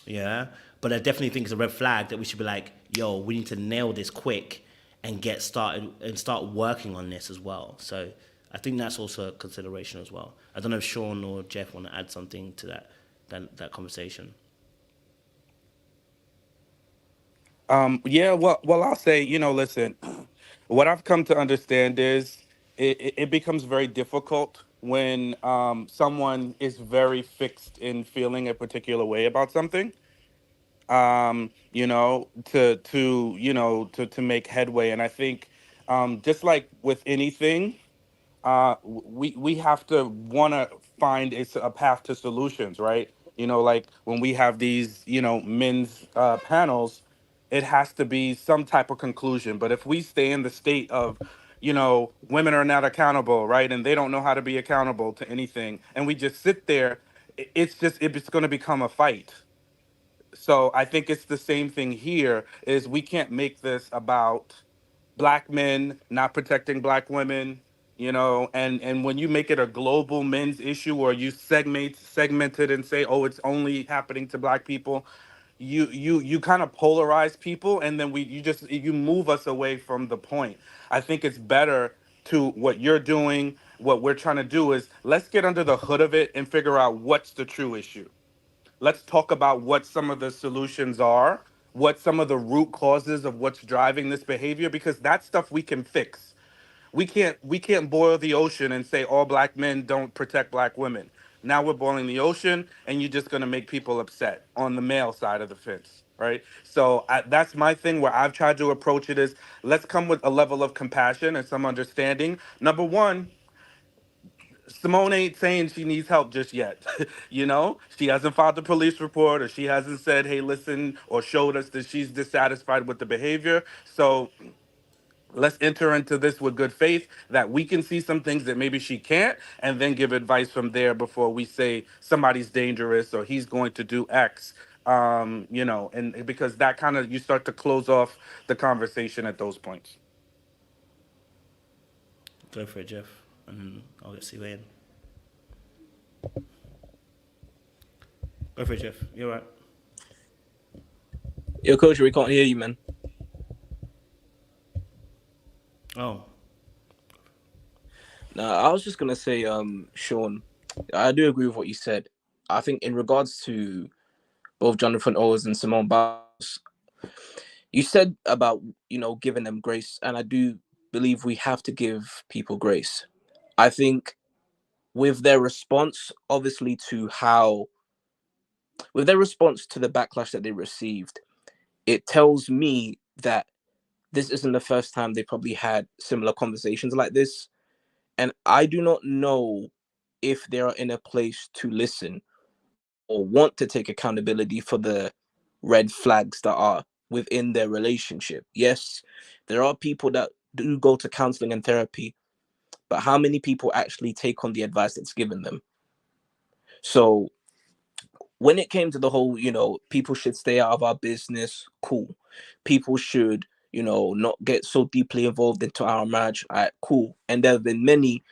Yeah, but I definitely think it's a red flag that we should be like, yo, we need to nail this quick and get started and start working on this as well. So I think that's also a consideration as well. I don't know if Sean or Jeff want to add something to that conversation. Yeah, well, I'll say, listen, what I've come to understand is it becomes very difficult when someone is very fixed in feeling a particular way about something. To make headway. And I think, just like with anything, we have to want to find a path to solutions, right? Like when we have these, men's panels, it has to be some type of conclusion. But if we stay in the state of, women are not accountable, right, and they don't know how to be accountable to anything, and we just sit there, it's going to become a fight. So I think it's the same thing here, is we can't make this about black men not protecting black women, and when you make it a global men's issue, or you segment it and say, oh, it's only happening to black people, you kind of polarize people, and then you move us away from the point. I think it's better to what you're doing, what we're trying to do is, let's get under the hood of it and figure out what's the true issue. Let's talk about what some of the solutions are, what some of the root causes of what's driving this behavior, because that stuff we can fix. We can't boil the ocean and say all black men don't protect black women. Now we're boiling the ocean, and you're just going to make people upset on the male side of the fence, right? So that's my thing, where I've tried to approach it is, let's come with a level of compassion and some understanding. Number one, Simone ain't saying she needs help just yet. She hasn't filed a police report, or she hasn't said, hey, listen, or showed us that she's dissatisfied with the behavior. So let's enter into this with good faith that we can see some things that maybe she can't, and then give advice from there before we say somebody's dangerous or he's going to do X. And because that kind of, you start to close off the conversation at those points. Go for it, Jeff, and I'll get you in. Go for it, Jeff. You're right. Yo, Coach, we can't hear you, man. Oh. No, I was just gonna say, Sean, I do agree with what you said. I think in regards to both Jonathan Owens and Simone Biles, you said about, giving them grace, and I do believe we have to give people grace. I think with their response, obviously, with their response to the backlash that they received, it tells me that this isn't the first time they probably had similar conversations like this. And I do not know if they are in a place to listen or want to take accountability for the red flags that are within their relationship. Yes, there are people that do go to counseling and therapy, but how many people actually take on the advice that's given them? So when it came to the whole, people should stay out of our business, cool. People should, not get so deeply involved into our marriage, all right, cool. And there have been many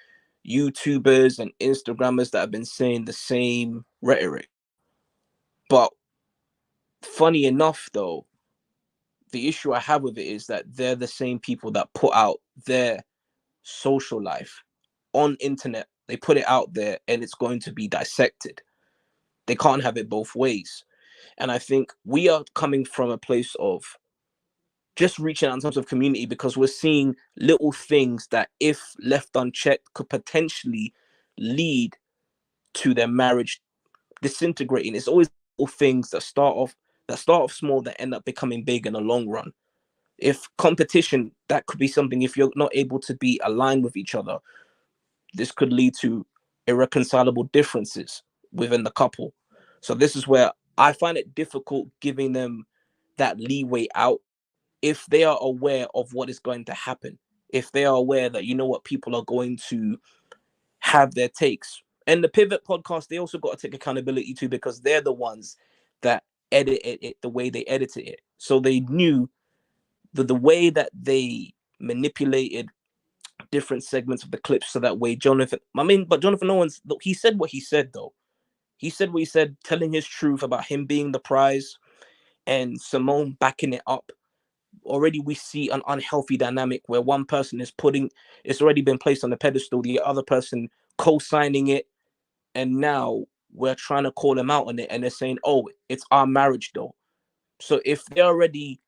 YouTubers and Instagrammers that have been saying the same rhetoric. But funny enough, though, the issue I have with it is that they're the same people that put out their social life on internet. They put it out there and it's going to be dissected. They can't have it both ways. And I think we are coming from a place of just reaching out in terms of community, because we're seeing little things that, if left unchecked, could potentially lead to their marriage disintegrating. It's always little things that start off small that end up becoming big in the long run. If competition, that could be something. If you're not able to be aligned with each other, this could lead to irreconcilable differences within the couple. So this is where I find it difficult giving them that leeway out if they are aware of what is going to happen. If they are aware that, people are going to have their takes. And the Pivot podcast, they also got to take accountability too, because they're the ones that edited it the way they edited it. So they knew that the way that they manipulated different segments of the clips, so that way but Jonathan Owens, he said what he said though. He said what he said, telling his truth about him being the prize and Simone backing it up. Already we see an unhealthy dynamic where one person it's already been placed on the pedestal, the other person co-signing it, and now we're trying to call them out on it, and they're saying, oh, it's our marriage though. So if they're already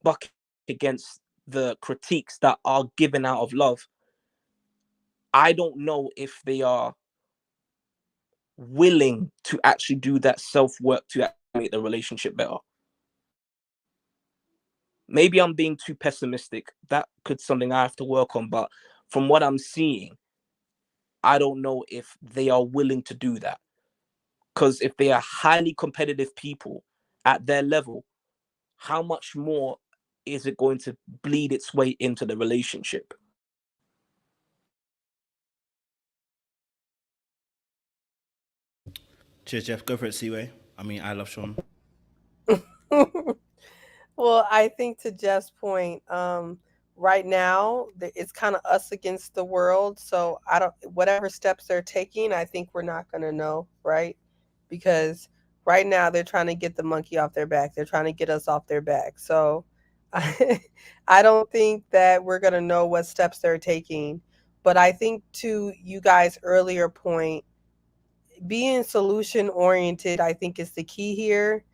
bucking against the critiques that are given out of love, I don't know if they are willing to actually do that self-work to make the relationship better. Maybe I'm being too pessimistic. That could something I have to work on. But from what I'm seeing, I don't know if they are willing to do that. Because if they are highly competitive people at their level, how much more is it going to bleed its way into the relationship? Cheers, Jeff. Go for it, Seaway. I mean, I love Sean. Well, I think to Jeff's point, right now it's kind of us against the world. So whatever steps they're taking, I think we're not going to know, right? Because right now they're trying to get the monkey off their back. They're trying to get us off their back. So I don't think that we're going to know what steps they're taking. But I think to you guys' earlier point, being solution oriented, I think is the key here.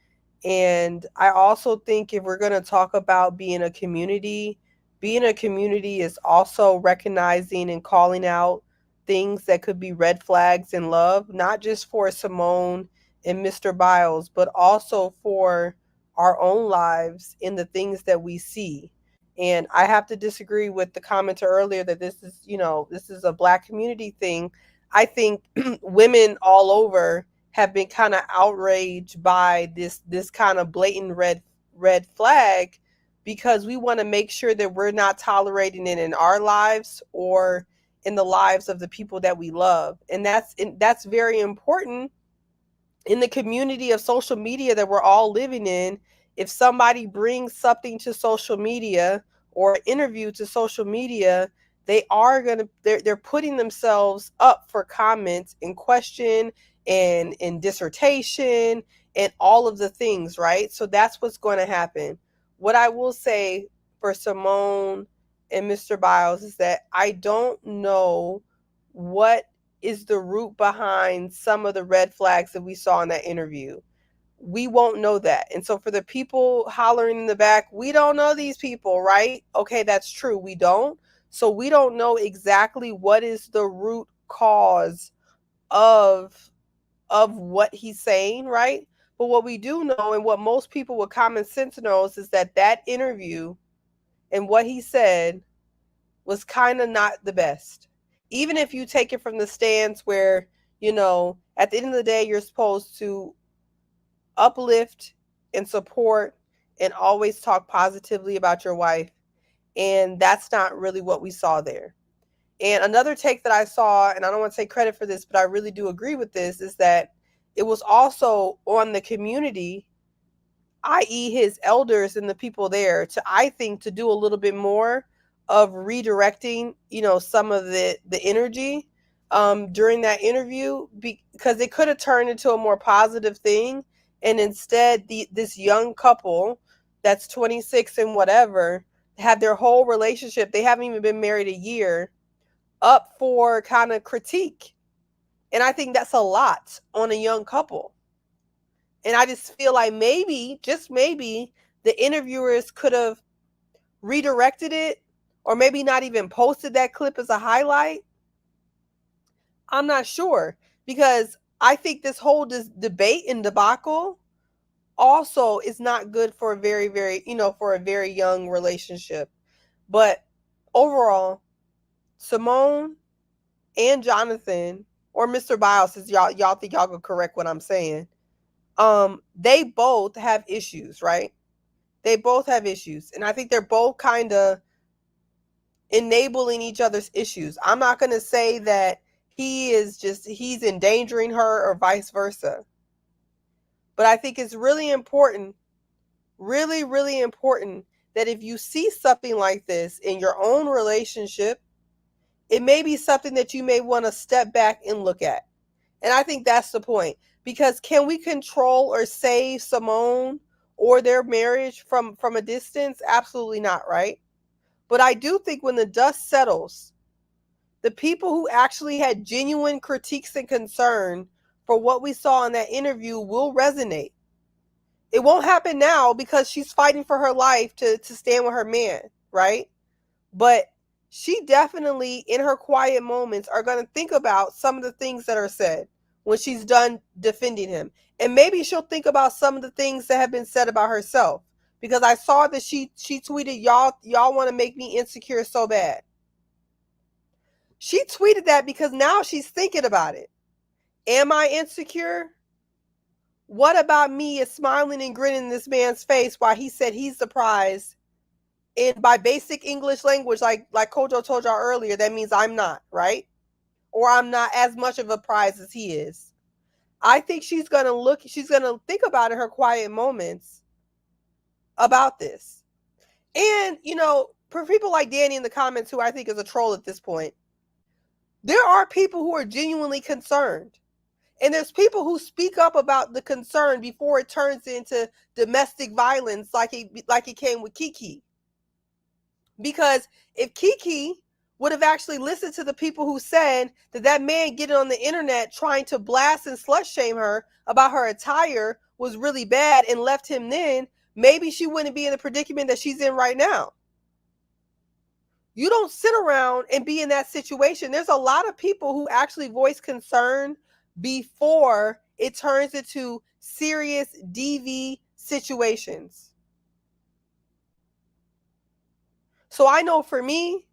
And I also think if we're going to talk about being a community is also recognizing and calling out things that could be red flags in love, not just for Simone and Mr. Biles, but also for our own lives in the things that we see. And I have to disagree with the commenter earlier that this is a Black community thing. I think women all over have been kind of outraged by this kind of blatant red flag, because we want to make sure that we're not tolerating it in our lives or in the lives of the people that we love. And that's very important in the community of social media that we're all living in. If somebody brings something to social media or an interview to social media, they're putting themselves up for comments and question and dissertation and all of the things, right? So that's what's going to happen. What I will say for Simone and Mr. Biles is that I don't know what is the root behind some of the red flags that we saw in that interview. We won't know that. And so for the people hollering in the back, we don't know these people, right? Okay, that's true. We don't. So we don't know exactly what is the root cause of what he's saying, right? But what we do know, and what most people with common sense knows, is that interview and what he said was kind of not the best. Even if you take it from the stance where, at the end of the day, you're supposed to uplift and support and always talk positively about your wife. And that's not really what we saw there. And another take that I saw, and I don't want to take credit for this, but I really do agree with this, is that it was also on the community, i.e. his elders and the people there, I think, to do a little bit more of redirecting, some of the energy during that interview, because it could have turned into a more positive thing. And instead, this young couple that's 26 and whatever had their whole relationship, they haven't even been married a year, up for kind of critique. And I think that's a lot on a young couple. And I just feel like maybe, just maybe, the interviewers could have redirected it, or maybe not even posted that clip as a highlight. I'm not sure, because I think this whole debate and debacle also is not good for a very, very, for a very young relationship. But overall, Simone and Jonathan, or Mr. Biles, since y'all think y'all can correct what I'm saying, they both have issues, right? They both have issues. And I think they're both kind of enabling each other's issues. I'm not going to say that he's endangering her or vice versa. But I think it's really important, really, really important that if you see something like this in your own relationship, it may be something that you may want to step back and look at. And I think that's the point. Because can we control or save Simone or their marriage from a distance? Absolutely not, right? But I do think when the dust settles, the people who actually had genuine critiques and concern for what we saw in that interview will resonate. It won't happen now because she's fighting for her life to stand with her man, right? But she definitely, in her quiet moments, are going to think about some of the things that are said when she's done defending him. And maybe she'll think about some of the things that have been said about herself. Because I saw that she tweeted, y'all want to make me insecure so bad. She tweeted that because now she's thinking about it. Am I insecure? What about me is smiling and grinning in this man's face while he said he's surprised? And by basic English language, like Kojo told y'all earlier, that means I'm not, right? Or I'm not as much of a prize as he is. I think she's going to think about in her quiet moments about this. And, you know, for people like Danny in the comments, who I think is a troll at this point, there are people who are genuinely concerned. And there's people who speak up about the concern before it turns into domestic violence like it came with Kiki. Because if Kiki would have actually listened to the people who said that man getting on the internet trying to blast and slut shame her about her attire was really bad and left him, then maybe she wouldn't be in the predicament that she's in right now. You don't sit around and be in that situation. There's a lot of people who actually voice concern before it turns into serious DV situations. So I know for me,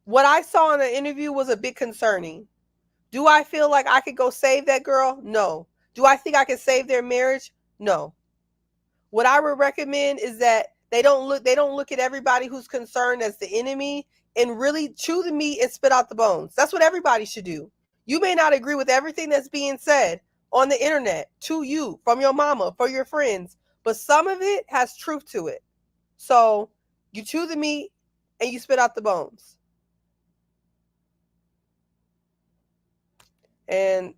what I saw in the interview was a bit concerning. Do I feel like I could go save that girl? No. Do I think I could save their marriage? No. What I would recommend is that they don't look at everybody who's concerned as the enemy and really chew the meat and spit out the bones. That's what everybody should do. You may not agree with everything that's being said on the internet to you, from your mama, for your friends, but some of it has truth to it. So you chew the meat and you spit out the bones. And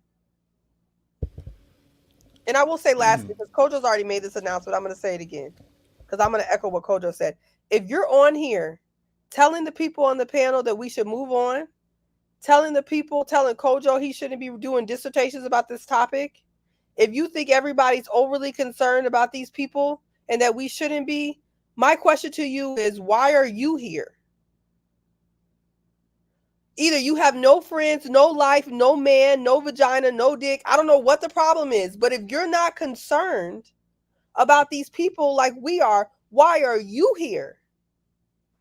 I will say lastly, because Kojo's already made this announcement, I'm going to say it again, because I'm going to echo what Kojo said. If you're on here telling the people on the panel that we should move on, telling Kojo he shouldn't be doing dissertations about this topic, if you think everybody's overly concerned about these people and that we shouldn't be, my question to you is, why are you here? Either you have no friends, no life, no man, no vagina, no dick. I don't know what the problem is, but if you're not concerned about these people like we are, why are you here?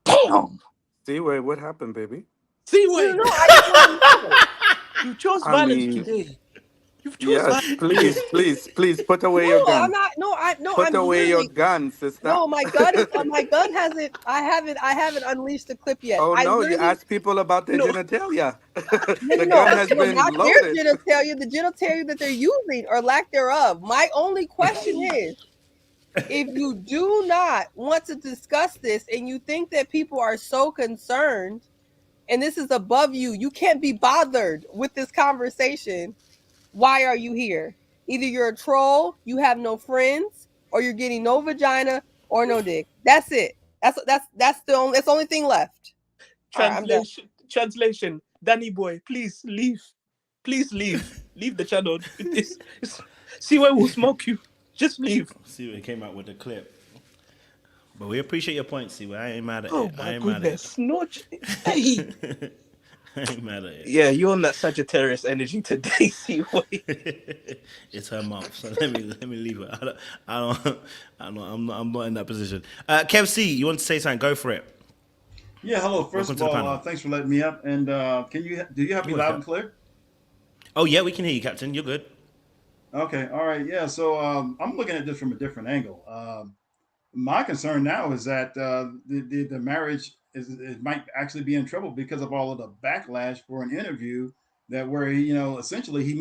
Damn. Seaway, what happened, baby? Seaway. No, I just want to know. You chose violence today. You've chosen yes, please put away your gun. I'm not. No, put I'm away your gun, sister. No, my gun is. My gun hasn't. I haven't unleashed the clip yet. Oh no, you asked people about their genitalia. The gun has been not loaded. Their genitalia, the genitalia that they're using or lack thereof. My only question is, if you do not want to discuss this and you think that people are so concerned, and this is above you, you can't be bothered with this conversation. Why are you here? Either you're a troll, you have no friends, or you're getting no vagina or no dick. That's it. That's the only thing left. Translation. Danny boy, please leave. Please leave. Leave the channel. See where we'll smoke you. Just leave. See what came out with the clip. But we appreciate your point, Siwa. I ain't mad at Oh it. my I ain't goodness. mad No, hey. I ain't mad at it. Yeah, you're on that Sagittarius energy today, Seaway. It's her month, so let me leave it. I'm not in that position. Kev C, you want to say something? Go for it. Yeah, hello. First Welcome of all, thanks for letting me up. And do you have me loud and clear? Oh yeah, we can hear you, Captain. You're good. Okay, all right, yeah. So I'm looking at this from a different angle. My concern now is that the marriage it might actually be in trouble because of all of the backlash for an interview that where he, essentially he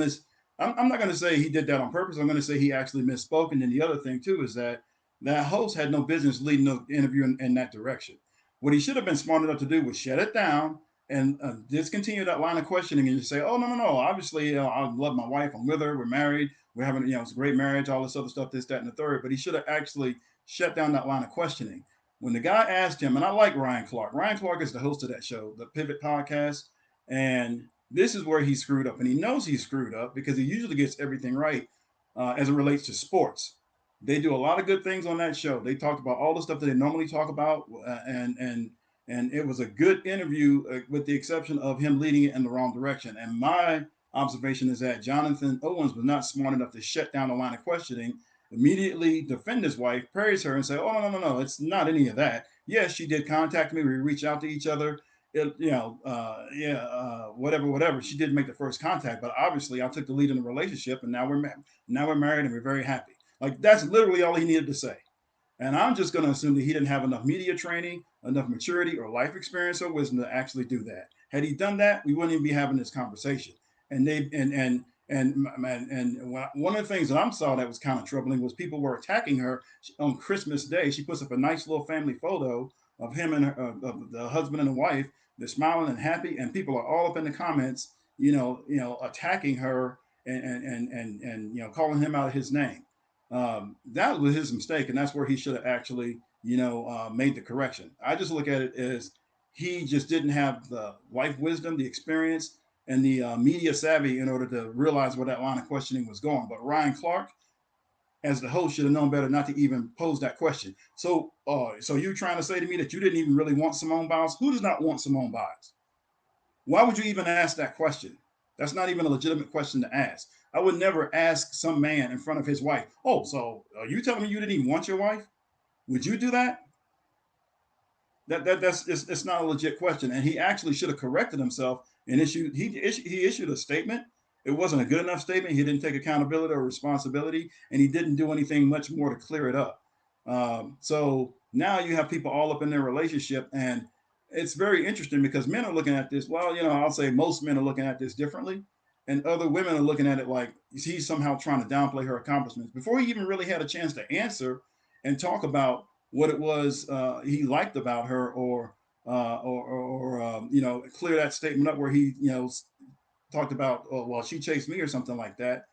I'm not going to say he did that on purpose. I'm going to say he actually misspoke. And then the other thing too is that that host had no business leading the interview in that direction. What he should have been smart enough to do was shut it down and discontinue that line of questioning and just say, "Oh no! Obviously, I love my wife. I'm with her. We're married. We're having, it's a great marriage. All this other stuff, this, that, and the third." But he should have actually shut down that line of questioning. When the guy asked him, and I like Ryan Clark. Ryan Clark is the host of that show, the Pivot Podcast, and this is where he screwed up, and he knows he screwed up because he usually gets everything right as it relates to sports. They do a lot of good things on that show. They talked about all the stuff that they normally talk about, and it was a good interview, with the exception of him leading it in the wrong direction. And my observation is that Jonathan Owens was not smart enough to shut down the line of questioning, immediately defend his wife, praise her, and say, "Oh no, it's not any of that. Yes, she did contact me. We reached out to each other. Whatever. She did make the first contact, but obviously I took the lead in the relationship, and now we're married, and we're very happy." Like, that's literally all he needed to say. And I'm just going to assume that he didn't have enough media training, enough maturity, or life experience or wisdom to actually do that. Had he done that, we wouldn't even be having this conversation. And one of the things that I saw that was kind of troubling was people were attacking her on Christmas Day. She puts up a nice little family photo of him and of the husband and the wife. They're smiling and happy, and people are all up in the comments, attacking her and calling him out of his name. That was his mistake, and that's where he should have actually, made the correction. I just look at it as he just didn't have the life wisdom, the experience, and the media savvy in order to realize where that line of questioning was going. But Ryan Clark, as the host, should have known better not to even pose that question. So you're trying to say to me that you didn't even really want Simone Biles? Who does not want Simone Biles? Why would you even ask that question? That's not even a legitimate question to ask. I would never ask some man in front of his wife, "Oh, so are you telling me you didn't even want your wife?" Would you do that? It's not a legit question. And he actually should have corrected himself and he issued a statement. It wasn't a good enough statement. He didn't take accountability or responsibility, and he didn't do anything much more to clear it up. So now you have people all up in their relationship, and it's very interesting because men are looking at this. Well, I'll say most men are looking at this differently, and other women are looking at it like he's somehow trying to downplay her accomplishments before he even really had a chance to answer and talk about what it was he liked about her, or clear that statement up where he talked about, "Oh, well, she chased me," or something like that.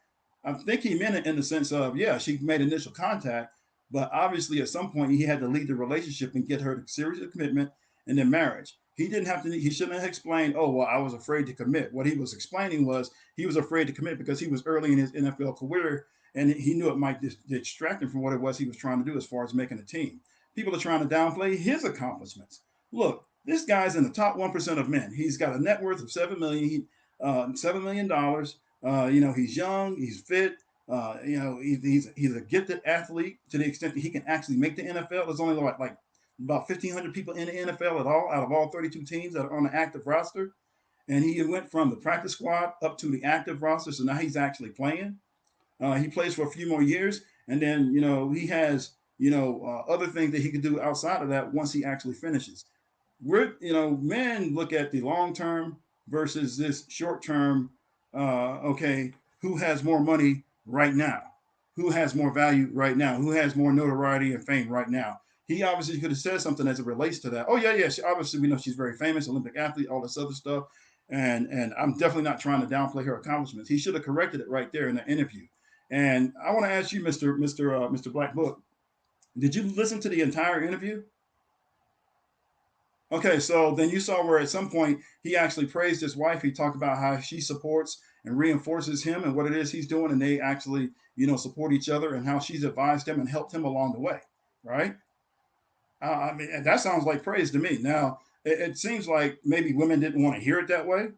I think he meant it in the sense of, yeah, she made initial contact, but obviously at some point he had to lead the relationship and get her to serious commitment and then marriage. He didn't have to. He shouldn't have explained, "Oh, well, I was afraid to commit." What he was explaining was he was afraid to commit because he was early in his NFL career, and he knew it might distract him from what it was he was trying to do as far as making a team. People are trying to downplay his accomplishments. Look, this guy's in the top 1% of men. He's got a net worth of $7 million. He's young, he's fit. He's a gifted athlete to the extent that he can actually make the NFL. There's only like about 1,500 people in the NFL at all, out of all 32 teams that are on the active roster. And he went from the practice squad up to the active roster. So now he's actually playing. He plays for a few more years. And then, he has, other things that he can do outside of that once he actually finishes. Men look at the long term versus this short term. Who has more money right now? Who has more value right now? Who has more notoriety and fame right now? He obviously could have said something as it relates to that. Oh yeah. Obviously, we know she's very famous, Olympic athlete, all this other stuff. And I'm definitely not trying to downplay her accomplishments. He should have corrected it right there in the interview. And I want to ask you, Mr. Black Book, did you listen to the entire interview? Okay, so then you saw where at some point he actually praised his wife. He talked about how she supports and reinforces him and what it is he's doing, and they actually, support each other, and how she's advised him and helped him along the way, right? And that sounds like praise to me. Now, it seems like maybe women didn't want to hear it that way,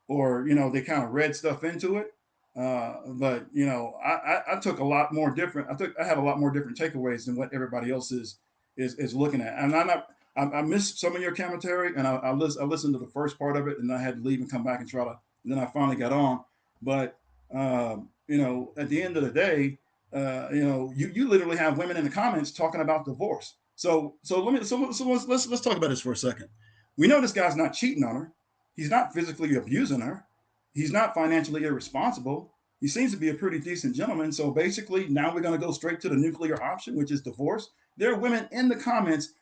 or they kind of read stuff into it. But I took a lot more different. I had a lot more different takeaways than what everybody else is looking at, and I missed some of your commentary, and I listened to the first part of it, and I had to leave and come back and try to. And then I finally got on. But at the end of the day, you literally have women in the comments talking about divorce. So let's talk about this for a second. We know this guy's not cheating on her. He's not physically abusing her. He's not financially irresponsible. He seems to be a pretty decent gentleman. So basically, now we're going to go straight to the nuclear option, which is divorce. There are women in the comments,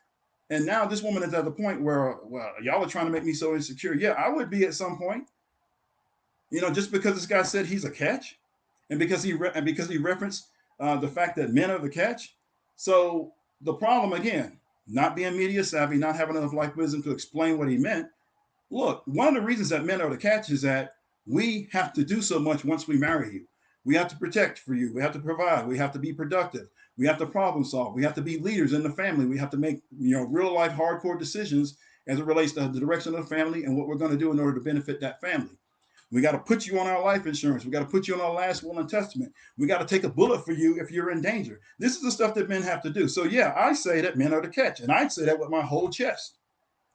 and now this woman is at the point where, well, y'all are trying to make me so insecure. Yeah, I would be at some point. Just because this guy said he's a catch, and because he referenced the fact that men are the catch. So the problem again, not being media savvy, not having enough life wisdom to explain what he meant. Look, one of the reasons that men are the catch is that we have to do so much once we marry you. We have to protect for you. We have to provide. We have to be productive. We have to problem solve. We have to be leaders in the family. We have to make real life hardcore decisions as it relates to the direction of the family and what we're going to do in order to benefit that family. We got to put you on our life insurance. We got to put you on our last will and testament. We got to take a bullet for you if you're in danger. This is the stuff that men have to do. So yeah, I say that men are the catch, and I'd say that with my whole chest.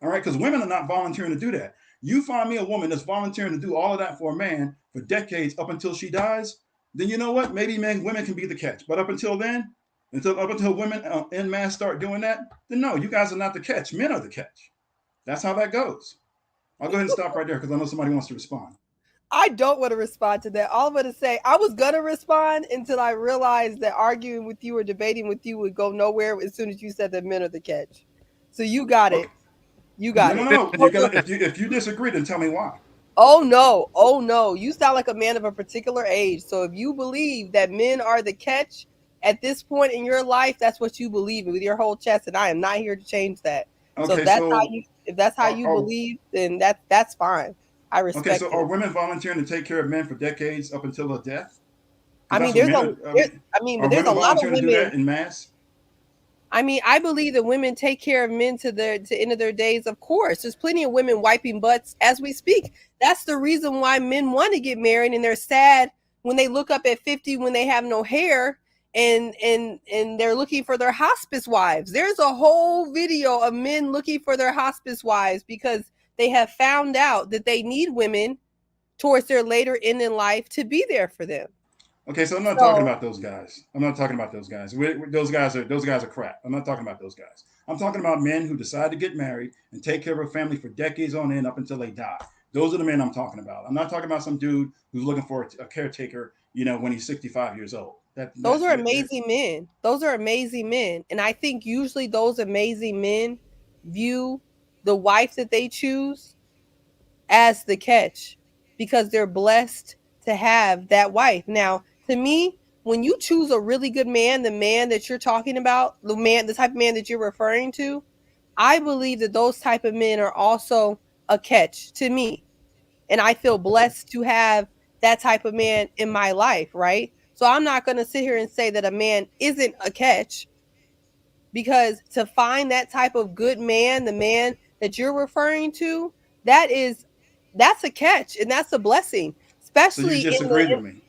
All right, because women are not volunteering to do that. You find me a woman that's volunteering to do all of that for a man for decades up until she dies, then you know what? Maybe women can be the catch. But up until then, up until women en masse start doing that, then no, you guys are not the catch. Men are the catch. That's how that goes. I'll go ahead and stop right there because I know somebody wants to respond. I don't want to respond to that. All I'm going to say, I was going to respond until I realized that arguing with you or debating with you would go nowhere as soon as you said that men are the catch. So you got it. You got it. No. If you disagree, then tell me why. Oh no. You sound like a man of a particular age. So if you believe that men are the catch at this point in your life, that's what you believe with your whole chest, and I am not here to change that. Okay, if that's how you believe, then that's fine. I respect it. Okay, so are women volunteering to take care of men for decades up until their death? I mean, there's a lot of women to do that in mass. I mean, I believe that women take care of men to the end of their days. Of course, there's plenty of women wiping butts as we speak. That's the reason why men want to get married, and they're sad when they look up at 50 when they have no hair and they're looking for their hospice wives. There's a whole video of men looking for their hospice wives because they have found out that they need women towards their later end in life to be there for them. Okay, so I'm not talking about those guys. I'm not talking about those guys. Those guys are crap. I'm not talking about those guys. I'm talking about men who decide to get married and take care of a family for decades on end up until they die. Those are the men I'm talking about. I'm not talking about some dude who's looking for a caretaker, when he's 65 years old. Those are amazing men. Those are amazing men. And I think usually those amazing men view the wife that they choose as the catch because they're blessed to have that wife. Now, to me, when you choose a really good man, the man that you're talking about, the type of man that you're referring to, I believe that those type of men are also a catch to me. And I feel blessed to have that type of man in my life, right? So I'm not going to sit here and say that a man isn't a catch, because to find that type of good man, the man that you're referring to, that's a catch and that's a blessing. Especially so you just agreed with me.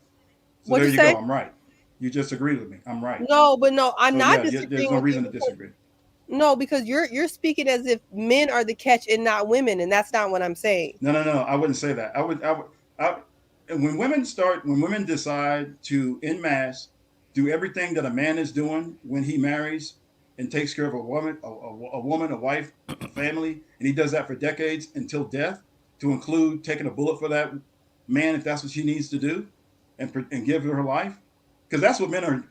So there you go. I'm right. You just agreed with me. I'm right. No, I'm not disagreeing. There's no reason to disagree. No, because you're speaking as if men are the catch and not women, and that's not what I'm saying. No. I wouldn't say that. When women decide to en masse do everything that a man is doing when he marries and takes care of a woman, a wife, a family, and he does that for decades until death, to include taking a bullet for that man if that's what she needs to do, and give her life, because that's what men are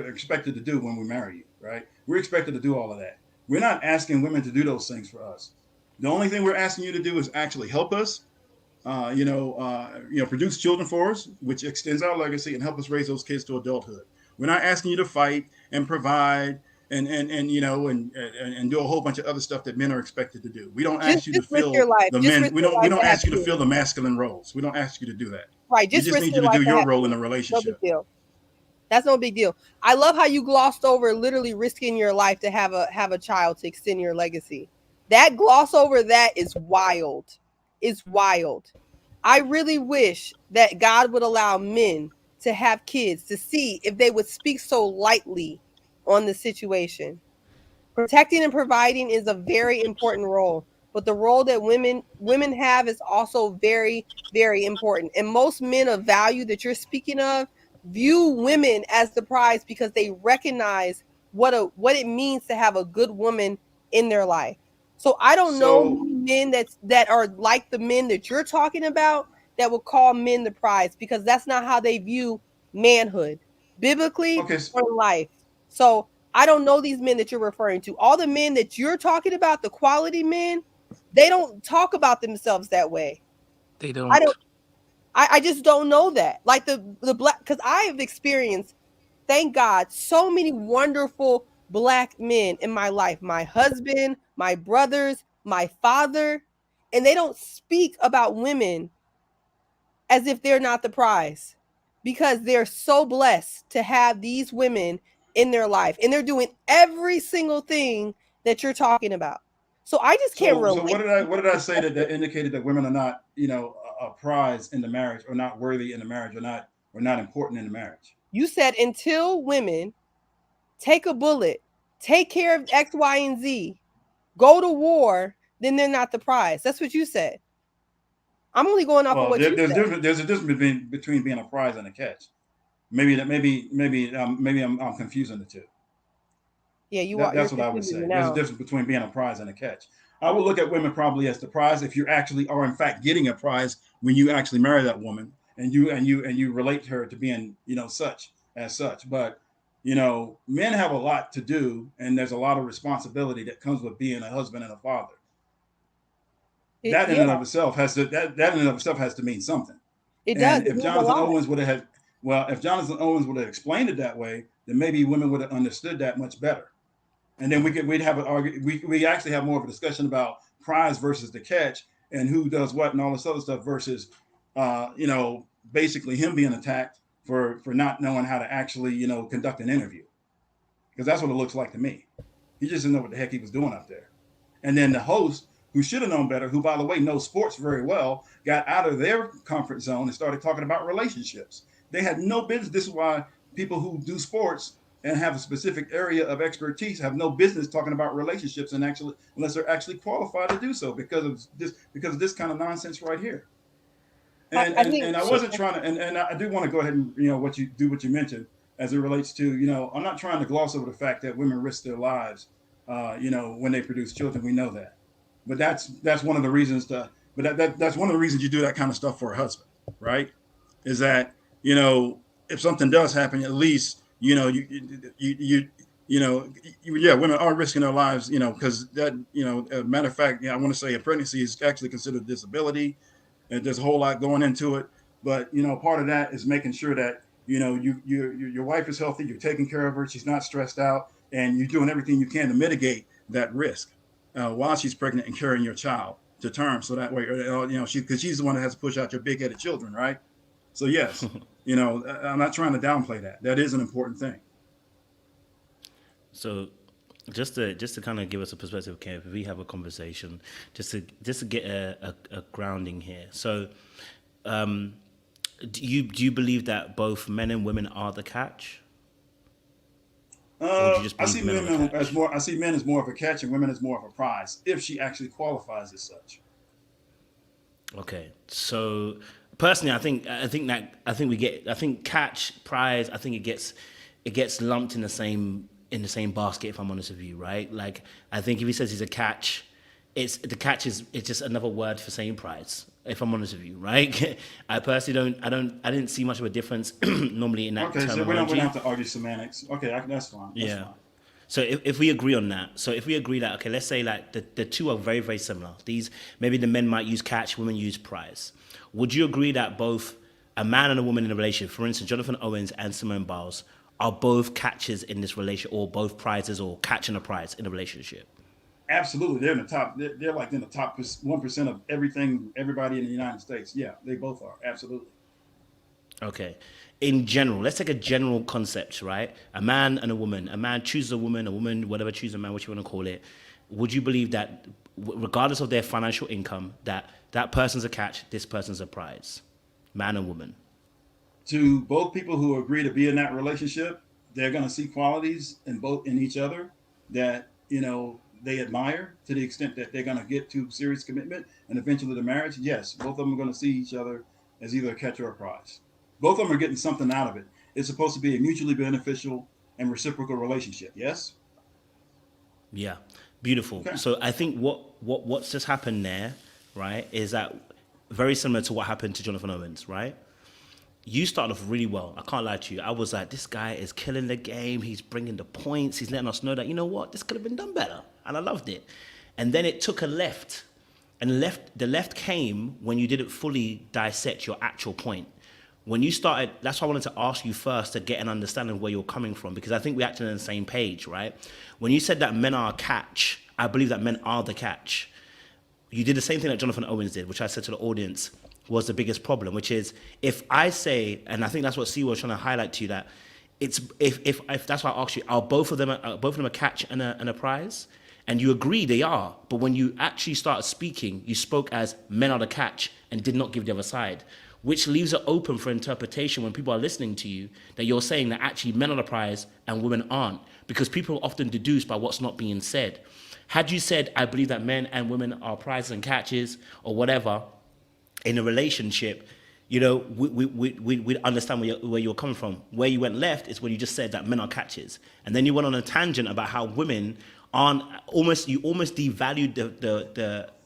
expected to do when we marry you, right? We're expected to do all of that. We're not asking women to do those things for us. The only thing we're asking you to do is actually help us, produce children for us, which extends our legacy, and help us raise those kids to adulthood. We're not asking you to fight and provide and do a whole bunch of other stuff that men are expected to do. We don't ask you to fill the men. We don't ask you to fill the masculine roles. We don't ask you to do that. Right. We just need you to do your role in the relationship. No big deal. That's no big deal. I love how you glossed over literally risking your life to have a child to extend your legacy. That gloss over that is wild. It's wild. I really wish that God would allow men to have kids to see if they would speak so lightly on the situation. Protecting and providing is a very important role, but the role that women have is also very, very important. And most men of value that you're speaking of view women as the prize because they recognize what it means to have a good woman in their life. So I don't know men that are like the men that you're talking about that will call men the prize, because that's not how they view manhood, biblically Okay. or in life. So I don't know these men that you're referring to. All the men that you're talking about, the quality men, they don't talk about themselves that way. They I don't. don't. I just don't know that. Like the black, because I have experienced, thank God, so many wonderful black men in my life. My husband, my brothers, my father, and they don't speak about women as if they're not the prize, because they're so blessed to have these women in their life, and they're doing every single thing that you're talking about. So I just can't So relate. what did I say that indicated that women are not, a prize in the marriage, or not worthy in the marriage, or not important in the marriage? You said until women take a bullet, take care of X, Y, and Z, go to war, then they're not the prize. That's what you said. I'm only going off of Well, what you said. there's a difference between being a prize and a catch. Maybe I'm confusing the two. Yeah, you are. You're That's what I would confusing me say. There's a now. difference between being a prize and a catch. I would look at women probably as the prize if you actually are in fact getting a prize when you actually marry that woman, and you relate her to being, such as such. But men have a lot to do, and there's a lot of responsibility that comes with being a husband and a father. That in Yeah, and of itself has to that in and of itself has to mean something. it does. And It if means a Jonathan lot. Owens would have had, well, if Jonathan Owens would have explained it that way, then maybe women would have understood that much better. And then we'd have an argument. We actually have more of a discussion about prize versus the catch, and who does what and all this other stuff, versus basically him being attacked for not knowing how to actually conduct an interview, because that's what it looks like to me. He just didn't know what the heck he was doing up there. And then the host, who should have known better, who, by the way, knows sports very well, got out of their comfort zone and started talking about relationships. They had no business. This is why people who do sports and have a specific area of expertise have no business talking about relationships, and actually, unless they're actually qualified to do so, because of this kind of nonsense right here. And I wasn't trying to, and I do want to go ahead and what you mentioned as it relates to, I'm not trying to gloss over the fact that women risk their lives when they produce children. We know that, but that's one of the reasons that's one of the reasons you do that kind of stuff for a husband, right? Is that if something does happen, at least women are risking their lives, because that a matter of fact, I want to say a pregnancy is actually considered a disability, and there's a whole lot going into it. But part of that is making sure that your wife is healthy, you're taking care of her, she's not stressed out, and you're doing everything you can to mitigate that risk while she's pregnant and carrying your child to term. So that way, because she's the one that has to push out your big-headed children, right? So yes, I'm not trying to downplay that. That is an important thing. So just to kind of give us a perspective, okay, if we have a conversation, just to get a grounding here. So do you believe that both men and women are the catch? I see men as more. I see men as more of a catch and women as more of a prize, if she actually qualifies as such. Okay, so personally, I think catch, prize. I think it gets lumped in the same basket. If I'm honest with you, right? Like, I think if he says he's a catch, it's just another word for saying prize. If I'm honest with you, right? I personally I didn't see much of a difference normally in that terminology. So we don't have to argue semantics. Okay, that's fine. That's fine. So if we agree on that, that, okay, let's say like the two are very, very similar. These, maybe the men might use catch, women use prize. Would you agree that both a man and a woman in a relationship, for instance, Jonathan Owens and Simone Biles, are both catches in this relationship, or both prizes, or catch and a prize in a relationship? Absolutely, they're in the top. They're like in the top 1% of everybody in the United States. Yeah, they both are. Absolutely. Okay. In general, let's take a general concept, right? A man and a woman. A man chooses a woman, whatever, chooses a man, what you want to call it. Would you believe that, regardless of their financial income, that person's a catch, this person's a prize? Man and woman. To both people who agree to be in that relationship, they're going to see qualities in each other that they admire, to the extent that they're going to get to serious commitment and eventually the marriage. Yes, both of them are going to see each other as either a catch or a prize. Both of them are getting something out of it. It's supposed to be a mutually beneficial and reciprocal relationship. Yes? Yeah, beautiful. Okay. So I think what's just happened there, right, is that very similar to what happened to Jonathan Owens, right? You started off really well. I can't lie to you. I was like, this guy is killing the game. He's bringing the points. He's letting us know that, you know what, this could have been done better. And I loved it. And then it took a left. And the left came when you didn't fully dissect your actual point. When you started, that's why I wanted to ask you first to get an understanding of where you're coming from, because I think we're acting on the same page, right? When you said that men are a catch, I believe that men are the catch. You did the same thing that Jonathan Owens did, which I said to the audience was the biggest problem, which is if I say, and I think that's what C was trying to highlight to you, that it's if that's why I asked you, are both of them a catch and a prize? And you agree they are, but when you actually started speaking, you spoke as men are the catch and did not give the other side, which leaves it open for interpretation when people are listening to you, that you're saying that actually men are the prize and women aren't, because people often deduce by what's not being said. Had you said, I believe that men and women are prizes and catches or whatever, in a relationship, you know, we understand where you're coming from. Where you went left is when you just said that men are catches. And then you went on a tangent about how women aren't, you almost devalued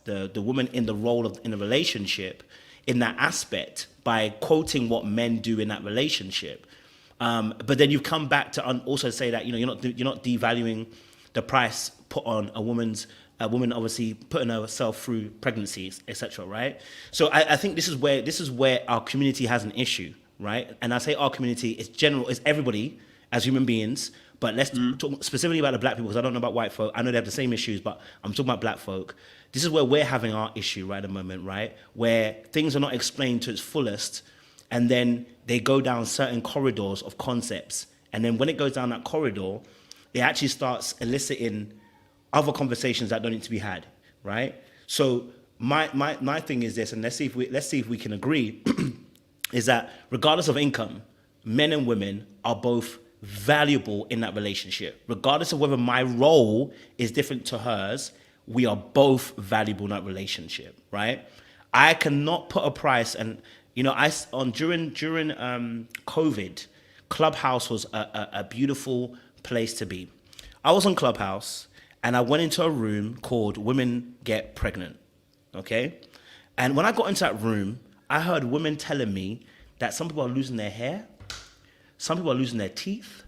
the woman in the role of in a relationship in that aspect by quoting what men do in that relationship. But then you've come back to also say that, you know, you're not devaluing the price put on a woman obviously putting herself through pregnancies, etc. Right? So I think this is where our community has an issue, right? And I say our community, it's general, it's everybody as human beings. But let's talk specifically about the black people, because I don't know about white folk. I know they have the same issues, but I'm talking about black folk. This is where we're having our issue right at the moment, right? Where things are not explained to its fullest, and then they go down certain corridors of concepts. And then when it goes down that corridor, it actually starts eliciting other conversations that don't need to be had, right? So my thing is this, and let's see if we can agree, is that regardless of income, men and women are both valuable in that relationship. Regardless of whether my role is different to hers, we are both valuable in that relationship, right? I cannot put a price, and you know, during COVID, Clubhouse was a beautiful place to be. I was on Clubhouse and I went into a room called Women Get Pregnant, okay? And when I got into that room, I heard women telling me that some people are losing their hair, some people are losing their teeth,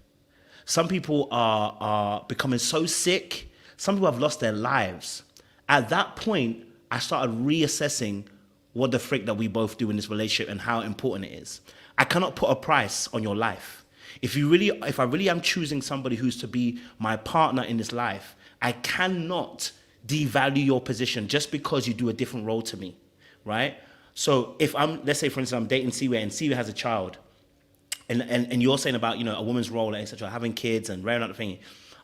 some people are becoming so sick, some people have lost their lives. At that point, I started reassessing what the frick that we both do in this relationship and how important it is. I cannot put a price on your life. If I really am choosing somebody who's to be my partner in this life, I cannot devalue your position just because you do a different role to me, right? So if let's say for instance, I'm dating Siwe and Siwe has a child, and you're saying about, you know, a woman's role, etc., having kids and rearing up the thing,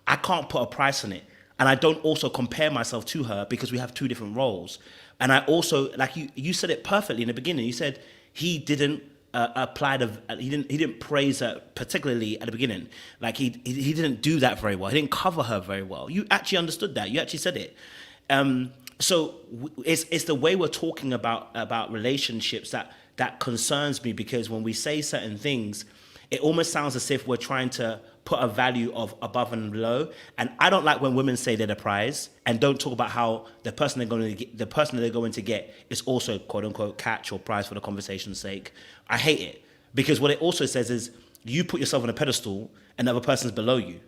I can't put a price on it. And I don't also compare myself to her because we have two different roles. And I also, like you said it perfectly in the beginning. You said he didn't he didn't praise her particularly at the beginning. Like he didn't do that very well. He didn't cover her very well. You actually understood that. You actually said it. So it's the way we're talking about relationships that concerns me, because when we say certain things, it almost sounds as if we're trying to put a value of above and below. And I don't like when women say they're the prize and don't talk about how the person that they're going to get is also quote unquote catch or prize for the conversation's sake. I hate it, because what it also says is you put yourself on a pedestal and the other person's below you.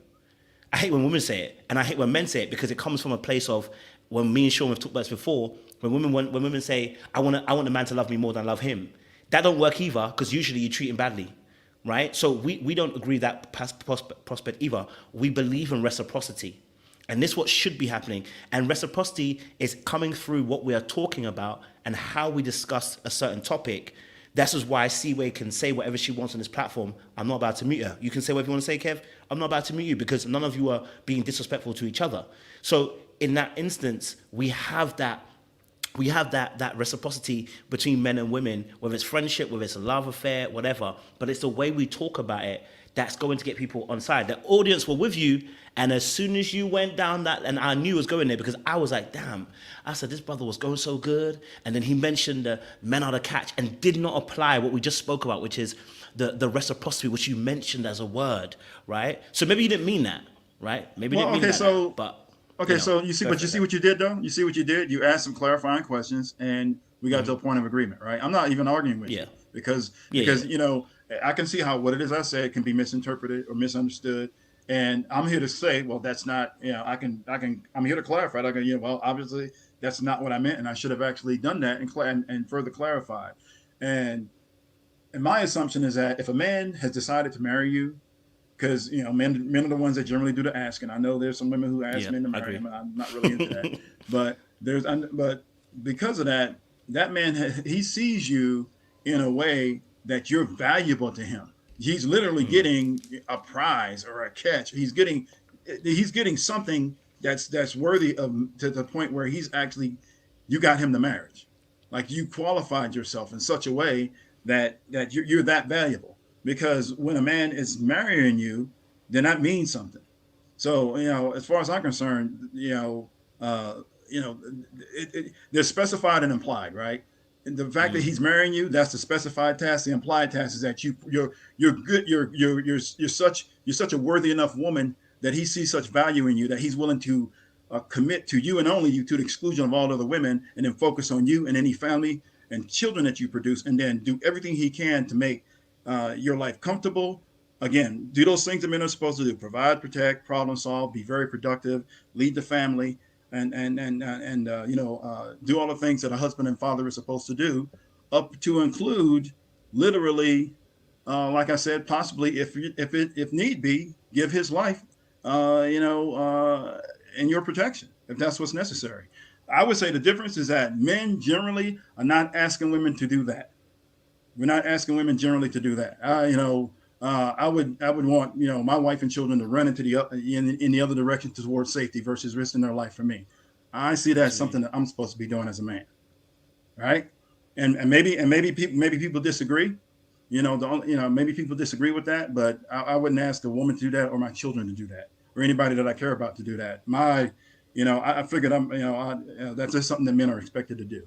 I hate when women say it, and I hate when men say it, because it comes from a place of, when me and Sean have talked about this before, when women say, I want the man to love me more than I love him. That don't work either, because usually you treat him badly. Right? So we don't agree that prospect either. We believe in reciprocity. And this is what should be happening. And reciprocity is coming through what we are talking about and how we discuss a certain topic. This is why Seaway can say whatever she wants on this platform. I'm not about to mute her. You can say whatever you want to say, Kev. I'm not about to mute you, because none of you are being disrespectful to each other. So in that instance, we have that reciprocity between men and women, whether it's friendship, whether it's a love affair, whatever. But it's the way we talk about it that's going to get people on side. The audience were with you, and as soon as you went down that, and I knew it was going there, because I was like, damn, I said, this brother was going so good. And then he mentioned the men are the catch and did not apply what we just spoke about, which is the reciprocity, which you mentioned as a word, right? So maybe you didn't mean that, right? Maybe you didn't mean that, but... Okay, so you see what you did though? You see what you did? You asked some clarifying questions, and We got to a point of agreement, right? I'm not even arguing with you because you know, I can see how what it is I said can be misinterpreted or misunderstood. And I'm here to say, well, that's not, you know, I'm here to clarify. I can, you know, well, obviously that's not what I meant, and I should have actually done that and further clarified. And my assumption is that if a man has decided to marry you, because you know, men are the ones that generally do the asking. I know there's some women who ask men to marry them, and I'm not really into that. But because of that, that man he sees you in a way that you're valuable to him. He's literally getting a prize or a catch. He's getting something that's worthy of, to the point where he's actually, you got him the marriage, like you qualified yourself in such a way that you're that valuable. Because when a man is marrying you, then that means something. So you know, as far as I'm concerned, they're specified and implied, right? And the fact that he's marrying you, that's the specified task. The implied task is that you're good. You're such a worthy enough woman that he sees such value in you that he's willing to commit to you and only you, to the exclusion of all other women, and then focus on you and any family and children that you produce, and then do everything he can to make your life comfortable. Again, do those things that men are supposed to do: provide, protect, problem solve, be very productive, lead the family, and do all the things that a husband and father is supposed to do, up to include literally, like I said, possibly if need be, give his life, in your protection, if that's what's necessary. I would say the difference is that men generally are not asking women to do that. We're not asking women generally to do that. I would want, you know, my wife and children to run into in the other direction towards safety versus risking their life for me. I see that as something that I'm supposed to be doing as a man, right? And maybe people disagree. Maybe people disagree with that, but I wouldn't ask a woman to do that or my children to do that or anybody that I care about to do that. I figured that's just something that men are expected to do.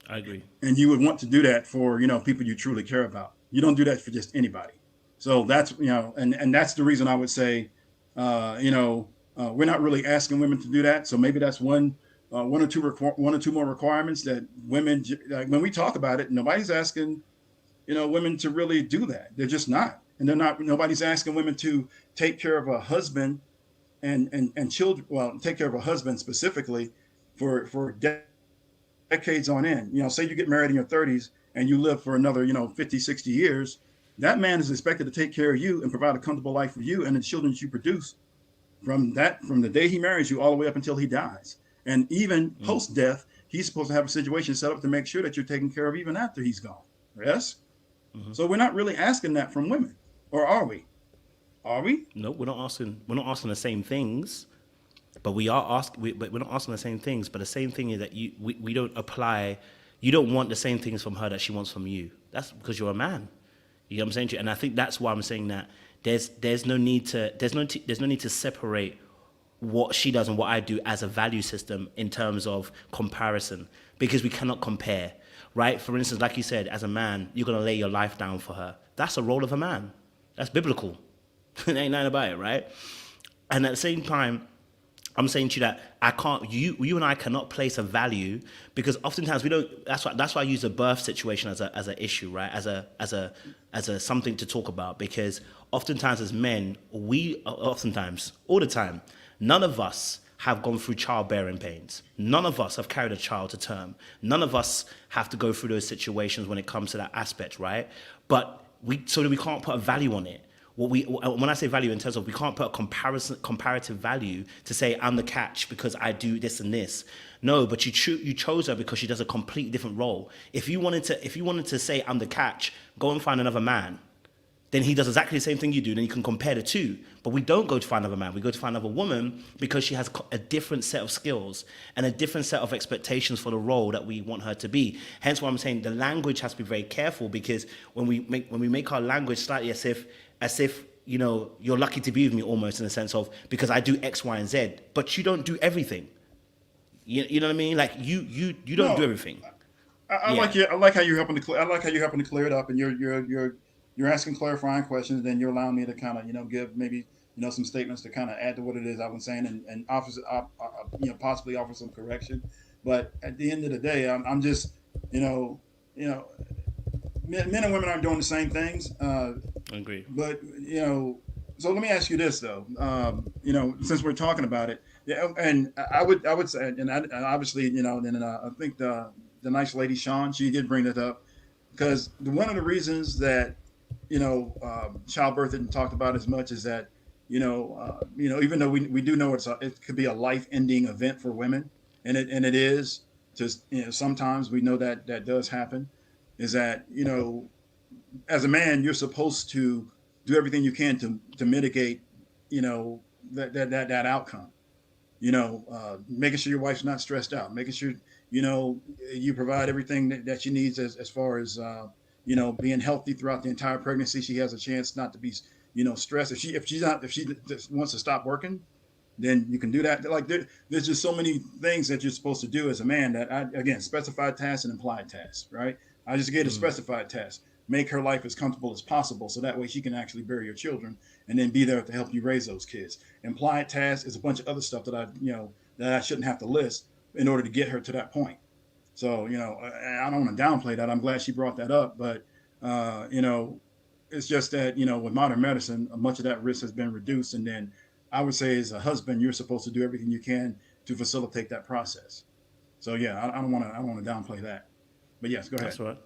I agree. And you would want to do that for, people you truly care about. You don't do that for just anybody. So that's, and that's the reason I would say, we're not really asking women to do that. So maybe that's one or two more requirements that women, like when we talk about it, nobody's asking, women to really do that. They're just not. And nobody's asking women to take care of a husband and children. Well, take care of a husband specifically for decades on end. Say you get married in your 30s and you live for another, 50, 60 years, that man is expected to take care of you and provide a comfortable life for you and the children that you produce from the day he marries you all the way up until he dies. And even post-death, he's supposed to have a situation set up to make sure that you're taken care of even after he's gone. Yes? Mm-hmm. So we're not really asking that from women, or are we? Are we? No, we're not asking the same things. But we're not asking the same things. But the same thing is that we don't apply. You don't want the same things from her that she wants from you. That's because you're a man. You know what I'm saying to you? And I think that's why I'm saying that there's no need to separate what she does and what I do as a value system in terms of comparison, because we cannot compare, right? For instance, like you said, as a man, you're gonna lay your life down for her. That's a role of a man. That's biblical. Ain't nothing about it, right? And at the same time, I'm saying to you that you and I cannot place a value, because oftentimes we don't. That's why I use the birth situation as an issue, right? As a something to talk about, because oftentimes as men, all the time, none of us have gone through childbearing pains. None of us have carried a child to term. None of us have to go through those situations when it comes to that aspect, right? But we can't put a value on it. When I say value in terms of, we can't put a comparative value to say I'm the catch because I do this and this. No, but you chose her because she does a completely different role. If you wanted to say I'm the catch, go and find another man. Then he does exactly the same thing you do. Then you can compare the two. But we don't go to find another man. We go to find another woman because she has a different set of skills and a different set of expectations for the role that we want her to be. Hence why I'm saying the language has to be very careful, because when we make our language slightly as if you're lucky to be with me, almost in a sense of, because I do X, Y, and Z, but you don't do everything. You know what I mean? Like you don't do everything. I like how you're helping to clear it up, and you're asking clarifying questions, and then you're allowing me to kind of give maybe some statements to kind of add to what it is I was saying, and possibly offer some correction. But at the end of the day, I'm just you know, men and women aren't doing the same things. I agree. But so let me ask you this though. Since we're talking about it, yeah, and I would say, and obviously, and I think the nice lady Sean, she did bring that up because one of the reasons that childbirth isn't talked about as much is that even though we do know it could be a life-ending event for women, and it is. Just sometimes we know that does happen. Is that as a man, you're supposed to do everything you can to mitigate, that outcome. Making sure your wife's not stressed out, making sure you provide everything that she needs as far as being healthy throughout the entire pregnancy. She has a chance not to be stressed. If she just wants to stop working, then you can do that. Like there's just so many things that you're supposed to do as a man that again, specified tasks and implied tasks, right? I just get a specified task. Make her life as comfortable as possible so that way she can actually bear your children and then be there to help you raise those kids. Implied task is a bunch of other stuff that I shouldn't have to list in order to get her to that point. So, I don't want to downplay that. I'm glad she brought that up, but it's just that, with modern medicine, much of that risk has been reduced. And then I would say as a husband, you're supposed to do everything you can to facilitate that process. So yeah, I don't want to downplay that. But yes, go ahead. That's all right.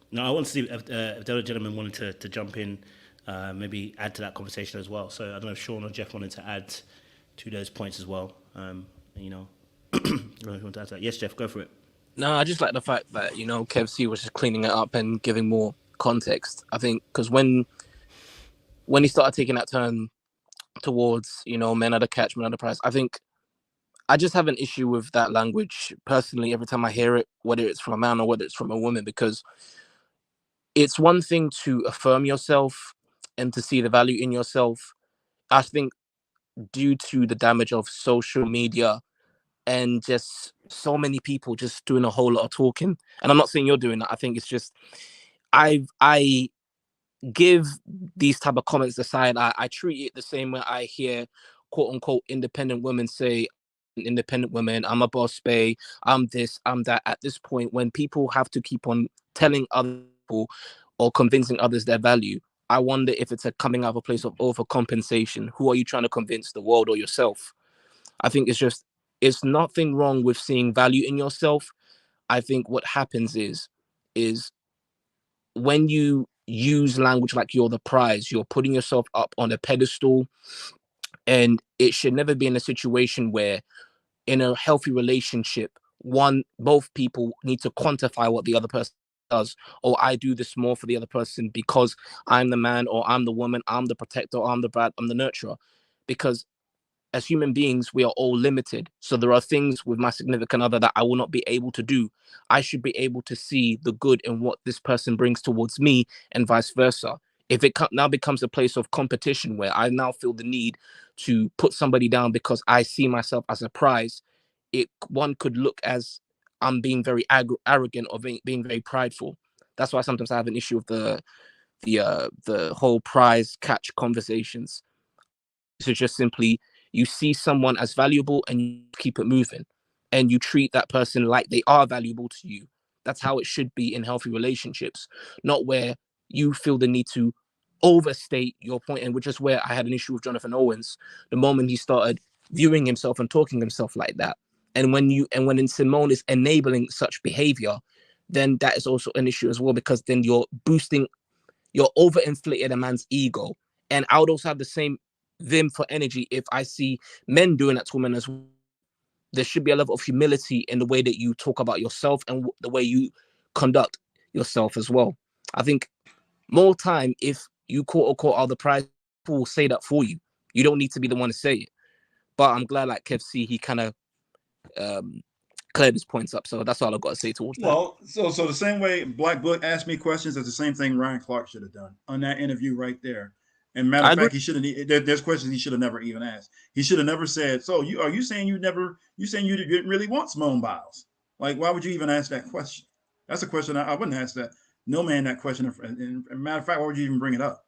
No, I want to see if the other gentleman wanted to jump in, maybe add to that conversation as well. So I don't know if Sean or Jeff wanted to add to those points as well. I don't know if you want to add to that. Yes, Jeff, go for it. No, I just like the fact that, Kev C was just cleaning it up and giving more context. I think because when he started taking that turn towards, men are the catch, men are the prize, I think I just have an issue with that language personally every time I hear it, whether it's from a man or whether it's from a woman, because it's one thing to affirm yourself and to see the value in yourself. I think due to the damage of social media and just so many people just doing a whole lot of talking, and I'm not saying you're doing that. I think it's just I give these type of comments aside. I treat it the same way I hear quote unquote independent women say, independent women, I'm a boss bae, I'm this, I'm that. At this point, when people have to keep on telling other people or convincing others their value, I wonder if it's coming out of a place of overcompensation. Who are you trying to convince, the world or yourself? I think it's nothing wrong with seeing value in yourself. I think what happens is when you use language like you're the prize, you're putting yourself up on a pedestal, and it should never be in a situation where in a healthy relationship, both people need to quantify what the other person does, or I do this more for the other person because I'm the man, or I'm the woman, I'm the protector, I'm the brat, I'm the nurturer. Because as human beings, we are all limited. So there are things with my significant other that I will not be able to do. I should be able to see the good in what this person brings towards me and vice versa. If it now becomes a place of competition where I now feel the need to put somebody down because I see myself as a prize, one could look as I'm being very arrogant or being very prideful. That's why sometimes I have an issue with the whole prize catch conversations. So just simply, you see someone as valuable and you keep it moving, and you treat that person like they are valuable to you. That's how it should be in healthy relationships, not where you feel the need to overstate your point, and which is where I had an issue with Jonathan Owens the moment he started viewing himself and talking himself like that. And when Simone is enabling such behavior, then that is also an issue as well, because then you're overinflated a man's ego. And I would also have the same vim for energy if I see men doing that to women as well. There should be a level of humility in the way that you talk about yourself and the way you conduct yourself as well. I think more time, if you quote unquote are the prize, people will say that for you. You don't need to be the one to say it. But I'm glad, like Kev C, he kind of cleared his points up. So that's all I've got to say towards that. Well, so the same way Black Book asked me questions, that's the same thing Ryan Clark should have done on that interview right there. And matter of fact, he should have. There's questions he should have never even asked. He should have never said, "So are you saying you didn't really want Simone Biles? Like, why would you even ask that question?" That's a question I wouldn't ask that. No man that question. And matter of fact, why would you even bring it up?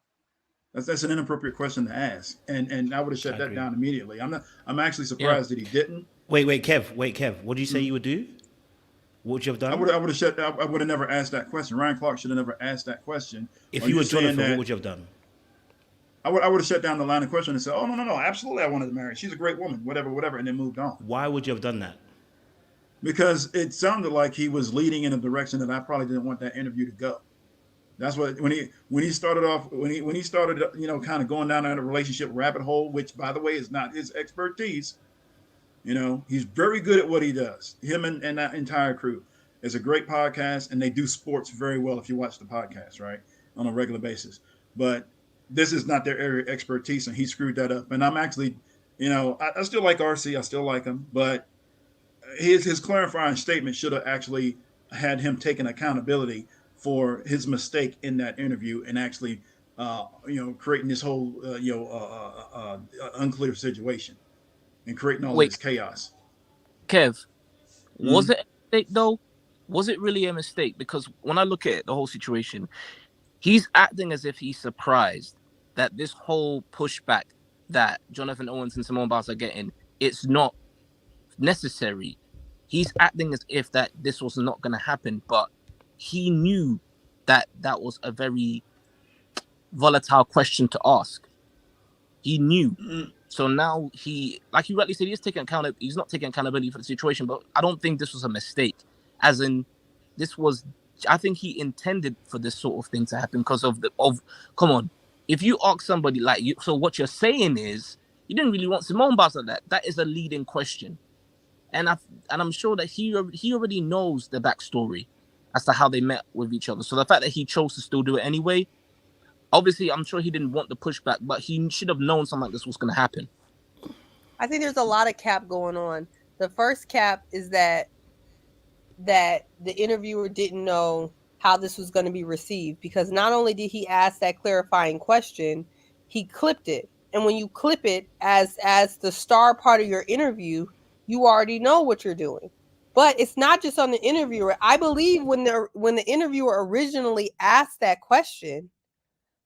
That's an inappropriate question to ask. And I would have shut that down immediately. I'm actually surprised that he didn't. Wait, Kev. What did you say you would do? What would you have done? I would have shut. I would have never asked that question. Ryan Clark should have never asked that question. If Are you you were saying Jonathan, what that? would you have done? I would have shut down the line of question and said, "Oh no, absolutely, I wanted to marry. She's a great woman, whatever," and then moved on. Why would you have done that? Because it sounded like he was leading in a direction that I probably didn't want that interview to go. That's what when he started off when he started kind of going down that relationship rabbit hole, which by the way is not his expertise. He's very good at what he does. Him and that entire crew. It's a great podcast, and they do sports very well if you watch the podcast, right, on a regular basis. But this is not their area of expertise, and he screwed that up. And I'm actually, I still like RC. I still like him, but his clarifying statement should have actually had him taking accountability for his mistake in that interview and actually, creating this whole, unclear situation and creating all this chaos. Kev, was it a mistake though? Was it really a mistake? Because when I look at the whole situation, he's acting as if he's surprised that this whole pushback that Jonathan Owens and Simone Biles are getting, it's not necessary. He's acting as if that this was not going to happen, but he knew that was a very volatile question to ask. He knew. So now he, like you rightly said, he's not taking accountability for the situation, but I don't think this was a mistake. As in, I think he intended for this sort of thing to happen because come on, if you ask somebody like you, so what you're saying is you didn't really want Simone Biles like that. That is a leading question. And I'm sure that he already knows the backstory as to how they met with each other. So the fact that he chose to still do it anyway, obviously, I'm sure he didn't want the pushback, but he should have known something like this was going to happen. I think there's a lot of cap going on. The first cap is that the interviewer didn't know how this was going to be received, because not only did he ask that clarifying question, he clipped it. And when you clip it as the star part of your interview, you already know what you're doing. But it's not just on the interviewer. I believe when the interviewer originally asked that question,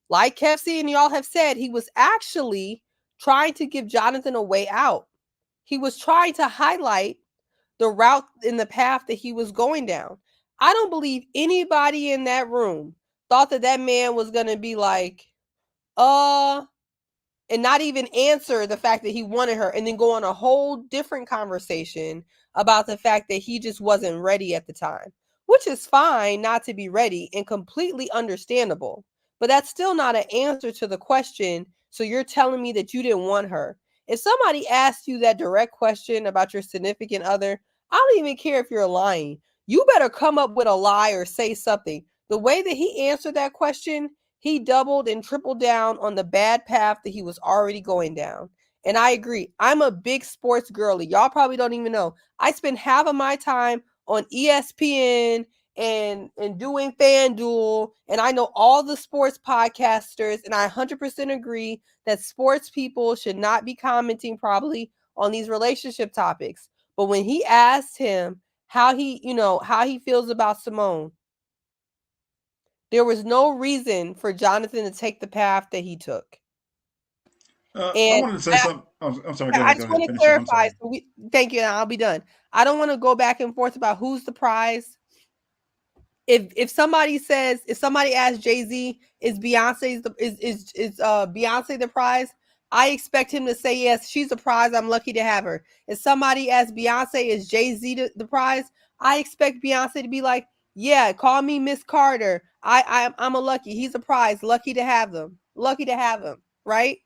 like Kev and y'all have said, he was actually trying to give Jonathan a way out. He was trying to highlight the route in the path that he was going down. I don't believe anybody in that room thought that man was going to be like, and not even answer the fact that he wanted her and then go on a whole different conversation about the fact that he just wasn't ready at the time, which is fine not to be ready and completely understandable. But that's still not an answer to the question. So you're telling me that you didn't want her. If somebody asked you that direct question about your significant other, I don't even care if you're lying. You better come up with a lie or say something. The way that he answered that question, he doubled and tripled down on the bad path that he was already going down. And I agree. I'm a big sports girly. Y'all probably don't even know. I spend half of my time on ESPN and doing FanDuel, and I know all the sports podcasters, and I 100% agree that sports people should not be commenting probably on these relationship topics. But when he asked him how he feels about Simone, there was no reason for Jonathan to take the path that he took. I wanted to say something. I'm sorry. Go ahead. I just want to clarify. Thank you, and I'll be done. I don't want to go back and forth about who's the prize. If somebody asks Jay-Z, is Beyonce the prize? I expect him to say yes, she's the prize. I'm lucky to have her. If somebody asks Beyonce, is Jay-Z the prize? I expect Beyonce to be like, yeah, call me Miss Carter. I'm a lucky. He's a prize. Lucky to have them. Lucky to have him. Right?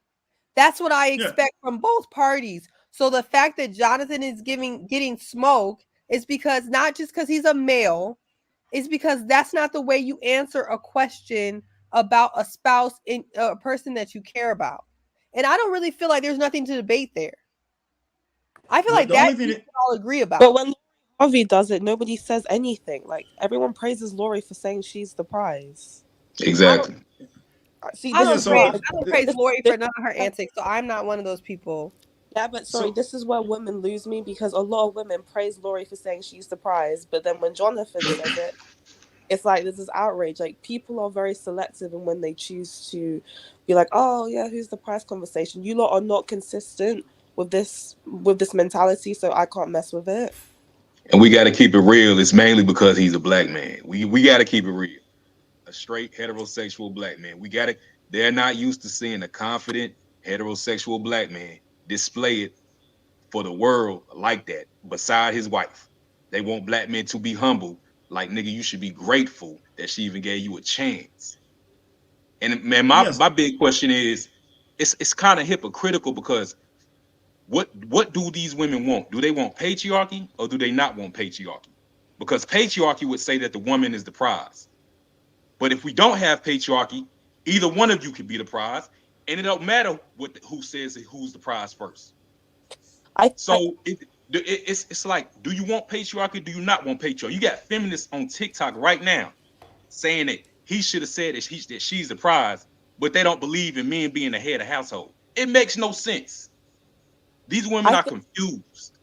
That's what I expect from both parties. So the fact that Jonathan is getting smoke is because not just because he's a male, it's because that's not the way you answer a question about a spouse in a person that you care about. And I don't really feel like there's nothing to debate there. I feel like that we can all agree about. But when Harvey does it, nobody says anything. Like, everyone praises Lori for saying she's the prize. Exactly. I don't praise Lori for none of her antics, so I'm not one of those people. Yeah, but sorry, this is where women lose me, because a lot of women praise Lori for saying she's the prize, but then when Jonathan says it, it's like this is outrage. Like, people are very selective in when they choose to be like, oh yeah, who's the prize conversation. You lot are not consistent with this mentality, so I can't mess with it. And we got to keep it real. It's mainly because he's a black man. We got to keep it real. A straight heterosexual black man. We got to. They're not used to seeing a confident heterosexual black man display it for the world like that beside his wife. They want black men to be humble. Like, nigga, you should be grateful that she even gave you a chance. And man, my big question is, it's kind of hypocritical because what do these women want? Do they want patriarchy or do they not want patriarchy? Because patriarchy would say that the woman is the prize. But if we don't have patriarchy, either one of you could be the prize, and it don't matter who says who's the prize first. It's like, do you want patriarchy? Do you not want patriarchy? You got feminists on TikTok right now saying that he should have said that she's the prize, but they don't believe in men being the head of household. It makes no sense. These women are confused.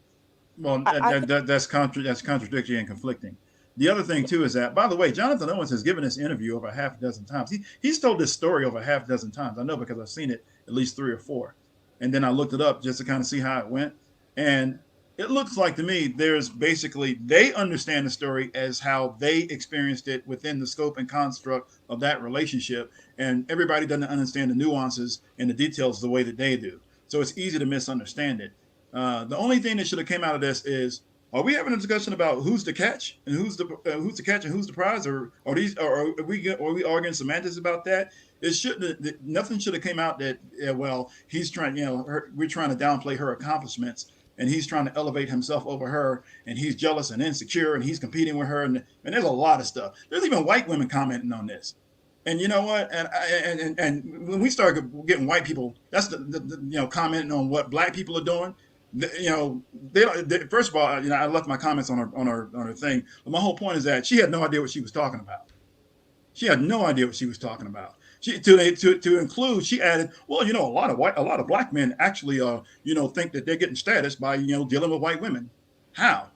Well, that's contradictory and conflicting. The other thing too is that, by the way, Jonathan Owens has given this interview over half a dozen times. He's told this story over half a dozen times. I know because I've seen it at least 3 or 4, and then I looked it up just to kind of see how it went. And it looks like to me there's basically they understand the story as how they experienced it within the scope and construct of that relationship, and everybody doesn't understand the nuances and the details the way that they do. So it's easy to misunderstand it. The only thing that should have came out of this is: are we having a discussion about who's the catch and who's the catch and who's the prize, or are we arguing semantics about that? It shouldn't. Nothing should have came out that well, he's trying. We're trying to downplay her accomplishments, and he's trying to elevate himself over her, and he's jealous and insecure, and he's competing with her, and there's a lot of stuff. There's even white women commenting on this. And you know what? And when we start getting white people, that's the commenting on what black people are doing. They first of all, I left my comments on her thing. But my whole point is that she had no idea what she was talking about. She had no idea what she was talking about. To include, she added, well, a lot of black men actually, think that they're getting status by, dealing with white women. How?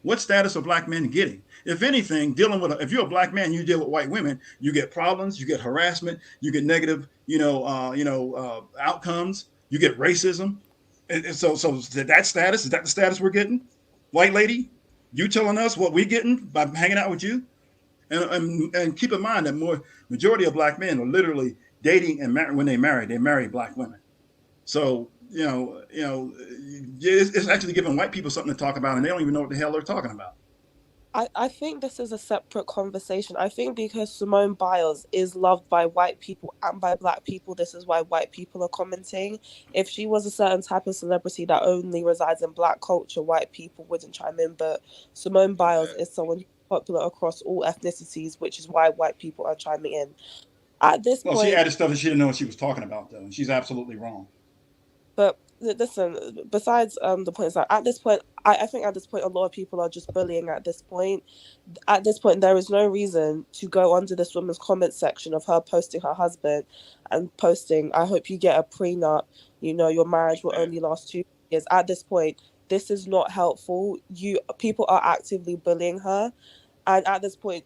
What status are black men getting? If anything, if you're a black man, you deal with white women, you get problems, you get harassment, you get negative, outcomes, you get racism. And so that status, is that the status we're getting? White lady, you telling us what we're getting by hanging out with you? And keep in mind that majority of black men are literally dating and when they marry black women. So, it's actually giving white people something to talk about, and they don't even know what the hell they're talking about. I think this is a separate conversation. I think because Simone Biles is loved by white people and by black people, this is why white people are commenting. If she was a certain type of celebrity that only resides in black culture, white people wouldn't chime in. But Simone Biles is someone who's popular across all ethnicities, which is why white people are chiming in. At this point, she added stuff that she didn't know what she was talking about, though, and she's absolutely wrong. But listen, besides the points that at this point, I think at this point a lot of people are just bullying. At this point, there is no reason to go under this woman's comment section of her posting her husband and posting, "I hope you get a prenup. Your marriage will only last 2 years." At this point, this is not helpful. People are actively bullying her, and at this point,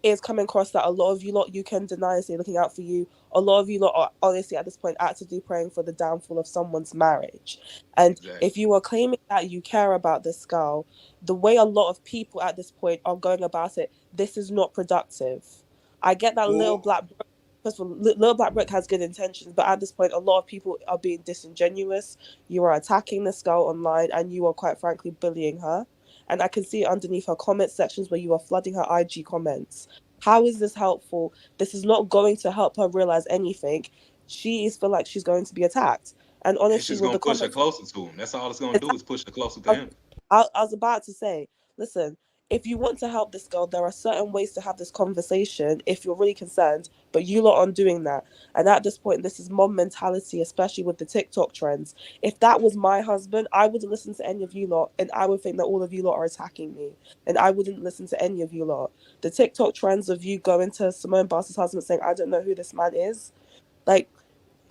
it's coming across that a lot of you lot, you can deny and say looking out for you. A lot of you lot are honestly at this point actively praying for the downfall of someone's marriage. And if you are claiming that you care about this girl, the way a lot of people at this point are going about it, this is not productive. I get that Little Black Brick has good intentions, but at this point, a lot of people are being disingenuous. You are attacking this girl online, and you are quite frankly bullying her. And I can see underneath her comment sections where you are flooding her IG comments. How is this helpful? This is not going to help her realize anything. She is feel like she's going to be attacked. And honestly, it's just going to push her closer to him. That's all it's going to do is push her closer to him. I was about to say, listen, if you want to help this girl, there are certain ways to have this conversation if you're really concerned, but you lot aren't doing that. And at this point, this is mom mentality, especially with the TikTok trends. If that was my husband, I wouldn't listen to any of you lot, and I would think that all of you lot are attacking me, and I wouldn't listen to any of you lot. The TikTok trends of you going to Simone Biles' husband saying, "I don't know who this man is," like,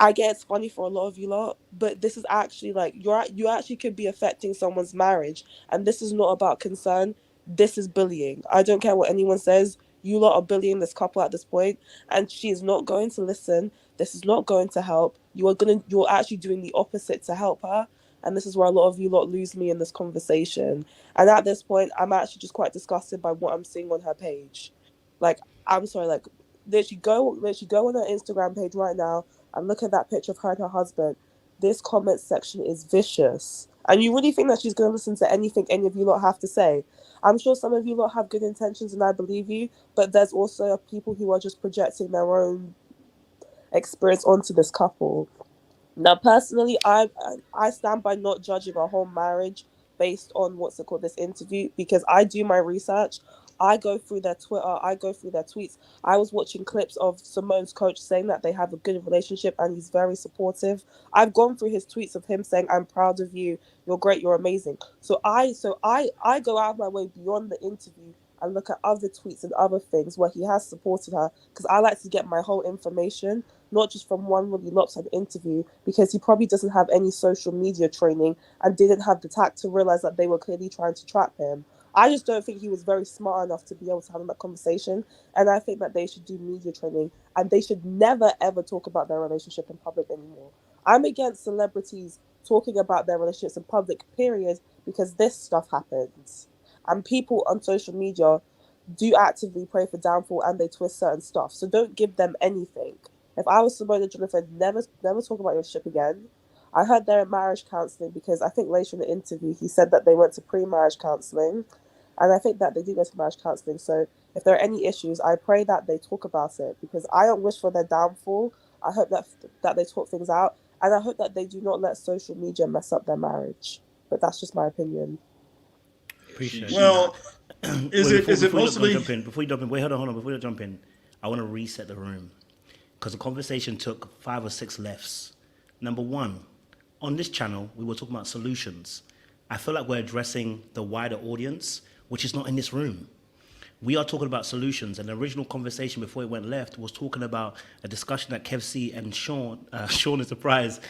I get it's funny for a lot of you lot, but this is actually like you actually could be affecting someone's marriage, and this is not about concern. This is bullying. I don't care what anyone says. You lot are bullying this couple at this point, and she is not going to listen. This is not going to help. You're actually doing the opposite to help her, And this is where a lot of you lot lose me in this conversation. And at this point, I'm actually just quite disgusted by what I'm seeing on her page. Like, I'm sorry, like, literally go on her Instagram page right now and look at that picture of her and her husband. This comment section is vicious. And you really think that she's going to listen to anything any of you lot have to say? I'm sure some of you lot have good intentions, and I believe you, but there's also people who are just projecting their own experience onto this couple. Now, personally, I stand by not judging a whole marriage based on this interview, because I do my research. I go through their Twitter, I go through their tweets. I was watching clips of Simone's coach saying that they have a good relationship and he's very supportive. I've gone through his tweets of him saying, "I'm proud of you, you're great, you're amazing." So I go out of my way beyond the interview and look at other tweets and other things where he has supported her, because I like to get my whole information, not just from one really lopsided interview, because he probably doesn't have any social media training and didn't have the tact to realize that they were clearly trying to trap him. I just don't think he was very smart enough to be able to have that conversation, and I think that they should do media training, and they should never ever talk about their relationship in public anymore. I'm against celebrities talking about their relationships in public, period, because this stuff happens. And people on social media do actively pray for downfall and they twist certain stuff. So don't give them anything. If I was Simone and Jonathan, never talk about your relationship again. I heard they're in marriage counselling, because I think later in the interview he said that they went to pre-marriage counselling. And I think that they do go to marriage counselling. So if there are any issues, I pray that they talk about it, because I don't wish for their downfall. I hope that they talk things out. And I hope that they do not let social media mess up their marriage. But that's just my opinion. Appreciate Well, it. is it mostly... Before you jump in, hold on. Before you jump in, I want to reset the room, because the conversation took 5 or 6 lefts. Number one, on this channel, we were talking about solutions. I feel like we're addressing the wider audience, which is not in this room. We are talking about solutions, and the original conversation before it went left was talking about a discussion that Kev C and Sean is surprised,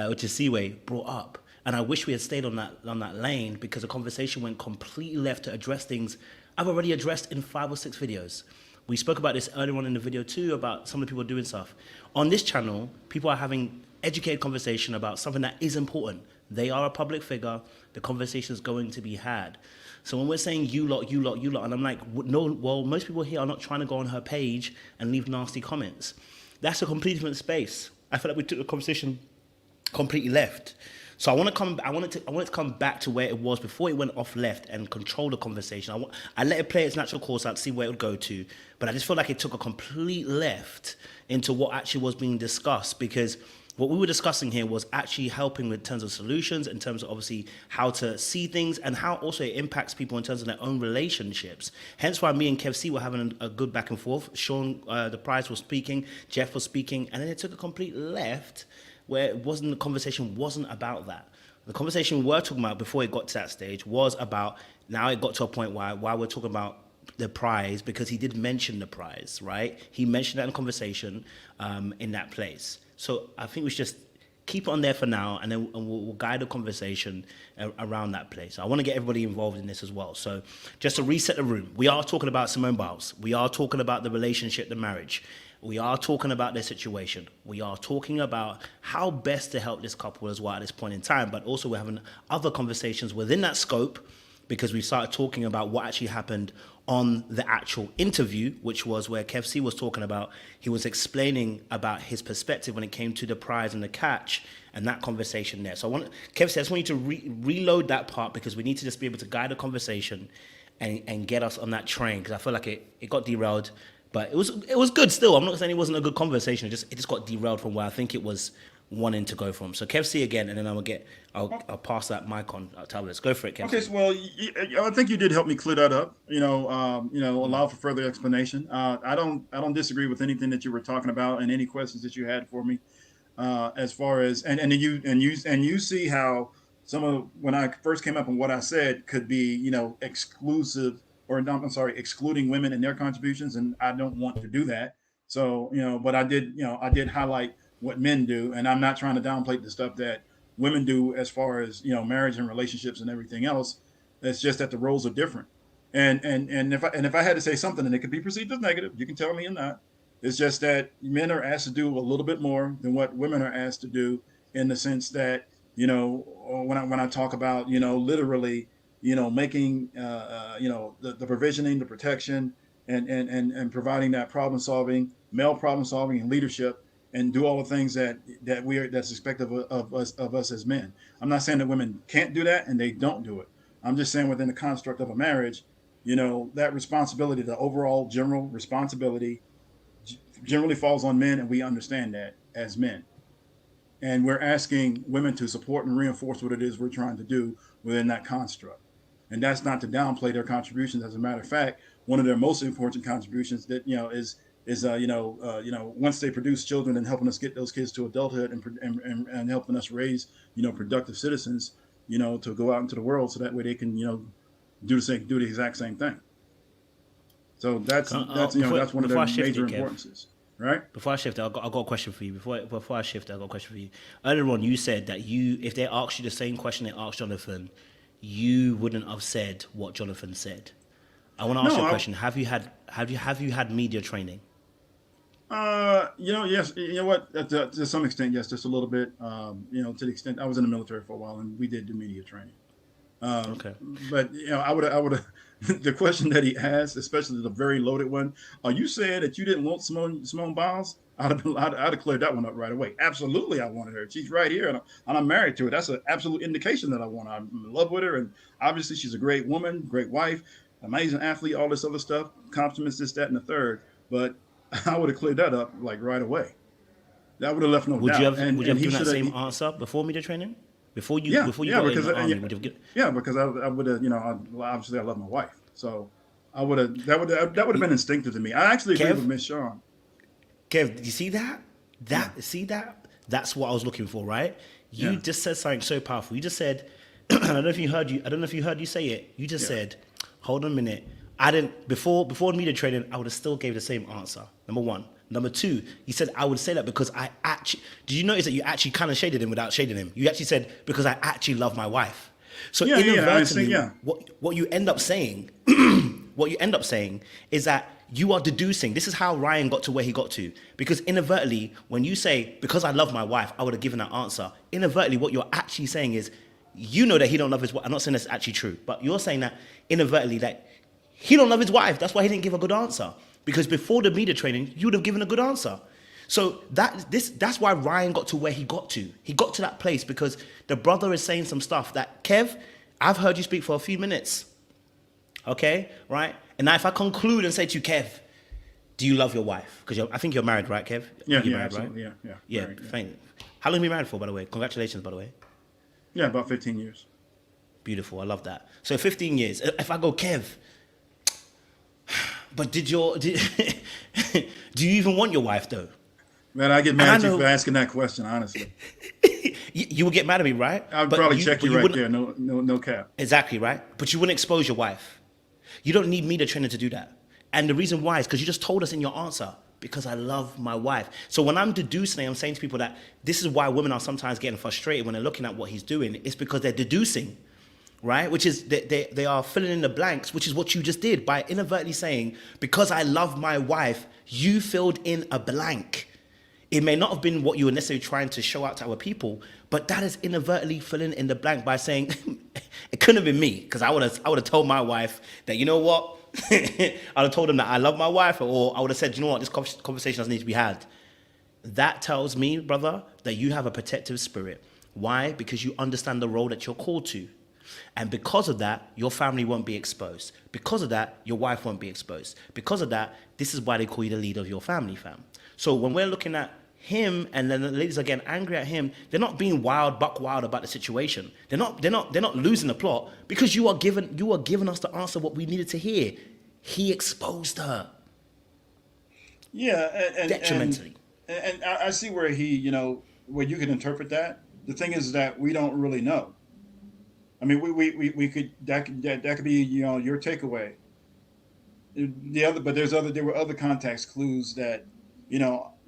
which is Seaway, brought up. And I wish we had stayed on that lane, because the conversation went completely left to address things I've already addressed in 5 or 6 videos. We spoke about this earlier on in the video too, about some of the people doing stuff. On this channel, people are having educated conversation about something that is important. They are a public figure. The conversation is going to be had. So when we're saying you lot, and I'm like, no, well, most people here are not trying to go on her page and leave nasty comments. That's a completely different space. I feel like we took the conversation completely left. So I want to come back to where it was before it went off left and control the conversation. I let it play its natural course out to see where it would go to, but I just feel like it took a complete left into what actually was being discussed, because what we were discussing here was actually helping with terms of solutions, in terms of obviously how to see things and how also it impacts people in terms of their own relationships. Hence why me and Kev C were having a good back and forth. Sean, the Prize was speaking, Jeff was speaking, and then it took a complete left where the conversation wasn't about that. The conversation we were talking about before it got to that stage was about, now it got to a point why we're talking about the prize, because he did mention the prize, right? He mentioned that in conversation in that place. So I think we should just keep it on there for now, and then we'll guide the conversation around that place. I want to get everybody involved in this as well. So just to reset the room, we are talking about Simone Biles. We are talking about the relationship, the marriage. We are talking about their situation. We are talking about how best to help this couple as well at this point in time, but also we're having other conversations within that scope, because we started talking about what actually happened on the actual interview, which was where Kev C was talking about, he was explaining about his perspective when it came to the prize and the catch, and that conversation there. So Kev C, I just want you to reload that part, because we need to just be able to guide the conversation and get us on that train, because I feel like it got derailed. But it was good still. I'm not saying it wasn't a good conversation. It just got derailed from where I think it was wanting to go from. So Kev C again, and then I'll pass that mic on to others. Go for it, Kev. Okay, so, well, I think you did help me clear that up. Allow for further explanation. I don't disagree with anything that you were talking about and any questions that you had for me. As far as and you see how some of when I first came up and what I said could be exclusive. Excluding women and their contributions, and I don't want to do that. So, but I did highlight what men do, and I'm not trying to downplay the stuff that women do as far as, marriage and relationships and everything else. It's just that the roles are different. And if I had to say something and it could be perceived as negative, you can tell me or not. It's just that men are asked to do a little bit more than what women are asked to do, in the sense that you know, or when I talk about, you know, literally, you know, making, you know, the provisioning, the protection, and providing that problem solving, male problem solving and leadership, and do all the things that's expected of us as men. I'm not saying that women can't do that and they don't do it. I'm just saying within the construct of a marriage, you know, that responsibility, the overall general responsibility, generally falls on men, and we understand that as men. And we're asking women to support and reinforce what it is we're trying to do within that construct. And that's not to downplay their contributions. As a matter of fact, one of their most important contributions that, you know, is once they produce children and helping us get those kids to adulthood, and helping us raise, you know, productive citizens, you know, to go out into the world, so that way they can, you know, do the exact same thing. So that's one of their major importances. Right. Before I shift, I got a question for you. Before I shift, I got a question for you. Earlier on, you said that if they asked you the same question they asked Jonathan, you wouldn't have said what Jonathan said. I want to ask you a question. Have you had media training? You know, yes. You know what? To some extent, yes. Just a little bit. You know, to the extent I was in the military for a while, and we did do media training. Okay. But you know, I would have the question that he asked, especially the very loaded one. Are you saying that you didn't want Simone Biles? I'd have cleared that one up right away. Absolutely, I wanted her. She's right here, and I'm married to her. That's an absolute indication that I want her. I'm in love with her, and obviously she's a great woman, great wife, amazing athlete, all this other stuff, compliments, this, that, and the third. But I would have cleared that up like right away. That would have left no doubt. Would you have given that same answer before media training? Before you got in the army, would you have because I would have, you know, obviously I love my wife, so I would have that would have been instinctive to me. I actually agree with Miss Sean. Kev, you see that? See that? That's what I was looking for, right? You just said something so powerful. You just said, I don't know if you heard you say it. You just said, hold on a minute. I didn't before media training. I would have still gave the same answer. Number one. Number two, you said I would say that because I actually. Did you notice that you actually kind of shaded him without shading him? You actually said because I actually love my wife. So inadvertently, what you end up saying, is that you are deducing. This is how Ryan got to where he got to. Because inadvertently, when you say because I love my wife, I would have given that answer. Inadvertently, what you're actually saying is, you know that he don't love his wife. I'm not saying that's actually true, but you're saying that inadvertently that he don't love his wife. That's why he didn't give a good answer. Because before the media training, you would have given a good answer. So that's why Ryan got to where he got to. He got to that place because the brother is saying some stuff that, Kev, I've heard you speak for a few minutes. Okay, right? And now if I conclude and say to you, Kev, do you love your wife? Because I think you're married, right, Kev? Yeah, you're married, absolutely. Right? Yeah. Thank you. How long have you been married for, by the way? Congratulations, by the way. Yeah, about 15 years. Beautiful. I love that. So 15 years. If I go, Kev, but do you even want your wife though? Man, I get mad at you for asking that question, honestly. You would get mad at me, right? I would probably check you right there. No cap. Exactly, right? But you wouldn't expose your wife. You don't need media training to do that. And the reason why is because you just told us in your answer, because I love my wife. So when I'm deducing, I'm saying to people that this is why women are sometimes getting frustrated when they're looking at what he's doing. It's because they're deducing. Right? Which is, they are filling in the blanks, which is what you just did by inadvertently saying, because I love my wife, you filled in a blank. It may not have been what you were necessarily trying to show out to other people, but that is inadvertently filling in the blank by saying, it couldn't have been me, because I would have told my wife that, you know what, I'd have told them that I love my wife, or I would have said, you know what, this conversation doesn't need to be had. That tells me, brother, that you have a protective spirit. Why? Because you understand the role that you're called to. And because of that, your family won't be exposed. Because of that, your wife won't be exposed. Because of that, this is why they call you the leader of your family, fam. So when we're looking at him and then the ladies are getting angry at him, they're not being buck wild about the situation. They're not losing the plot because you are giving us the answer what we needed to hear. He exposed her. Yeah, detrimentally. And I see where where you can interpret that. The thing is that we don't really know. I mean, we could that could be your takeaway. There were other context clues that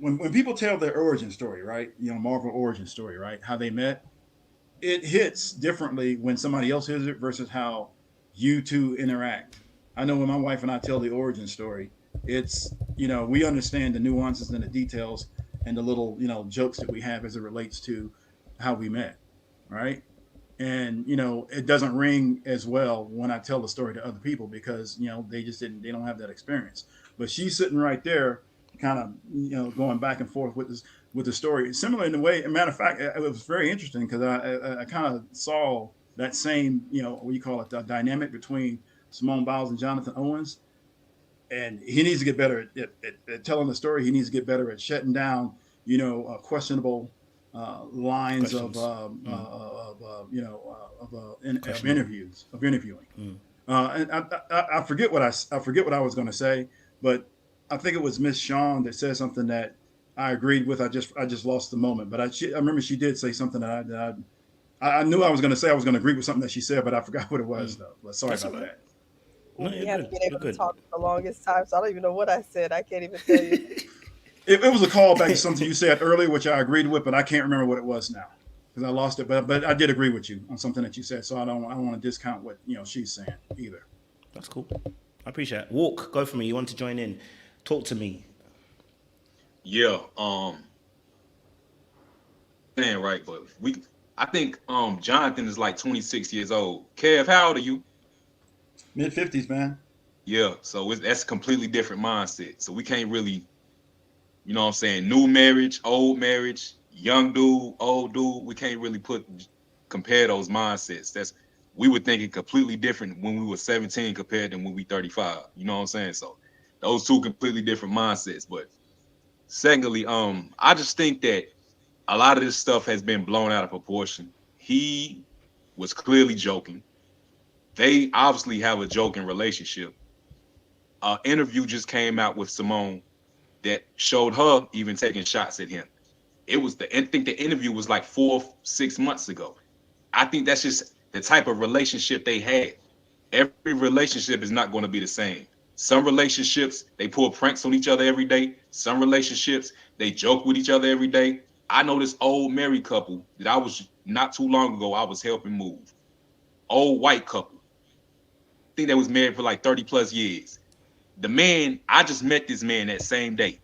when people tell their origin story, right? Marvel origin story, right? How they met, it hits differently when somebody else hears it versus how you two interact. I know when my wife and I tell the origin story, it's we understand the nuances and the details and the little jokes that we have as it relates to how we met. right? And it doesn't ring as well when I tell the story to other people because they don't have that experience. But she's sitting right there, kind of going back and forth with the story, similar in the way. As a matter of fact, it was very interesting because I kind of saw that same what you call it, the dynamic between Simone Biles and Jonathan Owens, and he needs to get better at telling the story. He needs to get better at shutting down, questionable lines of interviewing. And I forget what I forget what I was going to say, but I think it was Miss Shawn that said something that I agreed with. I just lost the moment, but I remember she did say something that I knew I was going to say. I was going to agree with something that she said, but I forgot what it was though. But sorry about that. No, We you're haven't good. been You're able to good. talk for the longest time, so I don't even know what I said. I can't even tell you. It was a callback to something you said earlier, which I agreed with, but I can't remember what it was now because I lost it. But I did agree with you on something that you said, so I don't want to discount what she's saying either. That's cool. I appreciate it. Walk, go for me. You want to join in? Talk to me. Yeah, man, right, but I think Jonathan is like 26 years old. Kev, how old are you? Mid-50s, man. Yeah, so that's a completely different mindset. So we can't really, you know what I'm saying, new marriage, old marriage, young dude, old dude. We can't really compare those mindsets. We were thinking completely different when we were 17 compared to when we 35. You know what I'm saying? So those two completely different mindsets. But secondly, I just think that a lot of this stuff has been blown out of proportion. He was clearly joking. They obviously have a joking relationship. An interview just came out with Simone that showed her even taking shots at him. I think the interview was like 4-6 months ago. I think that's just the type of relationship they had. Every relationship is not going to be the same. Some relationships, they pull pranks on each other every day. Some relationships, they joke with each other every day. I know this old married couple that I was not too long ago, I was helping move. Old white couple. I think they was married for like 30 plus years. The man, I just met this man that same day,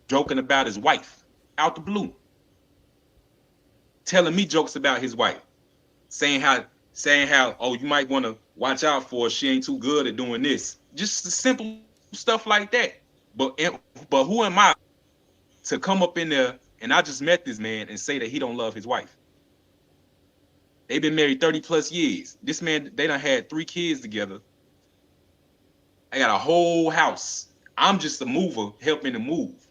joking about his wife out the blue, telling me jokes about his wife, saying how, oh, you might want to watch out for her. She ain't too good at doing this. Just the simple stuff like that. But who am I to come up in there and I just met this man and say that he don't love his wife? They've been married 30 plus years. This man, they done had 3 kids together. I got a whole house. I'm just a mover helping to move.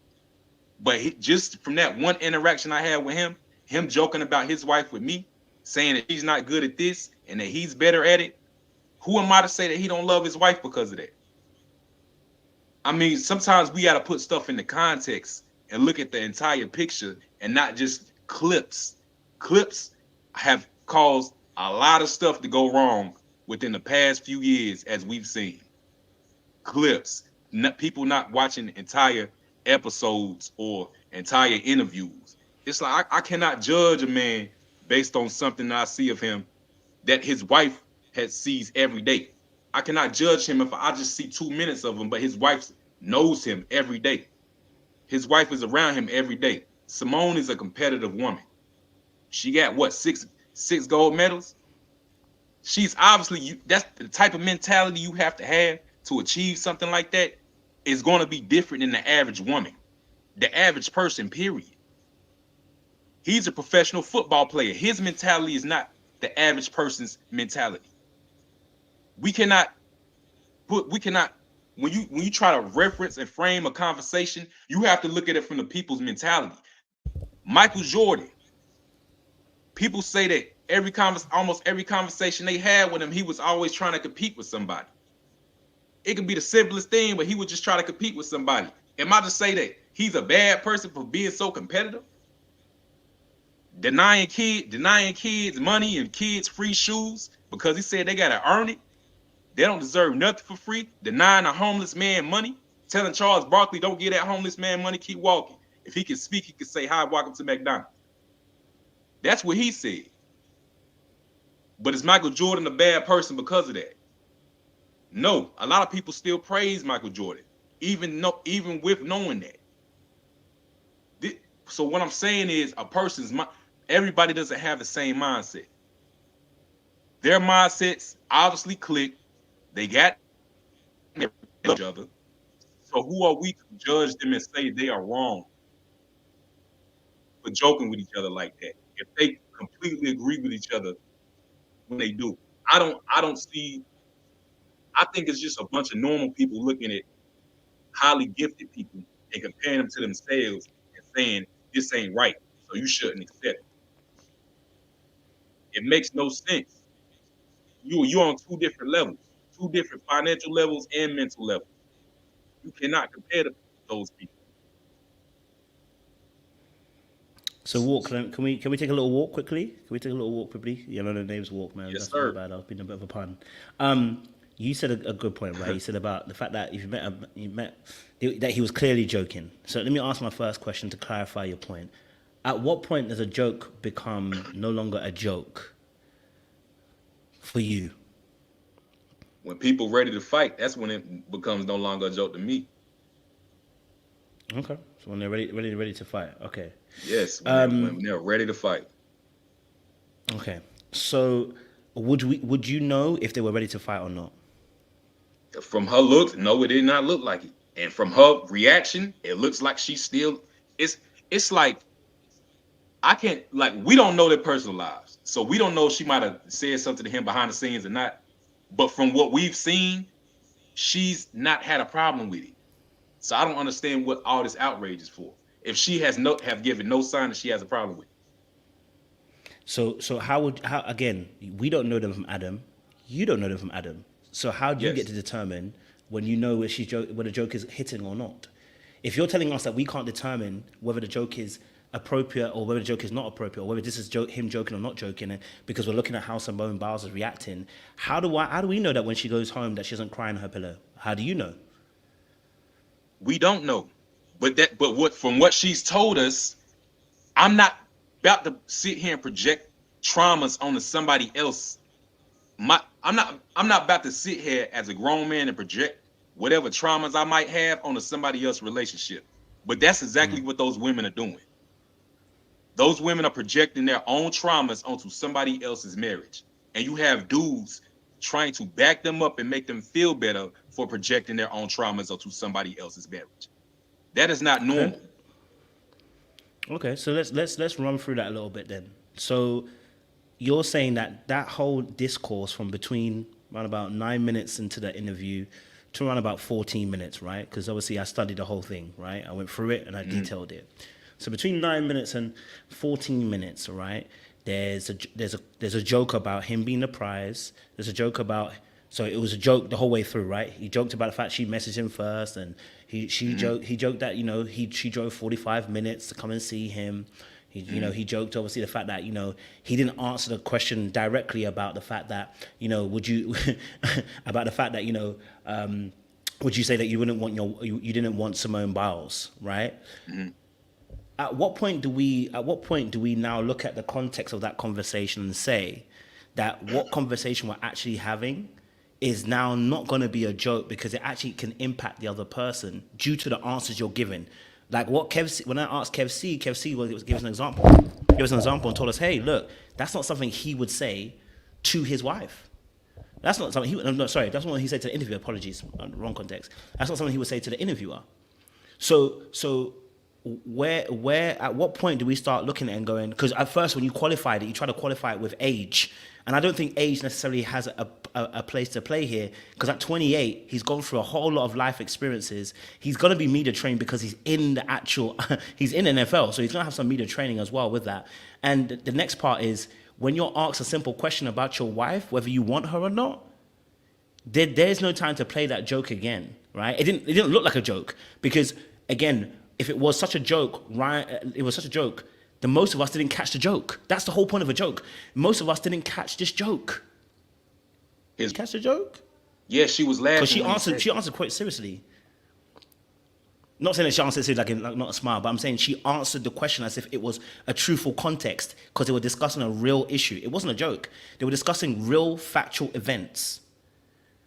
But just from that one interaction I had with him joking about his wife with me, saying that he's not good at this and that he's better at it, who am I to say that he don't love his wife because of that? I mean, sometimes we got to put stuff into context and look at the entire picture and not just clips. Clips have caused a lot of stuff to go wrong within the past few years, as we've seen. Clips, people not watching entire episodes or entire interviews. It's like I cannot judge a man based on something I see of him that his wife sees every day. I cannot judge him if I just see 2 minutes of him, but his wife knows him every day. His wife is around him every day. Simone is a competitive woman. She got what, six gold medals? She's obviously, that's the type of mentality you have to achieve something like that is going to be different than the average woman, the average person, period. He's a professional football player. His mentality is not the average person's mentality. We cannot, when you try to reference and frame a conversation, you have to look at it from the people's mentality. Michael Jordan, people say that almost every conversation they had with him, he was always trying to compete with somebody. It could be the simplest thing, but he would just try to compete with somebody. Am I to say that he's a bad person for being so competitive? Denying kids money and kids free shoes because he said they gotta earn it. They don't deserve nothing for free. Denying a homeless man money. Telling Charles Barkley, don't give that homeless man money, keep walking. If he can speak, he can say, hi, welcome to McDonald's. That's what he said. But is Michael Jordan a bad person because of that? No, a lot of people still praise Michael Jordan, even with knowing that. So what I'm saying is, a person's Everybody doesn't have the same mindset. Their mindsets obviously click. They got each other. So who are we to judge them and say they are wrong for joking with each other like that? If they completely agree with each other when they do. I don't see. I think it's just a bunch of normal people looking at highly gifted people and comparing them to themselves and saying this ain't right, so you shouldn't accept it. It makes no sense. You're on two different levels, two different financial levels and mental levels. You cannot compare those people. So walk. Can we take a little walk quickly? Can we take a little walk quickly? You know the name's walk, man. Yes, That's sir. not bad. I've been a bit of a pun. You said a good point, right? You said about the fact that if you met that he was clearly joking. So let me ask my first question to clarify your point. At what point does a joke become no longer a joke for you? When people ready to fight, that's when it becomes no longer a joke to me. Okay, so when they're ready to fight. Okay. Yes, when they're ready to fight. Okay, so would you know if they were ready to fight or not? From her looks, no, it did not look like it. And from her reaction, it looks like she's still. It's like I can't like we don't know their personal lives, so we don't know if she might have said something to him behind the scenes or not. But from what we've seen, she's not had a problem with it. So I don't understand what all this outrage is for. If she have given no sign that she has a problem with it. So how again, we don't know them from Adam. You don't know them from Adam. So how do you get to determine when you know whether the joke is hitting or not? If you're telling us that we can't determine whether the joke is appropriate or whether the joke is not appropriate or whether this is him joking or not joking, because we're looking at how Simone Biles is reacting, how do we know that when she goes home that she doesn't cry in her pillow? How do you know? We don't know. But from what she's told us, I'm not about to sit here and project traumas onto somebody else. I'm not about to sit here as a grown man and project whatever traumas I might have onto somebody else's relationship. But that's exactly what those women are doing. Those women are projecting their own traumas onto somebody else's marriage. And you have dudes trying to back them up and make them feel better for projecting their own traumas onto somebody else's marriage. That is not normal. Okay, so let's run through that a little bit then. So you're saying that whole discourse from between around about 9 minutes into the interview to around about 14 minutes, right? Because obviously I studied the whole thing, right? I went through it and I detailed it. So between 9 minutes and 14 minutes, right? There's a joke about him being the prize. There's a joke about, so it was a joke the whole way through, right? He joked about the fact she messaged him first, and he joked that she drove 45 minutes to come and see him. He joked obviously the fact that he didn't answer the question directly about the fact that would you about the fact that would you say that you you didn't want Simone Biles, right? Mm-hmm. At what point do we now look at the context of that conversation and say that what conversation we're actually having is now not going to be a joke because it actually can impact the other person due to the answers you're giving? Like when I asked Kev C was give us an example. Give us an example and told us, hey, look, that's not something he would say to his wife. That's not something that's not what he said to the interviewer. Apologies, wrong context. That's not something he would say to the interviewer. So where at what point do we start looking at it and going, because at first when you qualified it, you try to qualify it with age, and I don't think age necessarily has a place to play here, because at 28 he's gone through a whole lot of life experiences. He's going to be media trained because he's in the actual he's in NFL, so he's going to have some media training as well with that. And the next part is when you're asked a simple question about your wife, whether you want her or not, there's no time to play that joke again, right? It didn't look like a joke, because again, if it was such a joke, right? It was such a joke, then most of us didn't catch the joke. That's the whole point of a joke. Most of us didn't catch this joke. Catch the joke? Yeah, she was laughing. Because she answered quite seriously. Not saying that she answered seriously like not a smile, but I'm saying she answered the question as if it was a truthful context, because they were discussing a real issue. It wasn't a joke. They were discussing real factual events.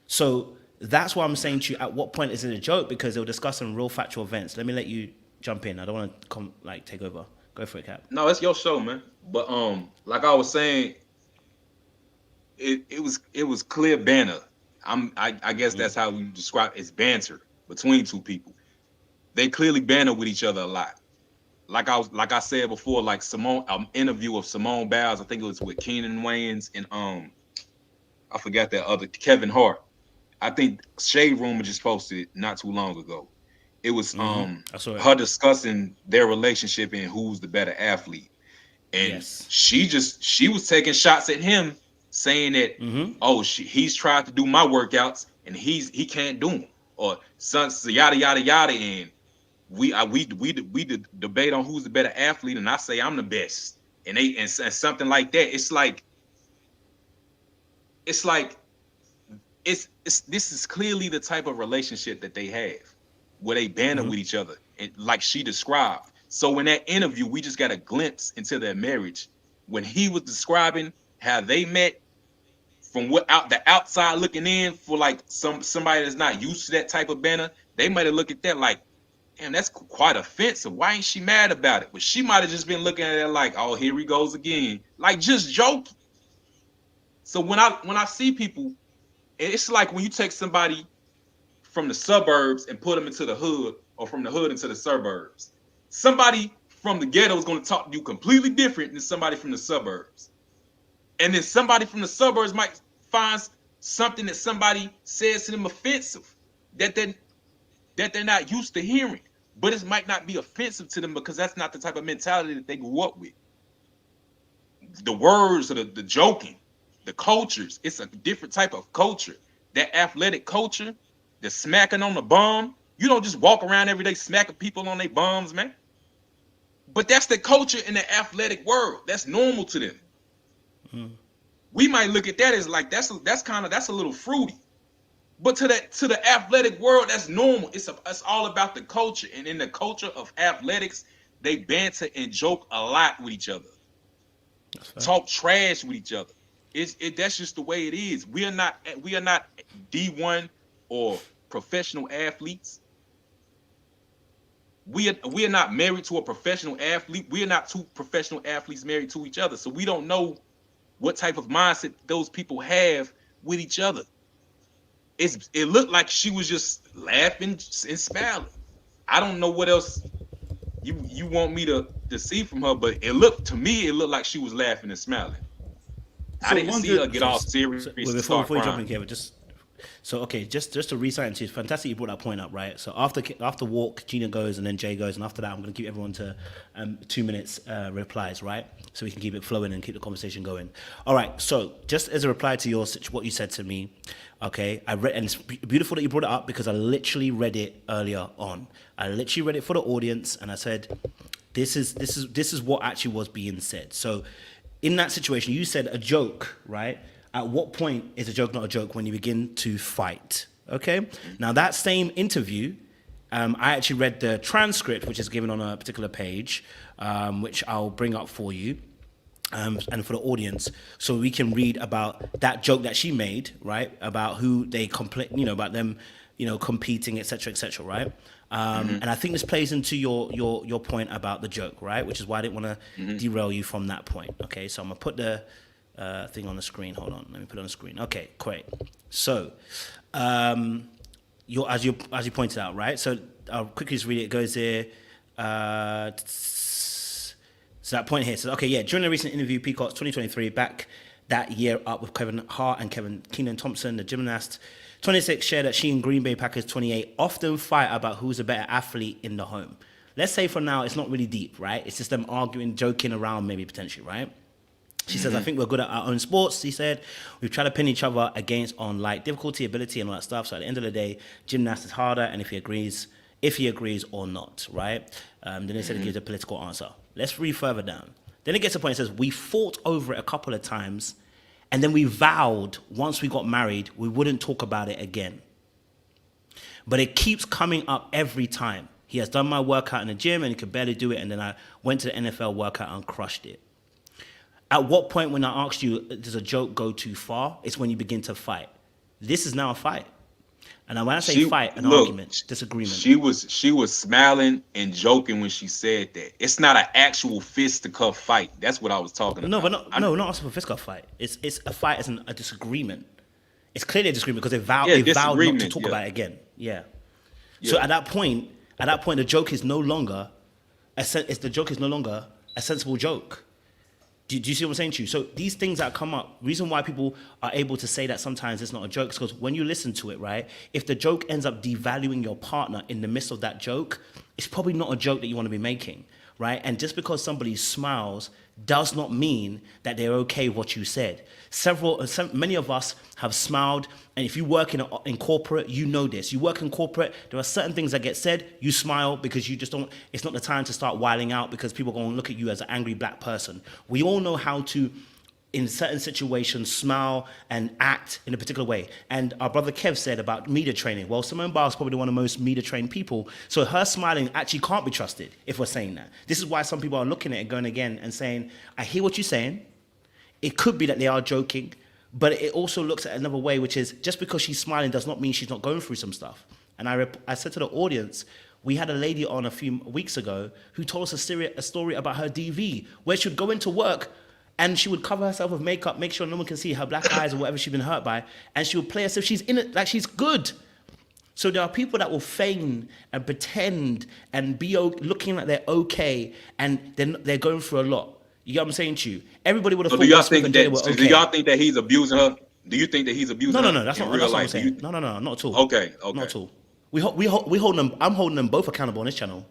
So that's why I'm saying to you, at what point is it a joke? Because they were discussing real factual events. Let me let you jump in. I don't want to take over. Go for it, Cap. No, it's your show, man. But like I was saying, it was clear banter. I guess that's how we describe it. It's banter between two people. They clearly banter with each other a lot. Like I said before, like Simone, interview of Simone Biles, I think it was with Keenan Wayans and I forgot that other Kevin Hart. I think Shade Room just posted it not too long ago. It was her discussing their relationship and who's the better athlete. And she was taking shots at him, saying that he's tried to do my workouts and he can't do them, or yada yada yada. And we debate on who's the better athlete, and I say I'm the best, and something like that. It's like this is clearly the type of relationship that they have, where they banter with each other, and like she described. So in that interview, we just got a glimpse into their marriage when he was describing how they met from the outside looking in. For like somebody that's not used to that type of banter, they might have looked at that like, damn, that's quite offensive. Why ain't she mad about it? But she might have just been looking at it like, oh, here he goes again, like just joking. So when I see people, it's like when you take somebody from the suburbs and put them into the hood, or from the hood into the suburbs. Somebody from the ghetto is going to talk to you completely different than somebody from the suburbs. And then somebody from the suburbs might find something that somebody says to them offensive, that they're not used to hearing. But it might not be offensive to them because that's not the type of mentality that they grew up with. The words, or the joking, the cultures, it's a different type of culture. That athletic culture, the smacking on the bum. You don't just walk around every day smacking people on their bums, man. But that's the culture in the athletic world. That's normal to them. We might look at that as like that's a little fruity. But to the athletic world, that's normal. It's all about the culture. And in the culture of athletics, they banter and joke a lot with each other. Talk trash with each other. That's just the way it is. We are not D1 or professional athletes. We are not married to a professional athlete. We are not two professional athletes married to each other. So we don't know what type of mindset those people have with each other. It looked like she was just laughing and smiling. I don't know what else you want me to see from her, but it looked like she was laughing and smiling. I didn't see her get all serious. Before you jump in, Kevin, just to re-sign to, it's fantastic you brought that point up, right? So after walk, Gina goes and then Jay goes, and after that I'm going to keep everyone to 2 minutes replies, right? So we can keep it flowing and keep the conversation going. All right, so just as a reply to what you said to me, okay, I read, and it's beautiful that you brought it up because I literally read it earlier on. I literally read it for the audience, and I said, this is what actually was being said. So in that situation, you said a joke, right? At what point is a joke not a joke? When you begin to fight, okay? Now, that same interview, I actually read the transcript, which is given on a particular page, which I'll bring up for you and for the audience, so we can read about that joke that she made, right? About who they complain, about them, competing, etc., right? And I think this plays into your point about the joke, right? Which is why I didn't want to derail you from that point. Okay, so I'm gonna put the thing on the screen. Hold on, let me put it on the screen. Okay, great. So, as you pointed out, right? So I'll quickly just read it. It goes here. So that point here says, okay, yeah. During a recent interview, Peacock's 2023 back that year up with Kevin Hart and Keenan Thompson, the gymnast. 26 shared that she and Green Bay Packers 28 often fight about who's a better athlete in the home. Let's say for now it's not really deep, right? It's just them arguing, joking around, maybe potentially, right? She says, I think we're good at our own sports, he said. We've tried to pin each other against on like difficulty, ability, and all that stuff. So at the end of the day, gymnast is harder, and if he agrees or not, right? Then they said he gives a political answer. Let's read further down. Then it gets to a point, it says, we fought over it a couple of times, and then we vowed once we got married, we wouldn't talk about it again. But it keeps coming up every time. He has done my workout in the gym and he could barely do it. And then I went to the NFL workout and crushed it. At what point when I asked you, does a joke go too far? It's when you begin to fight. This is now a fight. And when I say fight, an argument, disagreement. She was smiling and joking when she said that. It's not an actual fisticuff fight. That's what I was talking about. Not also a fisticuff fight. It's a fight as a disagreement. It's clearly a disagreement because they vowed not to talk about it again. Yeah. So at that point, the joke is no longer a sensible joke. Do you see what I'm saying to you? So these things that come up, reason why people are able to say that sometimes it's not a joke is because when you listen to it, right, if the joke ends up devaluing your partner in the midst of that joke, it's probably not a joke that you want to be making, right? And just because somebody smiles does not mean that they're okay with what you said. Many of us have smiled, and if you work in corporate, you know this. You work in corporate, there are certain things that get said, you smile because you just don't, it's not the time to start wilding out because people are going to look at you as an angry black person. We all know how to, in certain situations, smile and act in a particular way. And our brother Kev said about media training. Well, Simone Biles is probably one of the most media trained people. So her smiling actually can't be trusted if we're saying that. This is why some people are looking at it going again and saying, I hear what you're saying. It could be that they are joking, but it also looks at another way, which is just because she's smiling does not mean she's not going through some stuff. And I said to the audience, we had a lady on a few weeks ago who told us a story about her DV, where she would go into work and she would cover herself with makeup, make sure no one can see her black eyes or whatever she's been hurt by, and she would play as if she's in it, like she's good. So there are people that will feign and pretend and be looking like they're okay, and then they're going through a lot. You get what I'm saying to you? Everybody would have thought. Do y'all think that he's abusing her? Do you think that he's abusing her? No, that's not what I'm saying. No, not at all. Okay. Not at all. We hold them. I'm holding them both accountable on this channel.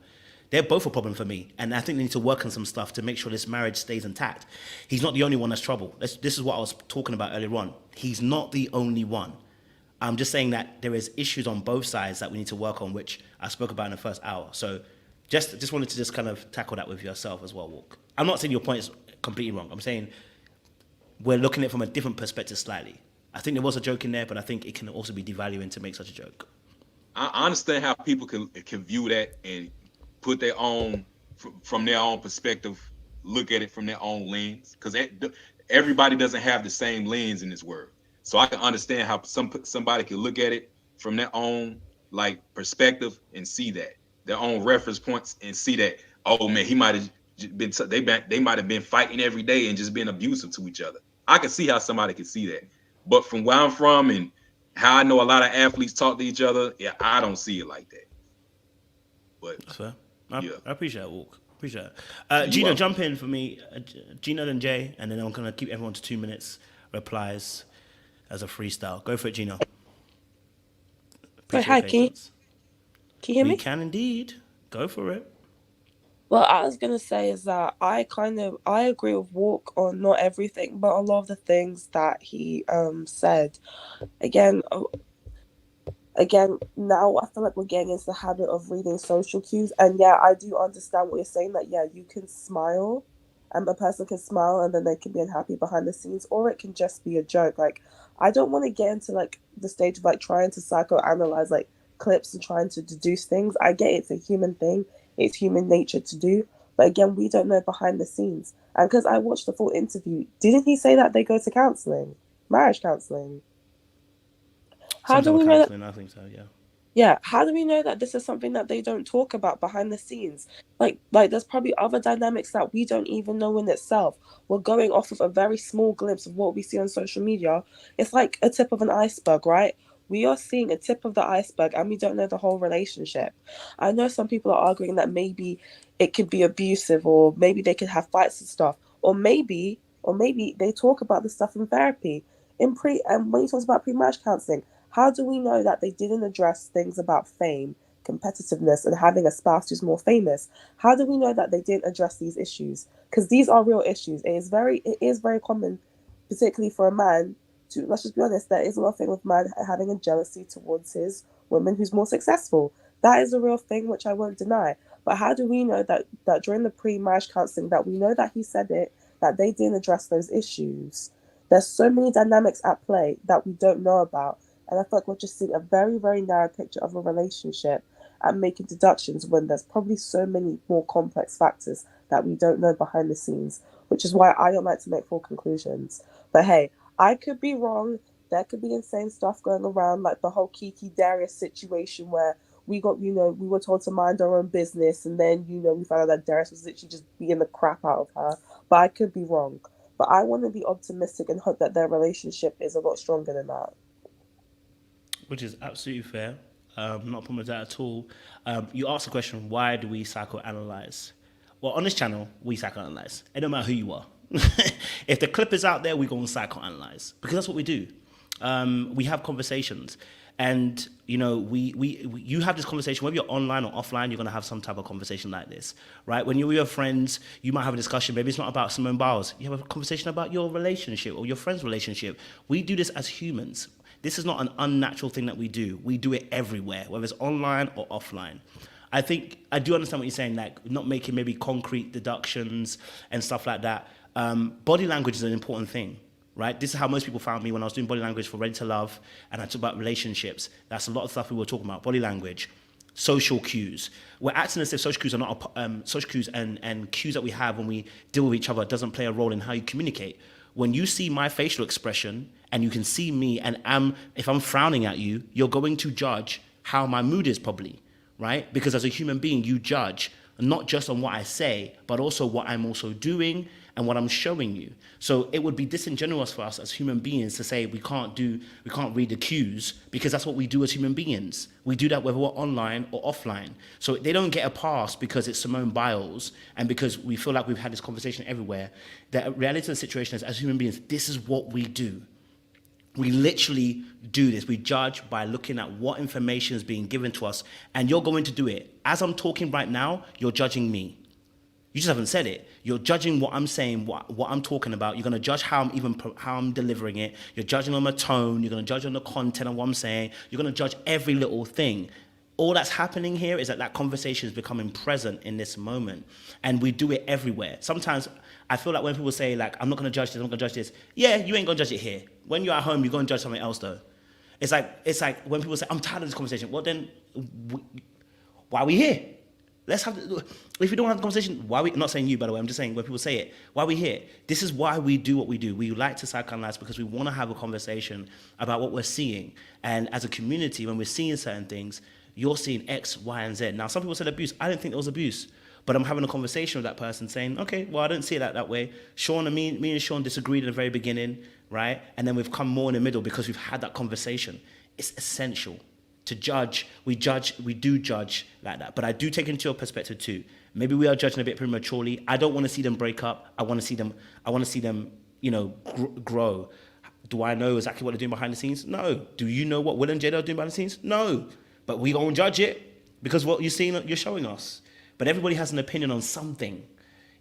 They're both a problem for me, and I think they need to work on some stuff to make sure this marriage stays intact. He's not the only one that's trouble. This is what I was talking about earlier on. He's not the only one. I'm just saying that there is issues on both sides that we need to work on, which I spoke about in the first hour. So just wanted to just kind of tackle that with yourself as well, Walk. I'm not saying your point is completely wrong. I'm saying we're looking at it from a different perspective slightly. I think there was a joke in there, but I think it can also be devaluing to make such a joke. I understand how people can view that and put their own, from their own perspective, look at it from their own lens, because everybody doesn't have the same lens in this world. So I can understand how somebody can look at it from their own perspective and see that, their own reference points, and see that, oh man, he might have been, they might have been fighting every day and just being abusive to each other. I can see how somebody can see that, but from where I'm from and how I know a lot of athletes talk to each other, yeah, I don't see it like that. But that's fair. I appreciate that, Walk. Appreciate it. Gina, jump in for me. Gina and Jay, and then I'm gonna keep everyone to 2 minutes replies as a freestyle. Go for it, Gina. Hi, can you hear me? We can indeed. Go for it. Well, I was going to say is that I agree with Walk on not everything, but a lot of the things that he said. Again, now I feel like we're getting into the habit of reading social cues. And yeah, I do understand what you're saying, that, yeah, you can smile and a person can smile and then they can be unhappy behind the scenes, or it can just be a joke. Like, I don't want to get into the stage of trying to psychoanalyze clips and trying to deduce things. I get it's a human thing. It's human nature to do. But again, we don't know behind the scenes. And because I watched the full interview, didn't he say that they go to counselling? Marriage counselling? How do we know that? I think so, yeah. Yeah, how do we know that this is something that they don't talk about behind the scenes? Like there's probably other dynamics that we don't even know in itself. We're going off of a very small glimpse of what we see on social media. It's like a tip of an iceberg, right? We are seeing a tip of the iceberg and we don't know the whole relationship. I know some people are arguing that maybe it could be abusive, or maybe they could have fights and stuff, or maybe they talk about this stuff in therapy. And when he talks about pre-marriage counselling, how do we know that they didn't address things about fame, competitiveness, and having a spouse who's more famous? How do we know that they didn't address these issues? Because these are real issues. It is very common, particularly for a man, to, let's just be honest, there is a thing with man having a jealousy towards his woman who's more successful. That is a real thing, which I won't deny. But how do we know that during the pre-marriage counselling, that we know that he said it, that they didn't address those issues? There's so many dynamics at play that we don't know about. And I feel like we're just seeing a very, very narrow picture of a relationship and making deductions when there's probably so many more complex factors that we don't know behind the scenes, which is why I don't like to make full conclusions. But hey, I could be wrong. there could be insane stuff going around, like the whole Kiki Darius situation where we were told to mind our own business, and then, we found out that Darius was literally just beating the crap out of her. But I could be wrong. But I want to be optimistic and hope that their relationship is a lot stronger than that. Which is absolutely fair. Not a problem with that at all. You asked the question, why do we psychoanalyze? Well, on this channel, we psychoanalyze. It don't matter who you are. If the clip is out there, we go and psychoanalyze, because that's what we do. We have conversations, and you have this conversation whether you're online or offline. You're going to have some type of conversation like this, right? When you're with your friends, you might have a discussion. Maybe it's not about Simone Biles. You have a conversation about your relationship or your friend's relationship. We do this as humans. This is not an unnatural thing that we do. We do it everywhere, whether it's online or offline. I think I do understand what you're saying, like not making maybe concrete deductions and stuff like that. Body language is an important thing, right? This is how most people found me when I was doing body language for Ready to Love, and I talked about relationships. That's a lot of stuff we were talking about. Body language, social cues. We're acting as if social cues are not social cues and cues that we have when we deal with each other doesn't play a role in how you communicate. When you see my facial expression and you can see me, and if I'm frowning at you, you're going to judge how my mood is probably, right? Because as a human being, you judge not just on what I say, but also what I'm also doing and what I'm showing you. So it would be disingenuous for us as human beings to say we can't read the cues, because that's what we do as human beings. We do that whether we're online or offline. So they don't get a pass because it's Simone Biles and because we feel like we've had this conversation everywhere. The reality of the situation is, as human beings, this is what we do. We literally do this. We judge by looking at what information is being given to us, and you're going to do it. As I'm talking right now, you're judging me. You just haven't said it. You're judging what I'm saying, what I'm talking about. You're going to judge how I'm delivering it. You're judging on my tone. You're going to judge on the content of what I'm saying. You're going to judge every little thing. All that's happening here is that conversation is becoming present in this moment, and we do it everywhere. Sometimes I feel like when people say, like, I'm not going to judge this, I'm not going to judge this. Yeah, you ain't going to judge it here. When you're at home, you're going to judge something else, though. It's like when people say, I'm tired of this conversation. Well, then, why are we here? Let's have. If we don't have the conversation, why we? I'm not saying you, by the way. I'm just saying when people say it, why are we here? This is why we do what we do. We like to psychoanalyze because we want to have a conversation about what we're seeing. And as a community, when we're seeing certain things, you're seeing X, Y, and Z. Now, some people said abuse. I didn't think there was abuse. But I'm having a conversation with that person saying, okay, well, I didn't see it that way. Sean and me and Sean disagreed in the very beginning, right? And then we've come more in the middle because we've had that conversation. It's essential to judge. We do judge like that. But I do take into your perspective too. Maybe we are judging a bit prematurely. I don't want to see them break up. I want to see them, grow. Do I know exactly what they're doing behind the scenes? No. Do you know what Will and Jada are doing behind the scenes? No. But we go and judge it because what you're showing us. But everybody has an opinion on something,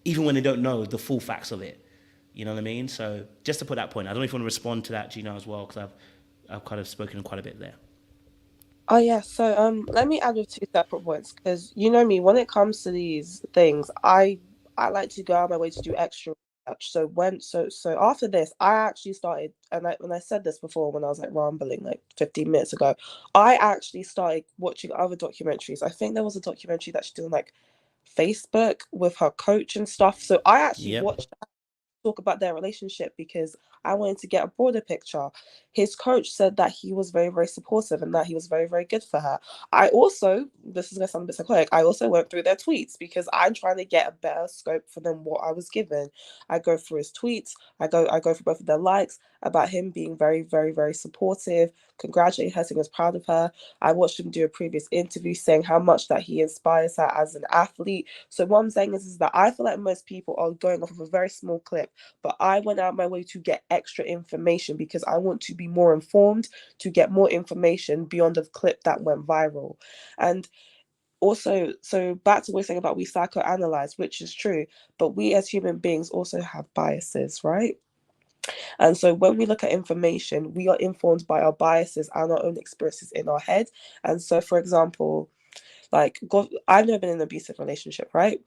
even when they don't know the full facts of it. You know what I mean? So just to put that point, I don't know if you want to respond to that, Gina, as well, because I've kind of spoken quite a bit there. Oh yeah, so let me add with two separate points, because you know me, when it comes to these things, I like to go out of my way to do extra research. So after this, I actually started, and when I said this before when I was like rambling like 15 minutes ago, I actually started watching other documentaries. I think there was a documentary that she did on like Facebook with her coach and stuff. So I actually watched that talk about their relationship because I wanted to get a broader picture. His coach said that he was very, very supportive and that he was very, very good for her. I also, this is going to sound a bit psychotic, I also went through their tweets because I'm trying to get a better scope for them what I was given. I go through his tweets, I go through both of their likes about him being very, very, very supportive, congratulating her, saying he was proud of her. I watched him do a previous interview saying how much that he inspires her as an athlete. So what I'm saying is that I feel like most people are going off of a very small clip, but I went out of my way to get extra information because I want to be more informed, to get more information beyond the clip that went viral. And also, so back to what we're saying about we psychoanalyze, which is true, but we as human beings also have biases, right? And so when we look at information, we are informed by our biases and our own experiences in our head. And so, for example, like I've never been in an abusive relationship, right?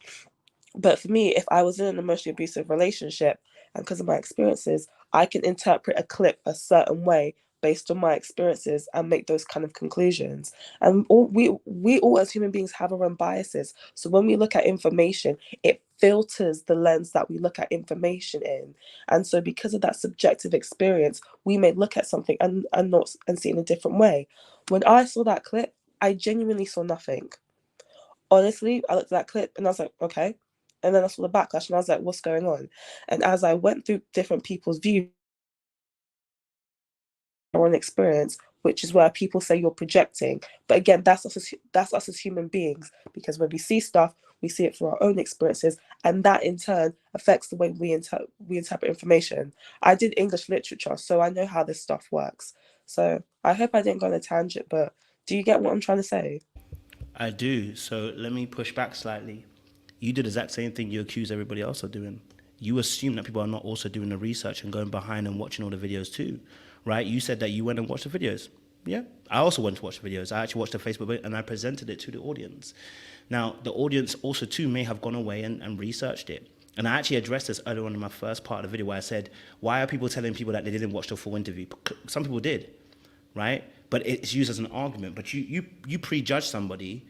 But for me, if I was in an emotionally abusive relationship, and because of my experiences, I can interpret a clip a certain way based on my experiences and make those kind of conclusions. And we all as human beings have our own biases. So when we look at information, it filters the lens that we look at information in. And so because of that subjective experience, we may look at something and see it in a different way. When I saw that clip, I genuinely saw nothing. Honestly, I looked at that clip and I was like, okay. And then I saw the backlash and I was like, what's going on? And as I went through different people's views, our own experience, which is where people say you're projecting. But again, that's us as human beings, because when we see stuff, we see it through our own experiences, and that in turn affects the way we interpret information. I did English literature, so I know how this stuff works. So I hope I didn't go on a tangent, but do you get what I'm trying to say? I do. So let me push back slightly. You did the exact same thing you accuse everybody else of doing. You assume that people are not also doing the research and going behind and watching all the videos too, right? You said that you went and watched the videos. Yeah, I also went to watch the videos. I actually watched the Facebook video and I presented it to the audience. Now, the audience also too may have gone away and researched it. And I actually addressed this earlier on in my first part of the video where I said, why are people telling people that they didn't watch the full interview? Some people did, right? But it's used as an argument. But you prejudge somebody,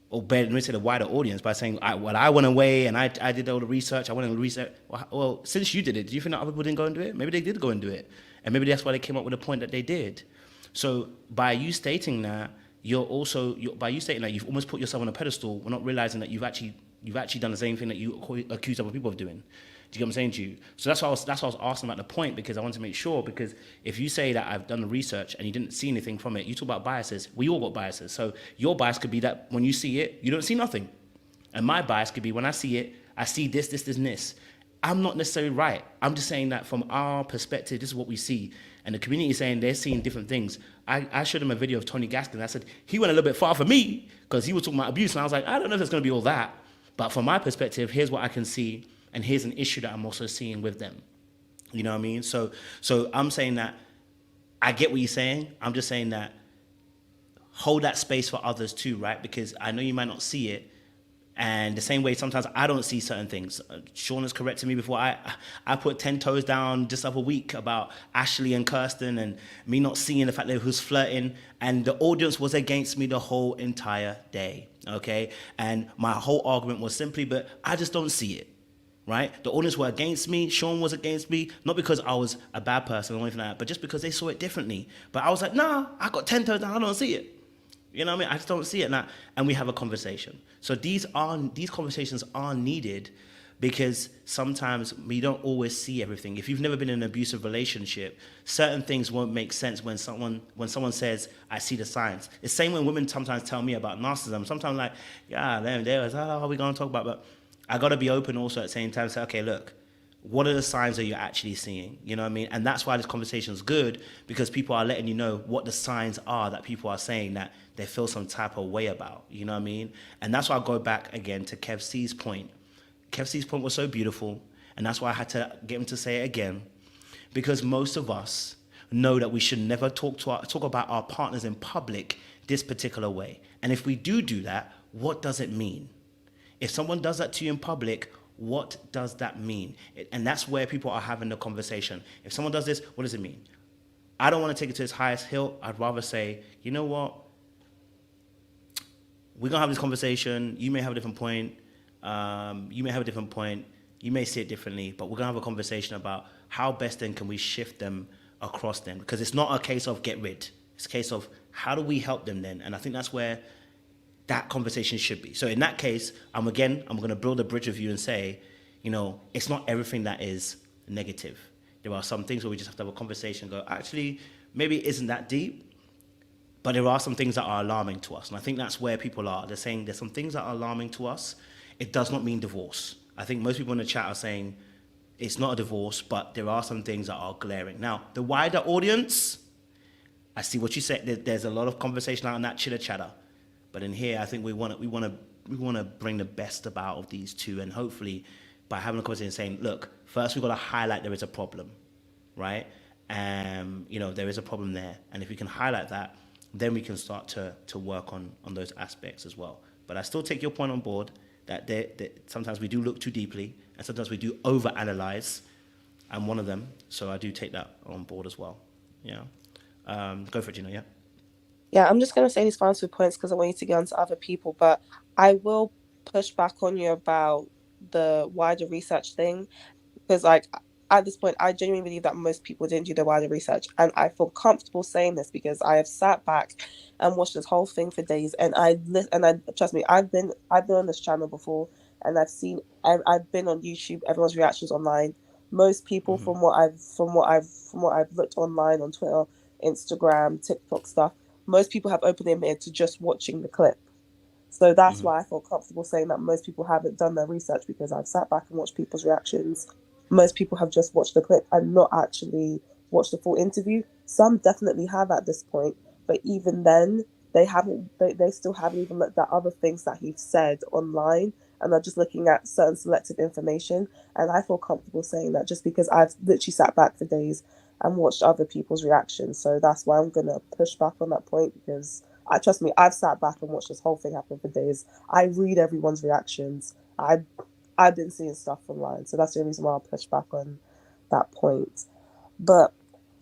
or better, let me say the wider audience, by saying, I went away and I did all the research, I went and researched. Well, since you did it, do you think that other people didn't go and do it? Maybe they did go and do it. And maybe that's why they came up with the point that they did. So by you stating that, you've almost put yourself on a pedestal, we're not realizing that you've actually done the same thing that you accuse other people of doing. Do you get what I'm saying to you? So that's why I was asking about the point, because I wanted to make sure, because if you say that I've done the research and you didn't see anything from it, you talk about biases. We all got biases. So your bias could be that when you see it, you don't see nothing. And my bias could be when I see it, I see this, and this. I'm not necessarily right. I'm just saying that from our perspective, this is what we see. And the community is saying they're seeing different things. I showed them a video of Tony Gaskin. I said, he went a little bit far for me because he was talking about abuse. And I was like, I don't know if it's going to be all that. But from my perspective, here's what I can see. And here's an issue that I'm also seeing with them. You know what I mean? So I'm saying that I get what you're saying. I'm just saying that hold that space for others too, right? Because I know you might not see it. And the same way, sometimes I don't see certain things. Sean has corrected me before. I put 10 toes down just the other week about Ashley and Kirsten and me not seeing the fact that he was flirting. And the audience was against me the whole entire day, okay? And my whole argument was simply, but I just don't see it, right? The audience were against me. Sean was against me, not because I was a bad person or anything like that, but just because they saw it differently. But I was like, nah, I got 10 toes down, I don't see it. You know what I mean? I just don't see it now. And we have a conversation. So these conversations are needed, because sometimes we don't always see everything. If you've never been in an abusive relationship, certain things won't make sense when someone says, I see the signs. It's the same when women sometimes tell me about narcissism. Sometimes like, yeah, there was, how are we going to talk about? But I got to be open also at the same time, say, okay, look, what are the signs that you're actually seeing? You know what I mean? And that's why this conversation is good, because people are letting you know what the signs are that people are saying that they feel some type of way about. You know what I mean? And that's why I go back again to Kev C's point. Kev C's point was so beautiful, and that's why I had to get him to say it again, because most of us know that we should never talk about our partners in public this particular way. And if we do that, what does it mean? If someone does that to you in public, what does that mean? And that's where people are having the conversation. If someone does this, what does it mean? I don't want to take it to its highest hill. I'd rather say, you know what? We're going to have this conversation. You may have a different point. You may have a different point. You may see it differently, but we're going to have a conversation about how best then can we shift them across them. Because it's not a case of get rid. It's a case of how do we help them then? And I think that's where that conversation should be. So in that case, I'm going to build a bridge with you and say, you know, it's not everything that is negative. There are some things where we just have to have a conversation and go, actually, maybe it isn't that deep, but there are some things that are alarming to us. And I think that's where people are. They're saying there's some things that are alarming to us. It does not mean divorce. I think most people in the chat are saying it's not a divorce, but there are some things that are glaring. Now, the wider audience, I see what you said. There's a lot of conversation out in that chitter chatter. But in here, I think we want to bring the best about of these two, and hopefully, by having a conversation, saying, look, first we've got to highlight there is a problem, right? You know, there is a problem there, and if we can highlight that, then we can start to work on those aspects as well. But I still take your point on board that sometimes we do look too deeply, and sometimes we do overanalyze. I'm one of them, so I do take that on board as well. Yeah. Go for it, Gina. Yeah. Yeah, I'm just gonna say these final 2 points because I want you to get on to other people, but I will push back on you about the wider research thing. Because like at this point I genuinely believe that most people didn't do the wider research, and I feel comfortable saying this because I have sat back and watched this whole thing for days, and I trust me, I've been on this channel before, and I've been on YouTube, everyone's reactions online. Most people from what I've looked online on Twitter, Instagram, TikTok stuff, most people have opened their ear to just watching the clip. So that's why I feel comfortable saying that most people haven't done their research, because I've sat back and watched people's reactions. Most people have just watched the clip and not actually watched the full interview. Some definitely have at this point, but even then, they still haven't even looked at other things that he's said online, and are just looking at certain selective information. And I feel comfortable saying that just because I've literally sat back for days and watched other people's reactions. So that's why I'm gonna push back on that point, because trust me, I've sat back and watched this whole thing happen for days. I read everyone's reactions. I've been seeing stuff online, so that's the only reason why I'll push back on that point. But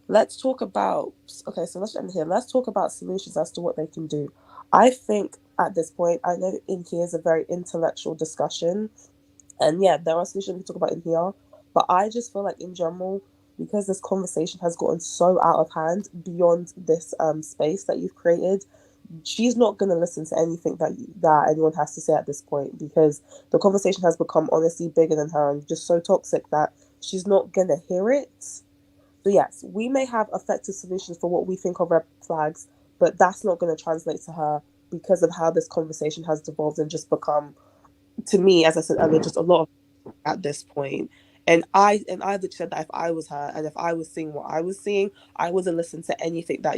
let's talk about so let's end here. Let's talk about solutions as to what they can do. I think at this point, I know in here is a very intellectual discussion, and yeah, there are solutions we can talk about in here, but I just feel like in general, because this conversation has gotten so out of hand beyond this space that you've created, she's not going to listen to anything that anyone has to say at this point, because the conversation has become honestly bigger than her and just so toxic that she's not going to hear it. So yes, we may have effective solutions for what we think are red flags, but that's not going to translate to her because of how this conversation has devolved and just become, to me, as I said earlier, just a lot of at this point. And I literally said that if I was her and if I was seeing what I was seeing, I wouldn't listen to anything that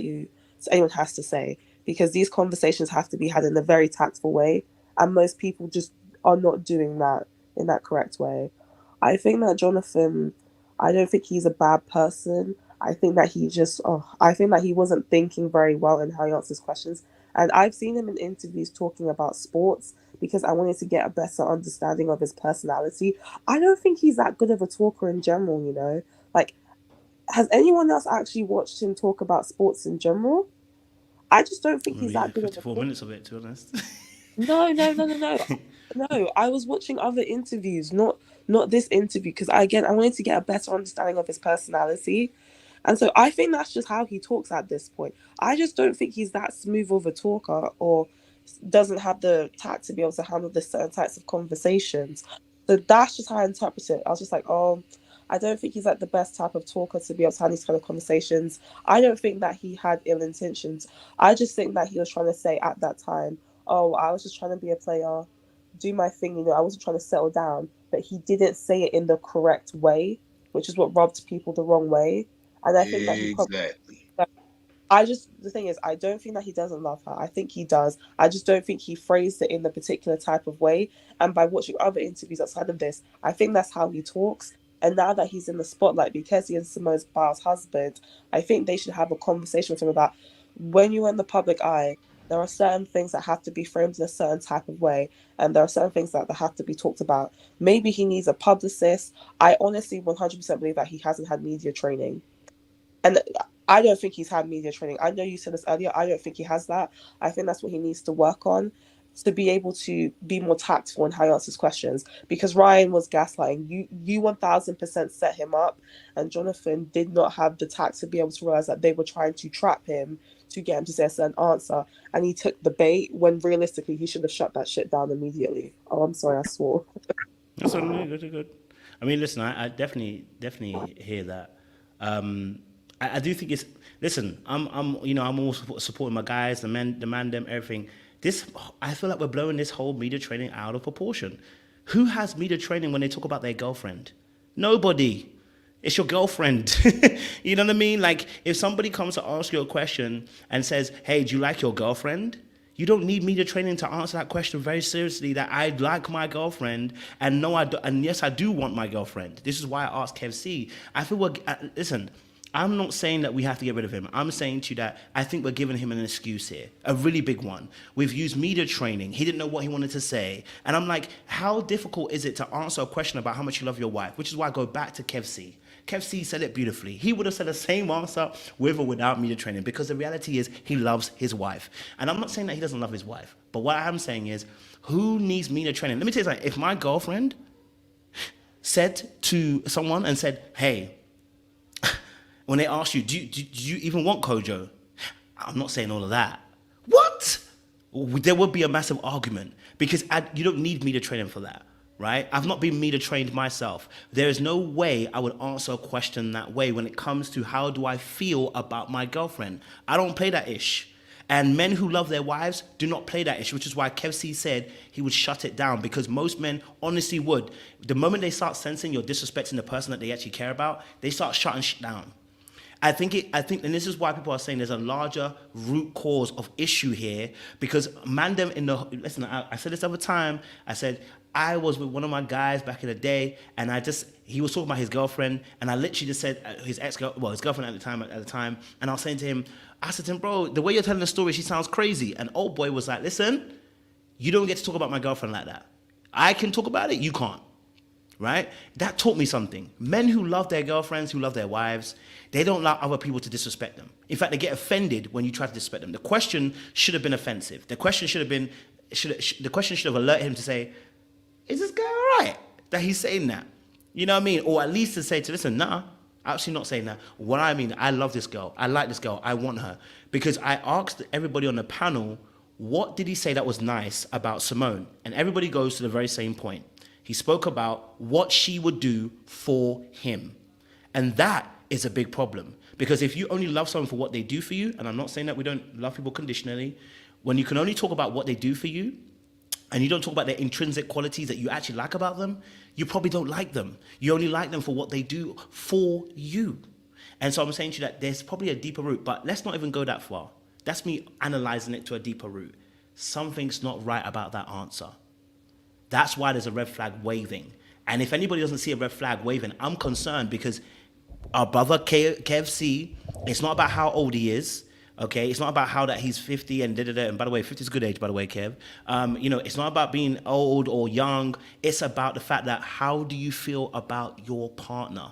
anyone has to say, because these conversations have to be had in a very tactful way, and most people just are not doing that in that correct way. I think that Jonathan, I don't think he's a bad person. I think that I think that he wasn't thinking very well in how he answers questions. And I've seen him in interviews talking about sports because I wanted to get a better understanding of his personality. I don't think he's that good of a talker in general, you know? Like, has anyone else actually watched him talk about sports in general? I just don't think he's that good of a 54 minutes of it, to be honest. No. No, I was watching other interviews, not this interview, because again, I wanted to get a better understanding of his personality. And so I think that's just how he talks at this point. I just don't think he's that smooth of a talker, or doesn't have the tact to be able to handle this certain types of conversations. So that's just how I interpret it. I was just like, oh, I don't think he's like the best type of talker to be able to have these kind of conversations. I don't think that he had ill intentions. I just think that he was trying to say at that time, oh, I was just trying to be a player, do my thing, you know, I wasn't trying to settle down. But he didn't say it in the correct way, which is what rubbed people the wrong way. And I think that he probably, Exactly. the thing is, I don't think that he doesn't love her. I think he does. I just don't think he phrased it in the particular type of way. And by watching other interviews outside of this, I think that's how he talks. And now that he's in the spotlight, because he is Simone Biles' husband, I think they should have a conversation with him about, when you're in the public eye, there are certain things that have to be framed in a certain type of way, and there are certain things that have to be talked about. Maybe he needs a publicist. I honestly 100% believe that he hasn't had media training. And I don't think he's had media training. I know you said this earlier. I don't think he has that. I think that's what he needs to work on, to be able to be more tactful in how he answers questions. Because Ryan was gaslighting. You 1000% set him up, and Jonathan did not have the tact to be able to realize that they were trying to trap him to get him to say a certain answer. And he took the bait when realistically he should have shut that shit down immediately. Oh, I'm sorry, I swore. That's okay, good. I mean, listen, I definitely hear that. I do think it's, listen, I'm all supporting my guys, the man, them, everything. I feel like we're blowing this whole media training out of proportion. Who has media training when they talk about their girlfriend? Nobody. It's your girlfriend. You know what I mean? Like, if somebody comes to ask you a question and says, hey, do you like your girlfriend? You don't need media training to answer that question very seriously, that I like my girlfriend, and no, I do, and yes, I do want my girlfriend. This is why I asked Kev C. I feel listen, I'm not saying that we have to get rid of him. I'm saying to you that I think we're giving him an excuse here, a really big one. We've used media training. He didn't know what he wanted to say. And I'm like, how difficult is it to answer a question about how much you love your wife? Which is why I go back to Kev C. Kev C said it beautifully. He would have said the same answer with or without media training, because the reality is he loves his wife. And I'm not saying that he doesn't love his wife, but what I'm saying is, who needs media training? Let me tell you something. If my girlfriend said to someone and said, hey, when they ask you, do you even want Kojo? I'm not saying all of that. What? There would be a massive argument, because you don't need media training for that, right? I've not been media trained myself. There is no way I would answer a question that way when it comes to how do I feel about my girlfriend. I don't play that ish. And men who love their wives do not play that ish, which is why Kev C said he would shut it down, because most men honestly would. The moment they start sensing you're disrespecting the person that they actually care about, they start shutting shit down. I think, and this is why people are saying there's a larger root cause of issue here, because listen, I said this other time, I said, I was with one of my guys back in the day, and he was talking about his girlfriend, and I literally just said his girlfriend at the time, and I was saying to him, I said to him, bro, the way you're telling the story, she sounds crazy. And old boy was like, listen, you don't get to talk about my girlfriend like that. I can talk about it, you can't. Right? That taught me something. Men who love their girlfriends, who love their wives, they don't allow other people to disrespect them. In fact, they get offended when you try to disrespect them. The question should have been offensive. The question should have alerted him to say, is this guy all right that he's saying that? You know what I mean? Or at least to say to listen, nah, actually not saying that. What I mean, I love this girl. I like this girl. I want her. Because I asked everybody on the panel, what did he say that was nice about Simone? And everybody goes to the very same point. He spoke about what she would do for him. And that is a big problem. Because if you only love someone for what they do for you, and I'm not saying that we don't love people conditionally, when you can only talk about what they do for you, and you don't talk about their intrinsic qualities that you actually like about them, you probably don't like them. You only like them for what they do for you. And so I'm saying to you that there's probably a deeper root, but let's not even go that far. That's me analyzing it to a deeper root. Something's not right about that answer. That's why there's a red flag waving. And if anybody doesn't see a red flag waving, I'm concerned, because our brother Kev C, it's not about how old he is, okay? It's not about how that he's 50 and da-da-da. And by the way, 50 is a good age, by the way, Kev. It's not about being old or young. It's about the fact that how do you feel about your partner?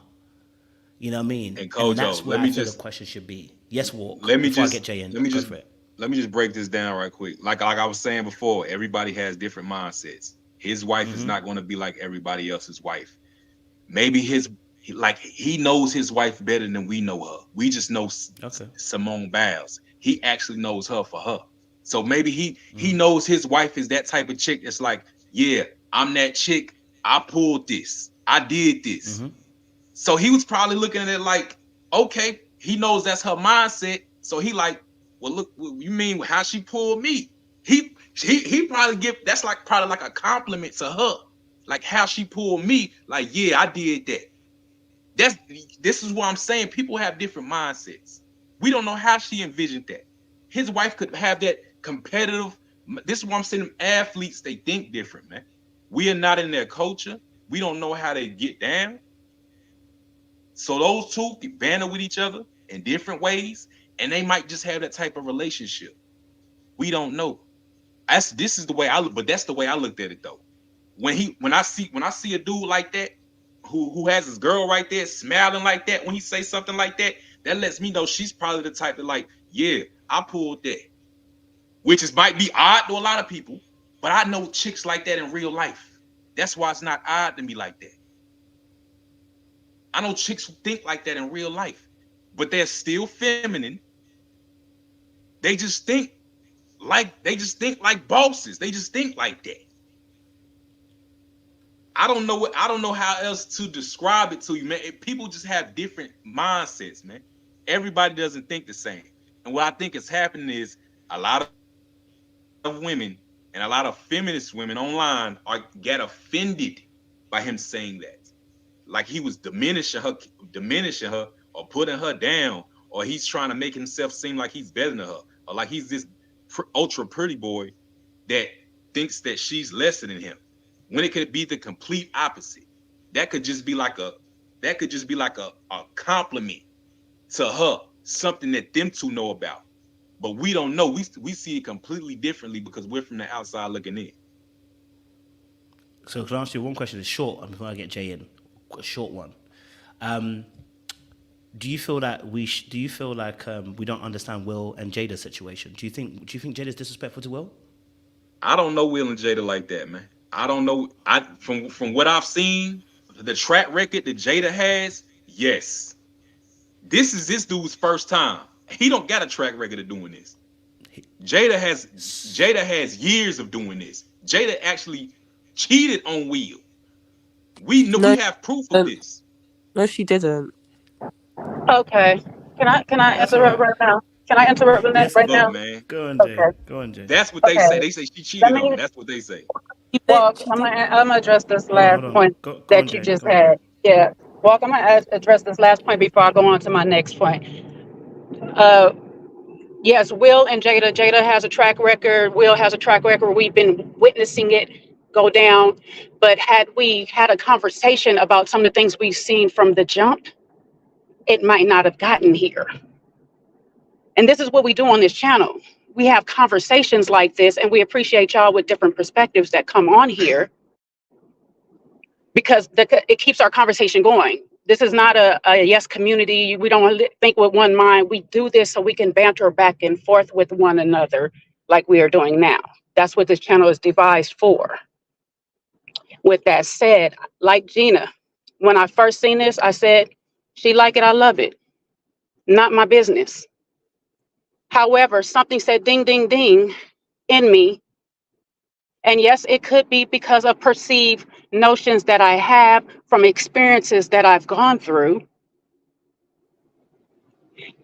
You know what I mean? And Kojo, that's where I feel the question should be. Yes, Walk. Let me I get Jay in. Let me just break this down right quick. Like I was saying before, everybody has different mindsets. His wife is not going to be like everybody else's wife. Maybe he knows his wife better than we know her. We just know Simone Biles. He actually knows her for her. So maybe he knows his wife is that type of chick that's like, yeah, I'm that chick. I pulled this. I did this. So he was probably looking at it like, okay, he knows that's her mindset. So he like, well, look, you mean how she pulled me? He probably that's probably like a compliment to her, like how she pulled me. Like, yeah, I did that. This is what I'm saying. People have different mindsets. We don't know how she envisioned that. His wife could have that competitive. This is what I'm saying. Athletes, they think different, man. We are not in their culture. We don't know how they get down. So those two can banter with each other in different ways, and they might just have that type of relationship. We don't know. This is the way I look, but that's the way I looked at it though. When I see a dude like that, who has his girl right there smiling like that, when he say something like that, that lets me know she's probably the type that like, yeah, I pulled that. Which might be odd to a lot of people, but I know chicks like that in real life. That's why it's not odd to me like that. I know chicks who think like that in real life, but they're still feminine. They just think like bosses. They just think like that. I don't know how else to describe it to you, man. People just have different mindsets, man. Everybody doesn't think the same. And what I think is happening is a lot of women and a lot of feminist women online get offended by him saying that. Like he was diminishing her or putting her down, or he's trying to make himself seem like he's better than her, or like he's this ultra pretty boy that thinks that she's lesser than him, when it could be the complete opposite. That could just be like a compliment to her, something that them two know about, but we don't know. We see it completely differently because we're from the outside looking in. So can I ask you one question? It's short, and before I get Jay in, a short one. Do you feel that do you feel like we don't understand Will and Jada's situation? Do you think Jada's disrespectful to Will? I don't know Will and Jada like that, man. I don't know. From what I've seen, the track record that Jada has, yes. This is this dude's first time. He don't got a track record of doing this. Jada has years of doing this. Jada actually cheated on Will. We know we have proof of this. No, she didn't. Okay. Can I interrupt right now? Can I interrupt right now? Man. Go on, Jay. Okay. Go on, Jay. That's what they say. They say she cheated on him. That's what they say. Walk, I'm gonna address this last point Go that on, you Jay. just Go on, had. Yeah. Walk, I'm gonna address this last point before I go on to my next point. Yes, Will and Jada. Jada has a track record. Will has a track record. We've been witnessing it go down. But had we had a conversation about some of the things we've seen from the jump, it might not have gotten here. And this is what we do on this channel. We have conversations like this, and we appreciate y'all with different perspectives that come on here because it keeps our conversation going. This is not a yes community. We don't think with one mind. We do this so we can banter back and forth with one another like we are doing now. That's what this channel is devised for. With that said, like Gina, when I first seen this, I said, she like it, I love it. Not my business. However, something said ding, ding, ding in me. And yes, it could be because of perceived notions that I have from experiences that I've gone through.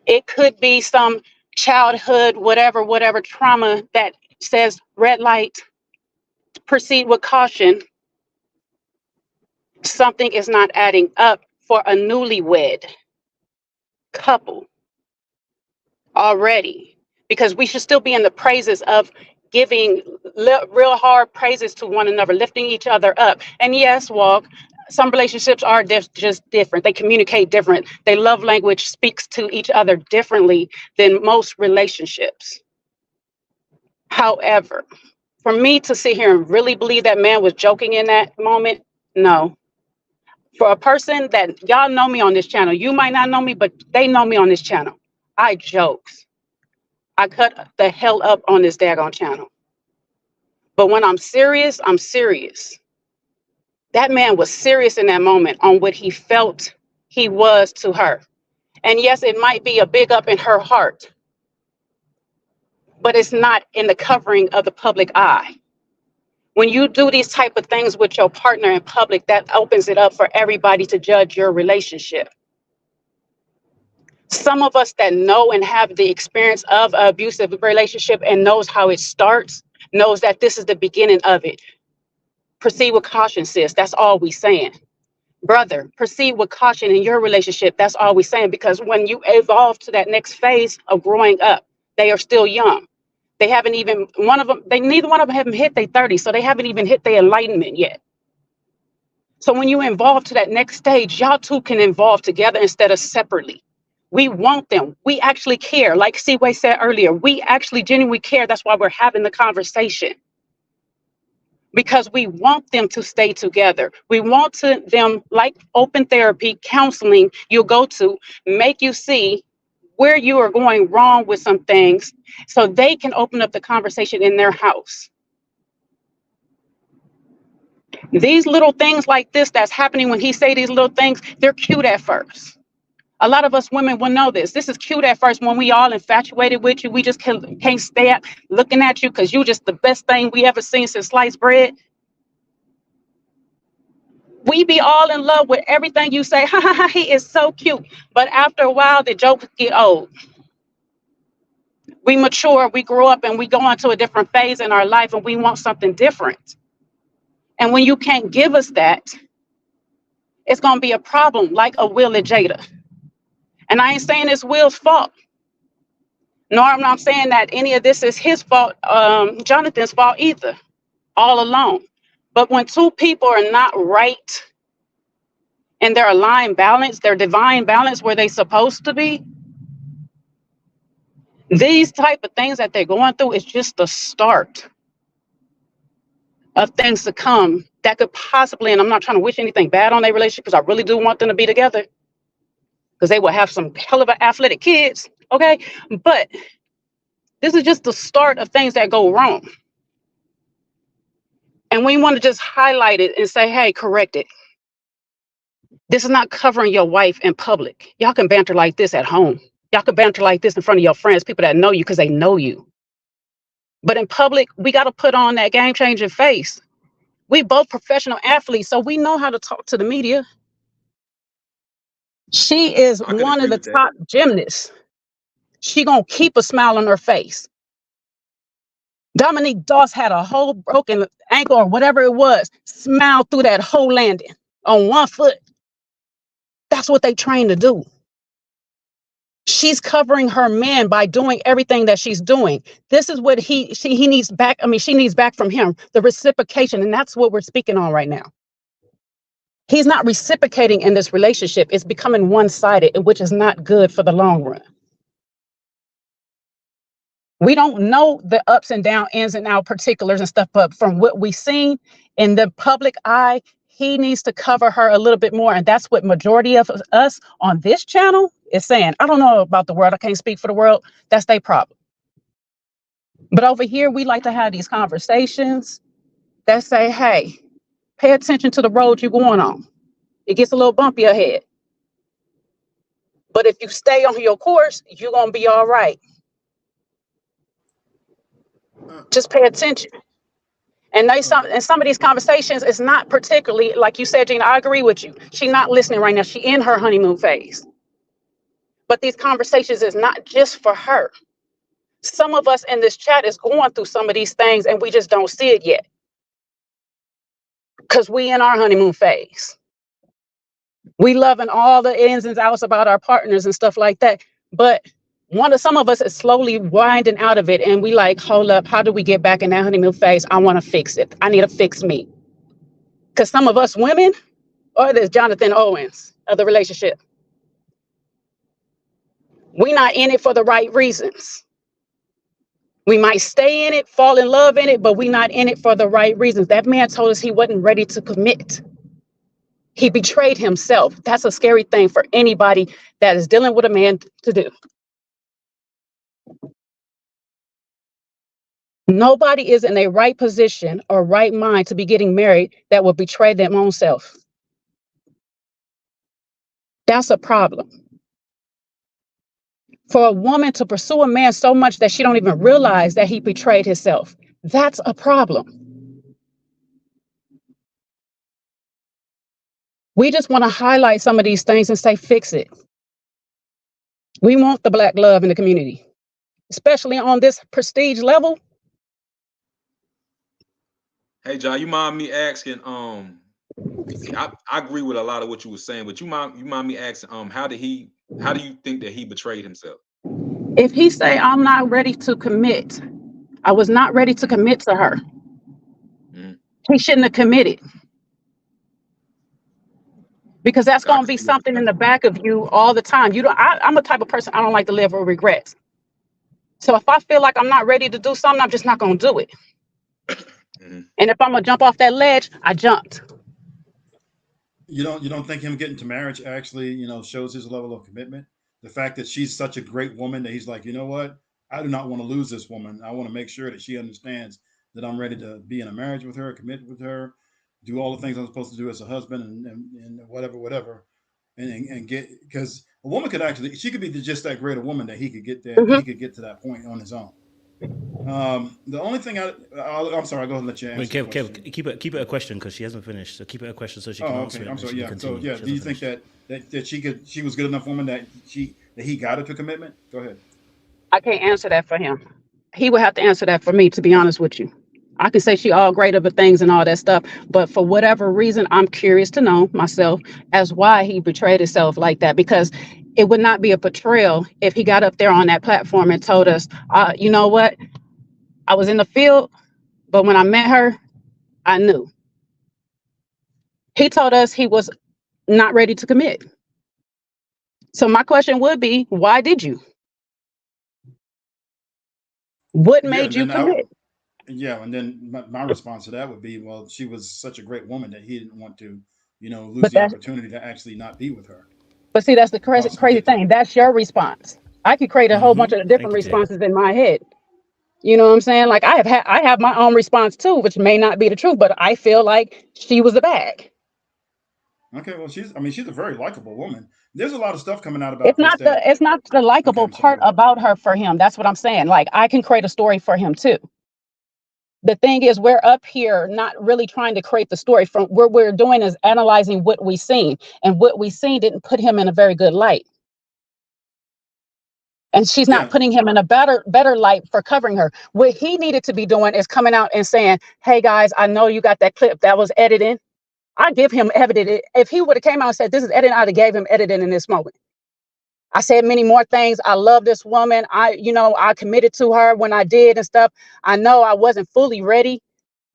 It could be some childhood, whatever trauma that says red light, proceed with caution. Something is not adding up for a newlywed couple already, because we should still be in the praises of giving real hard praises to one another, lifting each other up. And yes, Walk, some relationships are just different. They communicate different. Their love language speaks to each other differently than most relationships. However, for me to sit here and really believe that man was joking in that moment, no. For a person that y'all know me on this channel, you might not know me, but they know me on this channel. I jokes. I cut the hell up on this daggone channel. But when I'm serious, I'm serious. That man was serious in that moment on what he felt he was to her. And yes, it might be a big up in her heart, but it's not in the covering of the public eye. When you do these type of things with your partner in public, that opens it up for everybody to judge your relationship. Some of us that know and have the experience of an abusive relationship and knows how it starts, knows that this is the beginning of it. Proceed with caution, sis. That's all we saying. Brother, proceed with caution in your relationship. That's all we saying, because when you evolve to that next phase of growing up, they are still young. They haven't even, neither one of them haven't hit their 30s, so they haven't even hit their enlightenment yet. So when you evolve to that next stage, y'all two can evolve together instead of separately. We want them. We actually care. Like Seaway said earlier, we actually genuinely care. That's why we're having the conversation. Because we want them to stay together. We want them, like open therapy, counseling you'll go to, make you see where you are going wrong with some things so they can open up the conversation in their house. These little things like this that's happening when he say these little things, they're cute at first. A lot of us women will know this. This is cute at first when we all infatuated with you. We just can't stay looking at you because you just the best thing we ever seen since sliced bread. We be all in love with everything you say. Ha ha ha, he is so cute. But after a while, the jokes get old. We mature, we grow up, and we go into a different phase in our life, and we want something different. And when you can't give us that, it's going to be a problem, like a Will and Jada. And I ain't saying it's Will's fault. Nor am I saying that any of this is his fault, Jonathan's fault either, all alone. But when two people are not right in their aligned balance, their divine balance where they're supposed to be, these type of things that they're going through is just the start of things to come that could possibly, and I'm not trying to wish anything bad on their relationship because I really do want them to be together. because they will have some hell of athletic kids. Okay. But this is just the start of things that go wrong. And we want to just highlight it and say, hey, correct it. This is not covering your wife in public. Y'all can banter like this at home. Y'all can banter like this in front of your friends, people that know you because they know you. But in public, we got to put on that game-changing face. We both professional athletes, so we know how to talk to the media. She is I could one of agree the with that. top gymnasts. She gonna keep a smile on her face. Dominique Dawes had a whole broken ankle or whatever it was, smiled through that whole landing on one foot. That's what they train to do. She's covering her man by doing everything that she's doing. This is what he needs back. I mean, she needs back from him, the reciprocation. And that's what we're speaking on right now. He's not reciprocating in this relationship. It's becoming one-sided, which is not good for the long run. We don't know the ups and down, ins and out particulars and stuff, but from what we've seen in the public eye, he needs to cover her a little bit more. And that's what majority of us on this channel is saying. I don't know about the world. I can't speak for the world. That's their problem. But over here, we like to have these conversations that say, hey, pay attention to the road you're going on. It gets a little bumpy ahead. But if you stay on your course, you're going to be all right. Just pay attention. And some of these conversations is not particularly, like you said, Gina, I agree with you. She's not listening right now. She in her honeymoon phase. But these conversations is not just for her. Some of us in this chat is going through some of these things and we just don't see it yet. Because we in our honeymoon phase. We loving all the ins and outs about our partners and stuff like that. But some of us is slowly winding out of it. And we like, hold up, how do we get back in that honeymoon phase? I want to fix it. I need to fix me. Because some of us women, or there's Jonathan Owens of the relationship. We're not in it for the right reasons. We might stay in it, fall in love in it, but we're not in it for the right reasons. That man told us he wasn't ready to commit. He betrayed himself. That's a scary thing for anybody that is dealing with a man to do. Nobody is in a right position or right mind to be getting married that will betray their own self. That's a problem. For a woman to pursue a man so much that she don't even realize that he betrayed himself, that's a problem. We just want to highlight some of these things and say, fix it. We want the Black love in the community, especially on this prestige level. Hey, John, you mind me asking? I agree with a lot of what you were saying, but you mind me asking? How do you think that he betrayed himself? If he say, I'm not ready to commit, I was not ready to commit to her. He shouldn't have committed. Because that's going to be something in the back of you all the time. I'm a type of person, I don't like to live with regrets. So if I feel like I'm not ready to do something, I'm just not going to do it. And if I'm going to jump off that ledge, I jumped. You don't think him getting to marriage actually, shows his level of commitment? The fact that she's such a great woman that he's like, you know what? I do not want to lose this woman. I want to make sure that she understands that I'm ready to be in a marriage with her, commit with her, do all the things I'm supposed to do as a husband and whatever. And get, because a woman she could be just that great a woman that he could get there, he could get to that point on his own. The only thing I'm sorry, I'll go ahead and let you answer. Keep it a question because she hasn't finished. So keep it a question so she can answer it. I'm sorry. Yeah. So yeah, do you think that she was good enough woman that he got her to commitment? Go ahead. I can't answer that for him. He would have to answer that for me, to be honest with you. I can say she all great other things and all that stuff, but for whatever reason, I'm curious to know myself as why he betrayed himself like that, because it would not be a betrayal if he got up there on that platform and told us, you know what? I was in the field, but when I met her, I knew. He told us he was not ready to commit. So my question would be, why did you? What made you commit? And then my response to that would be, well, she was such a great woman that he didn't want to, lose the opportunity to actually not be with her. But see, that's the Awesome. crazy thing. That's your response. I could create a whole bunch of different Thank you, Jay. responses in my head. You know what I'm saying? Like I have my own response too, which may not be the truth, but I feel like she was a bag. Okay, well, she's a very likable woman. There's a lot of stuff coming out about this that. It's not the Okay, likable I'm sorry. part about her for him. That's what I'm saying. Like I can create a story for him too. The thing is, we're up here not really trying to create the story. From what we're doing is analyzing what we seen, and what we seen didn't put him in a very good light. And she's not putting him in a better light for covering her. What he needed to be doing is coming out and saying, "Hey guys, I know you got that clip that was edited. I give him edited. If he would have came out and said this is edited, I'd have gave him edited in this moment. I said many more things. I love this woman. I committed to her when I did and stuff. I know I wasn't fully ready,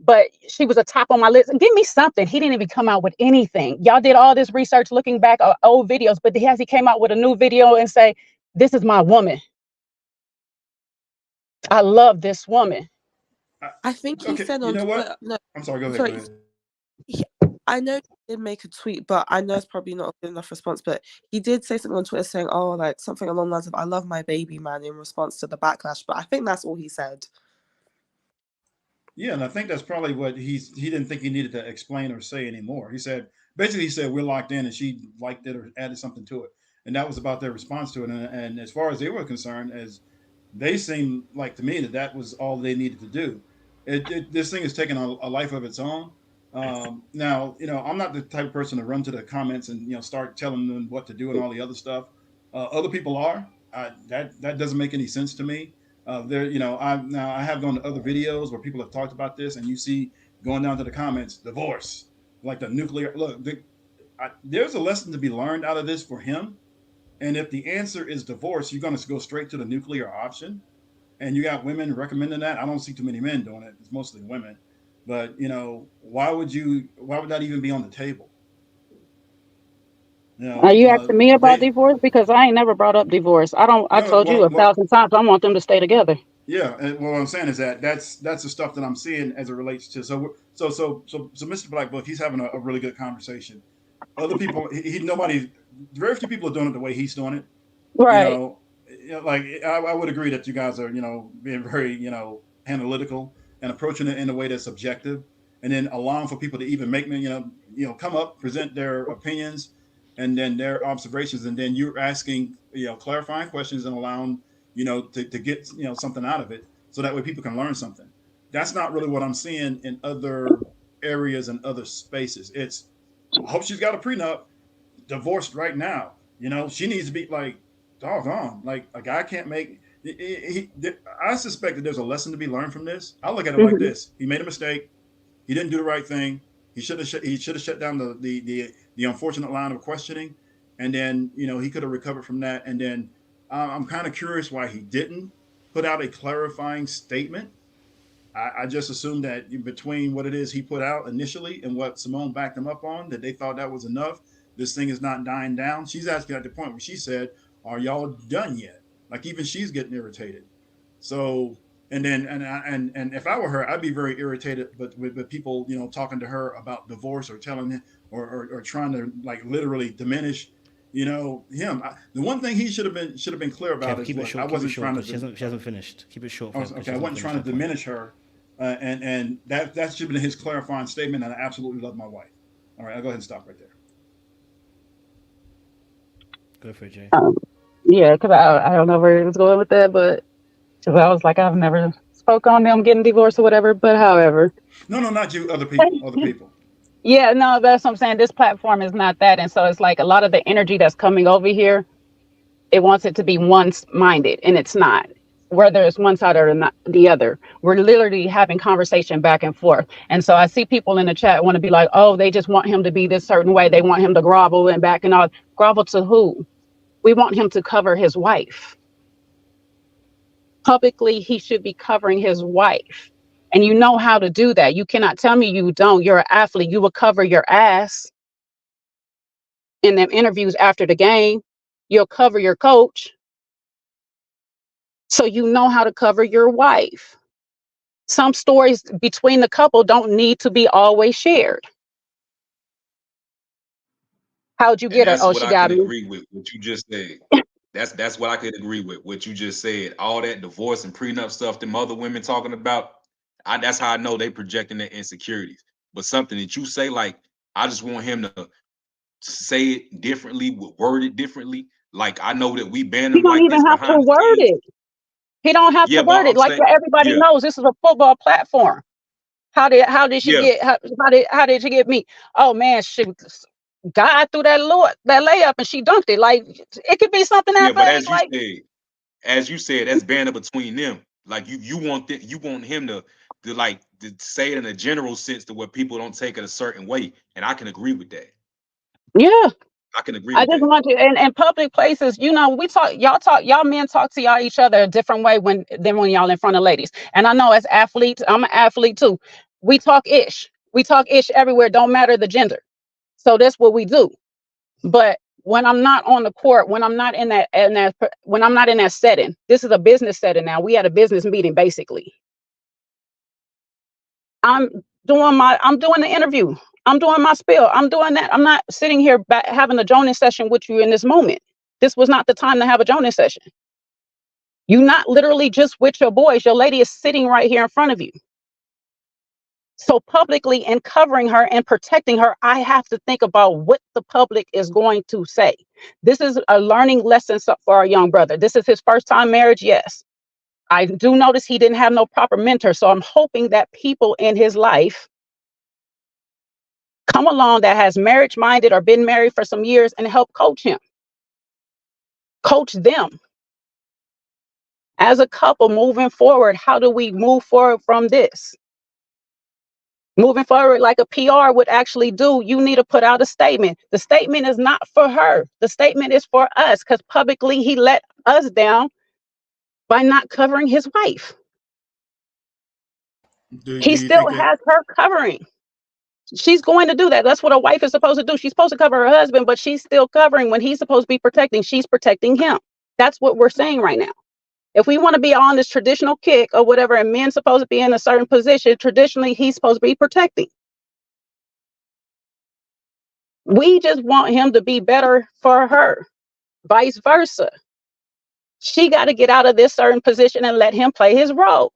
but she was a top on my list. Give me something." He didn't even come out with anything. Y'all did all this research looking back at old videos, but he came out with a new video and say, "This is my woman. I love this woman." I think he said on Twitter. No, I'm sorry. Go ahead. sorry. Go ahead. I know he did make a tweet, but I know it's probably not a good enough response. But he did say something on Twitter saying, "Oh, like something along the lines of I love my baby man," in response to the backlash. But I think that's all he said. Yeah, and I think that's probably what he didn't think he needed to explain or say anymore. He said we're locked in, and she liked it or added something to it, and that was about their response to it. And as far as they were concerned, as they seemed like to me that was all they needed to do. This thing is taking a life of its own. Now, I'm not the type of person to run to the comments and start telling them what to do and all the other stuff. Other people are. That doesn't make any sense to me. I have gone to other videos where people have talked about this, and you see going down to the comments, divorce, like the nuclear. Look, there's a lesson to be learned out of this for him. And if the answer is divorce, you're going to go straight to the nuclear option. And you got women recommending that. I don't see too many men doing it. It's mostly women. But why would that even be on the table? Are you asking me about divorce? Because I ain't never brought up divorce. I told you 1,000 times I want them to stay together. Yeah, and what I'm saying is that's the stuff that I'm seeing as it relates to. So Mr. Black Book, he's having a really good conversation. Other people, very few people are doing it the way he's doing it. Right. I would agree that you guys are, being very, analytical and approaching it in a way that's objective, and then allowing for people to even make me, come up, present their opinions, and then their observations, and then you're asking, clarifying questions and allowing, to get, something out of it, so that way people can learn something. That's not really what I'm seeing in other areas and other spaces. It's, I hope she's got a prenup, divorced right now. She needs to be like, doggone, like a guy can't make. I suspect that there's a lesson to be learned from this. I look at it like this: he made a mistake. He didn't do the right thing. He should have shut down the unfortunate line of questioning, and then he could have recovered from that. And then I'm kind of curious why he didn't put out a clarifying statement. I just assumed that between what it is he put out initially and what Simone backed him up on, that they thought that was enough. This thing is not dying down. She's asking at the point where she said, "Are y'all done yet?" Like even she's getting irritated. So and if I were her, I'd be very irritated. But with people, talking to her about divorce or telling or trying to like literally diminish, him. The one thing he should have been clear about is short, I wasn't trying to. She hasn't finished. Keep it short. Okay, I wasn't trying to diminish her, and that should have been his clarifying statement. And I absolutely love my wife. All right, I'll go ahead and stop right there. Go for it, Jay. Yeah, because I don't know where he was going with that, but because I was like, I've never spoke on them getting divorced or whatever. But however, no, not you, other people. Yeah, no, that's what I'm saying. This platform is not that, and so it's like a lot of the energy that's coming over here, it wants it to be one-minded, and it's not. Whether it's one side or not the other, we're literally having conversation back and forth. And so I see people in the chat want to be like, oh, they just want him to be this certain way. They want him to grovel and back and all. Grovel to who? We want him to cover his wife. Publicly, he should be covering his wife. And you know how to do that. You cannot tell me you don't. You're an athlete. You will cover your ass in them interviews after the game. You'll cover your coach. So you know how to cover your wife. Some stories between the couple don't need to be always shared. How'd you And get her? that's Oh, what she I can got me. agree with. What you just said. That's what I could agree with. What you just said. All that divorce and prenup stuff, them other women talking about. That's how I know they projecting their insecurities. But something that you say, like, I just want him to say it differently, word it differently. Like, I know that we ban He them don't like this even have to behind the word scenes. it. He don't have to Yeah, but word it. I'm Like saying, everybody yeah, knows, this is a football platform. How did she yeah, get? How did she get me? Oh man, she God threw that layup and she dunked it. Like it could be something yeah. that But vague. Like as you said, that's banner between them. Like you want him to like to say it in a general sense to where people don't take it a certain way, and I can agree with that. yeah, I can agree I with just that. want you in public places. We y'all men talk to y'all each other a different way when y'all in front of ladies. And I know as athletes, I'm an athlete too. We talk ish. We talk ish everywhere. Don't matter the gender. So that's what we do. But when I'm not on the court, when I'm not when I'm not in that setting, this is a business setting now. We had a business meeting basically. I'm I'm doing the interview. I'm doing my spiel. I'm doing that. I'm not sitting here having a joning session with you in this moment. This was not the time to have a joning session. You're not literally just with your boys. Your lady is sitting right here in front of you. So publicly and covering her and protecting her, I have to think about what the public is going to say. This is a learning lesson for our young brother. This is his first time marriage. Yes. I do notice he didn't have no proper mentor. So I'm hoping that people in his life come along that has marriage minded or been married for some years and help coach him, coach them as a couple moving forward. How do we move forward from this? Moving forward, like a PR would actually do, you need to put out a statement. The statement is not for her. The statement is for us because publicly he let us down by not covering his wife. Do He you still think that? has her covering. She's going to do that. That's what a wife is supposed to do. She's supposed to cover her husband, but she's still covering when he's supposed to be protecting. She's protecting him. That's what we're saying right now. If we want to be on this traditional kick or whatever, and men's supposed to be in a certain position, traditionally he's supposed to be protecting. We just want him to be better for her, vice versa. She got to get out of this certain position and let him play his role.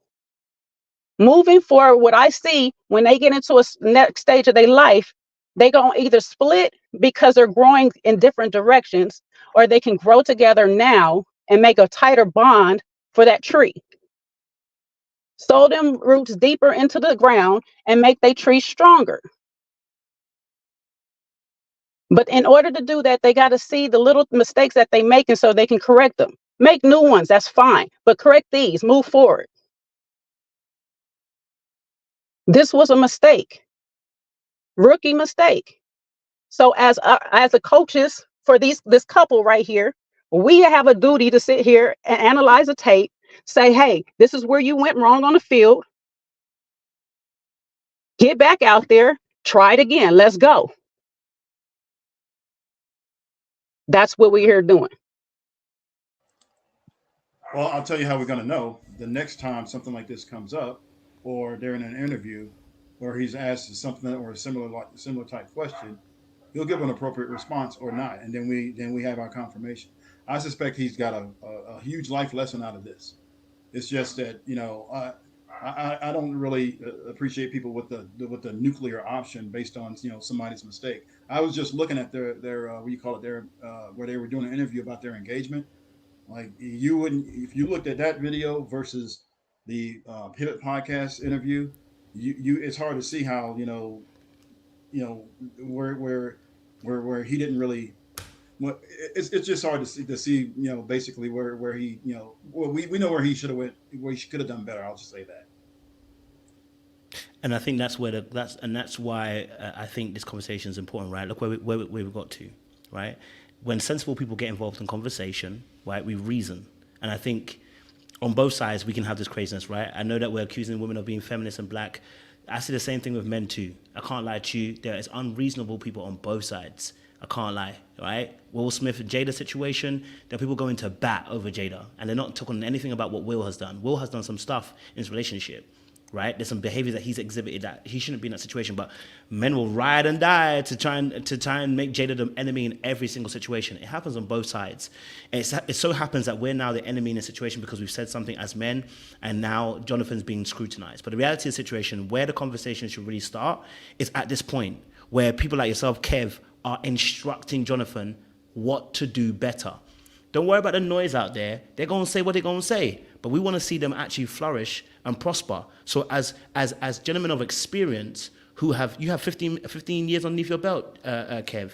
Moving forward, what I see when they get into a next stage of their life, they gonna either split because they're growing in different directions, or they can grow together now and make a tighter bond for that tree. Sow them roots deeper into the ground and make their tree stronger. But in order to do that, they got to see the little mistakes that they make, and so they can correct them. Make new ones, that's fine, but correct these, move forward. This was a mistake, rookie mistake. So as a coaches for this couple right here, we have a duty to sit here and analyze a tape, say, hey, this is where you went wrong on the field. Get back out there, try it again, let's go. That's what we're here doing. Well, I'll tell you how we're going to know. The next time something like this comes up, or they're in an interview, or he's asked something or a similar type question, he'll give an appropriate response or not, and then we have our confirmation. I suspect he's got a huge life lesson out of this. It's just that I don't really appreciate people with the nuclear option based on somebody's mistake. I was just looking at their what do you call it, their where they were doing an interview about their engagement. Like you wouldn't, if you looked at that video versus the Pivot podcast interview, you it's hard to see how you know where he didn't really. Well, it's just hard to see basically where he well we know where he should have went, where he could have done better. I'll just say that. And I think that's that's why I think this conversation is important, right? Look where we've got to, right? When sensible people get involved in conversation, right, we reason. And I think on both sides we can have this craziness, right? I know that we're accusing women of being feminist and black. I see the same thing with men too. I can't lie to you. There is unreasonable people on both sides. I can't lie, right? Will Smith and Jada situation, there are people going to bat over Jada, and they're not talking anything about what Will has done. Will has done some stuff in his relationship. right? There's some behaviors that he's exhibited that he shouldn't be in that situation, but men will ride and die to try and make Jada the enemy in every single situation. It happens on both sides. And it so happens that we're now the enemy in a situation because we've said something as men, and now Jonathan's being scrutinized. But the reality of the situation, where the conversation should really start, is at this point where people like yourself, Kev, are instructing Jonathan what to do better. Don't worry about the noise out there. They're going to say what they're going to say. But we want to see them actually flourish and prosper. So as gentlemen of experience you have 15 years underneath your belt, Kev,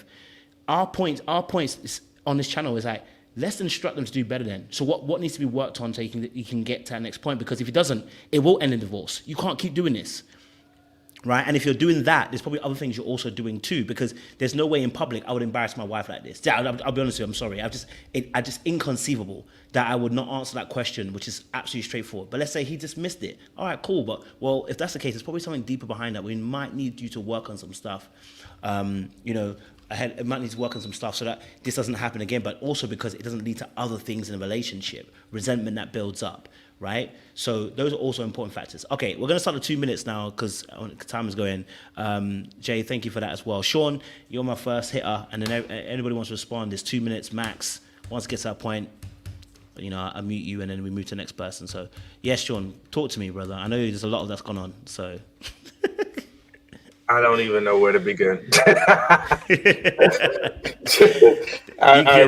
our points on this channel is like, let's instruct them to do better then. So what needs to be worked on so you can get to that next point? Because if it doesn't, it will end in divorce. You can't keep doing this. Right, and if you're doing that, there's probably other things you're also doing too, because there's no way in public I would embarrass my wife like this. I'll be honest with you, I'm sorry. I just inconceivable that I would not answer that question, which is absolutely straightforward. But let's say he just missed it. All right, cool. But well, if that's the case, there's probably something deeper behind that. We might need you to work on some stuff. It might need to work on some stuff so that this doesn't happen again, but also because it doesn't lead to other things in a relationship, resentment that builds up, right? So those are also important factors. Okay, we're going to start at 2 minutes now because time is going. Jay, thank you for that as well. Sean, you're my first hitter, and then anybody wants to respond, there's 2 minutes max. Once it gets to that point, I mute you and then we move to the next person. So, yes, Sean, talk to me, brother. I know there's a lot of that's gone on, so... I don't even know where to begin. I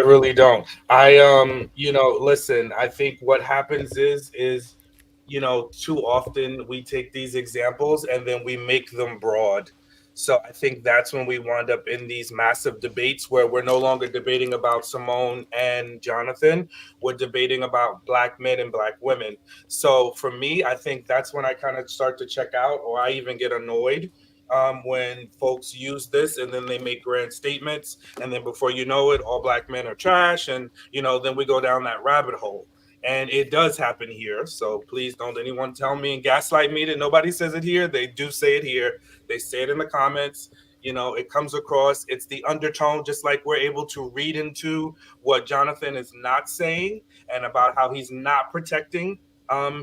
really don't. Listen, I think what happens is, too often we take these examples and then we make them broad. So I think that's when we wind up in these massive debates where we're no longer debating about Simone and Jonathan. We're debating about Black men and Black women. So for me, I think that's when I kind of start to check out, or I even get annoyed when folks use this and then they make grand statements. And then before you know it, all Black men are trash. And, then we go down that rabbit hole. And it does happen here. So please don't anyone tell me and gaslight me that nobody says it here. They do say it here. They say it in the comments. It comes across. It's the undertone, just like we're able to read into what Jonathan is not saying and about how he's not protecting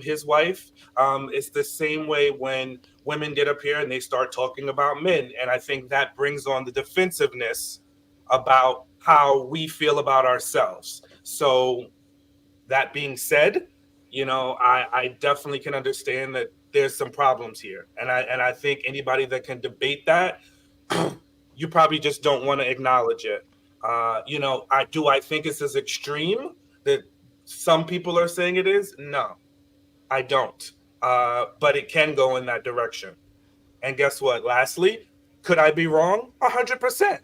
his wife. It's the same way when women get up here and they start talking about men. And I think that brings on the defensiveness about how we feel about ourselves. So that being said, I definitely can understand that there's some problems here. And I think anybody that can debate that, you probably just don't want to acknowledge it. I think it's as extreme that some people are saying it is? No, I don't. But it can go in that direction. And guess what? Lastly, could I be wrong? 100%.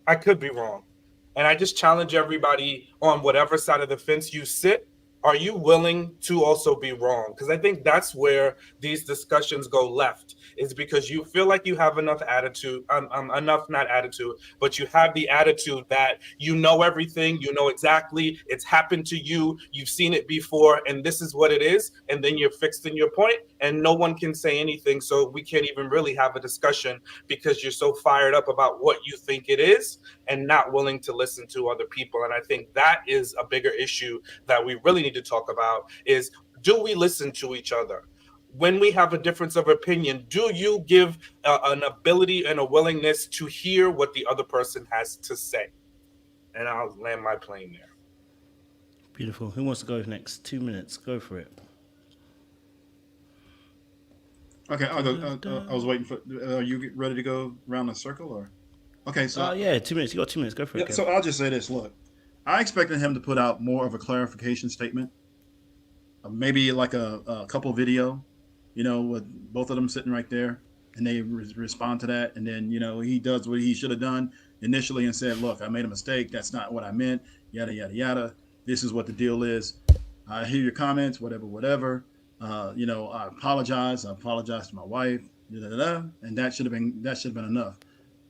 I could be wrong. And I just challenge everybody on whatever side of the fence you sit. Are you willing to also be wrong? Because I think that's where these discussions go left, is because you feel like you have enough attitude, not attitude, but you have the attitude that you know everything, you know exactly, it's happened to you, you've seen it before, and this is what it is, and then you're fixed in your point, and no one can say anything, so we can't even really have a discussion because you're so fired up about what you think it is and not willing to listen to other people. And I think that is a bigger issue that we really need to talk about is, do we listen to each other? When we have a difference of opinion, do you give an ability and a willingness to hear what the other person has to say? And I'll land my plane there. Beautiful. Who wants to go next? 2 minutes. Go for it. Okay, I'll go. I was waiting for. Are you ready to go around the circle, or? Okay, so. Yeah, 2 minutes. You got 2 minutes. Go for it. So I'll just say this. Look, I expected him to put out more of a clarification statement, maybe like a couple video, with both of them sitting right there, and they respond to that, and then he does what he should have done initially and said, "Look, I made a mistake. That's not what I meant. Yada yada yada. This is what the deal is. I hear your comments. Whatever. I apologize. I apologize to my wife. And that should have been enough.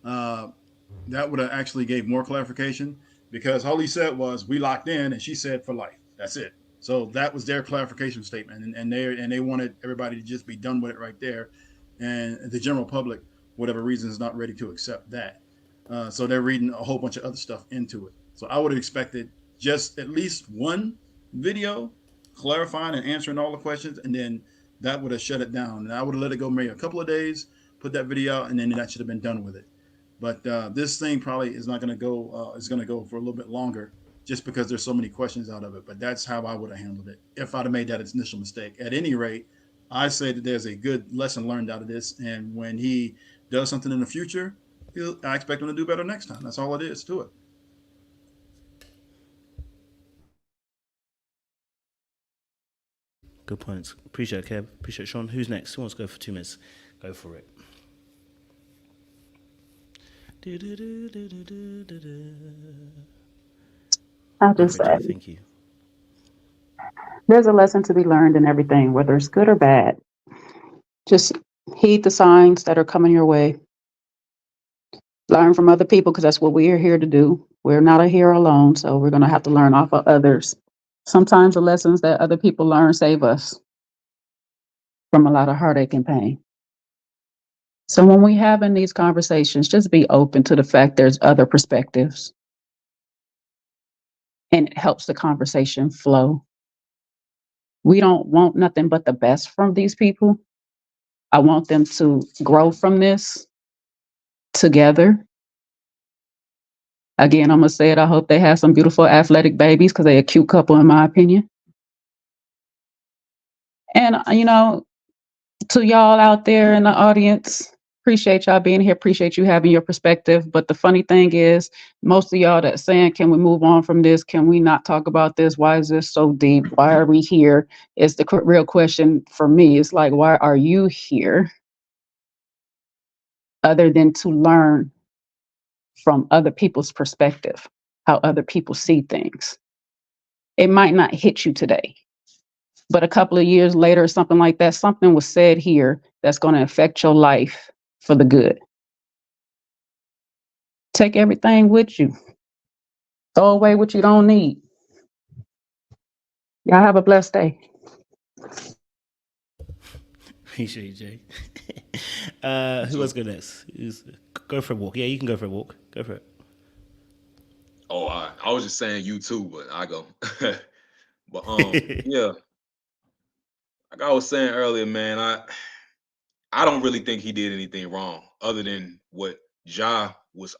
That would have actually gave more clarification, because all he said was, we locked in, and she said for life. That's it. So that was their clarification statement, and they wanted everybody to just be done with it right there. And the general public, whatever reason, is not ready to accept that. So they're reading a whole bunch of other stuff into it. So I would have expected just at least one video clarifying and answering all the questions, and then that would have shut it down. And I would have let it go maybe a couple of days, put that video out, and then that should have been done with it. But this thing probably is not going to go. It's going to go for a little bit longer, just because there's so many questions out of it. But that's how I would have handled it if I'd have made that initial mistake. At any rate, I say that there's a good lesson learned out of this, and when he does something in the future, I expect him to do better next time. That's all it is to it. Good points. Appreciate it, Kev. Appreciate it, Sean. Who's next? Who wants to go for 2 minutes? Go for it. I'll just say, Thank you. there's a lesson to be learned in everything, whether it's good or bad. Just heed the signs that are coming your way. Learn from other people, because that's what we are here to do. We're not here alone, so we're going to have to learn off of others. Sometimes the lessons that other people learn save us from a lot of heartache and pain. So when we having these conversations, just be open to the fact there's other perspectives, and it helps the conversation flow. We don't want nothing but the best from these people. I want them to grow from this together. Again, I'm going to say it. I hope they have some beautiful athletic babies, because they're a cute couple, in my opinion. And, to y'all out there in the audience, appreciate y'all being here. Appreciate you having your perspective. But the funny thing is, most of y'all that saying, can we move on from this? Can we not talk about this? Why is this so deep? Why are we here? Is the real question for me. It's like, why are you here? Other than to learn from other people's perspective, how other people see things. It might not hit you today, but a couple of years later, something like that, something was said here that's going to affect your life for the good. Take everything with you. Throw away what you don't need. Y'all have a blessed day. Appreciate you, Jay. Who else go next? Go for a walk. Yeah, you can go for a walk. Go for it. Oh, I was just saying you too, but I go. But yeah, like I was saying earlier, man, I don't really think he did anything wrong, other than what Ja was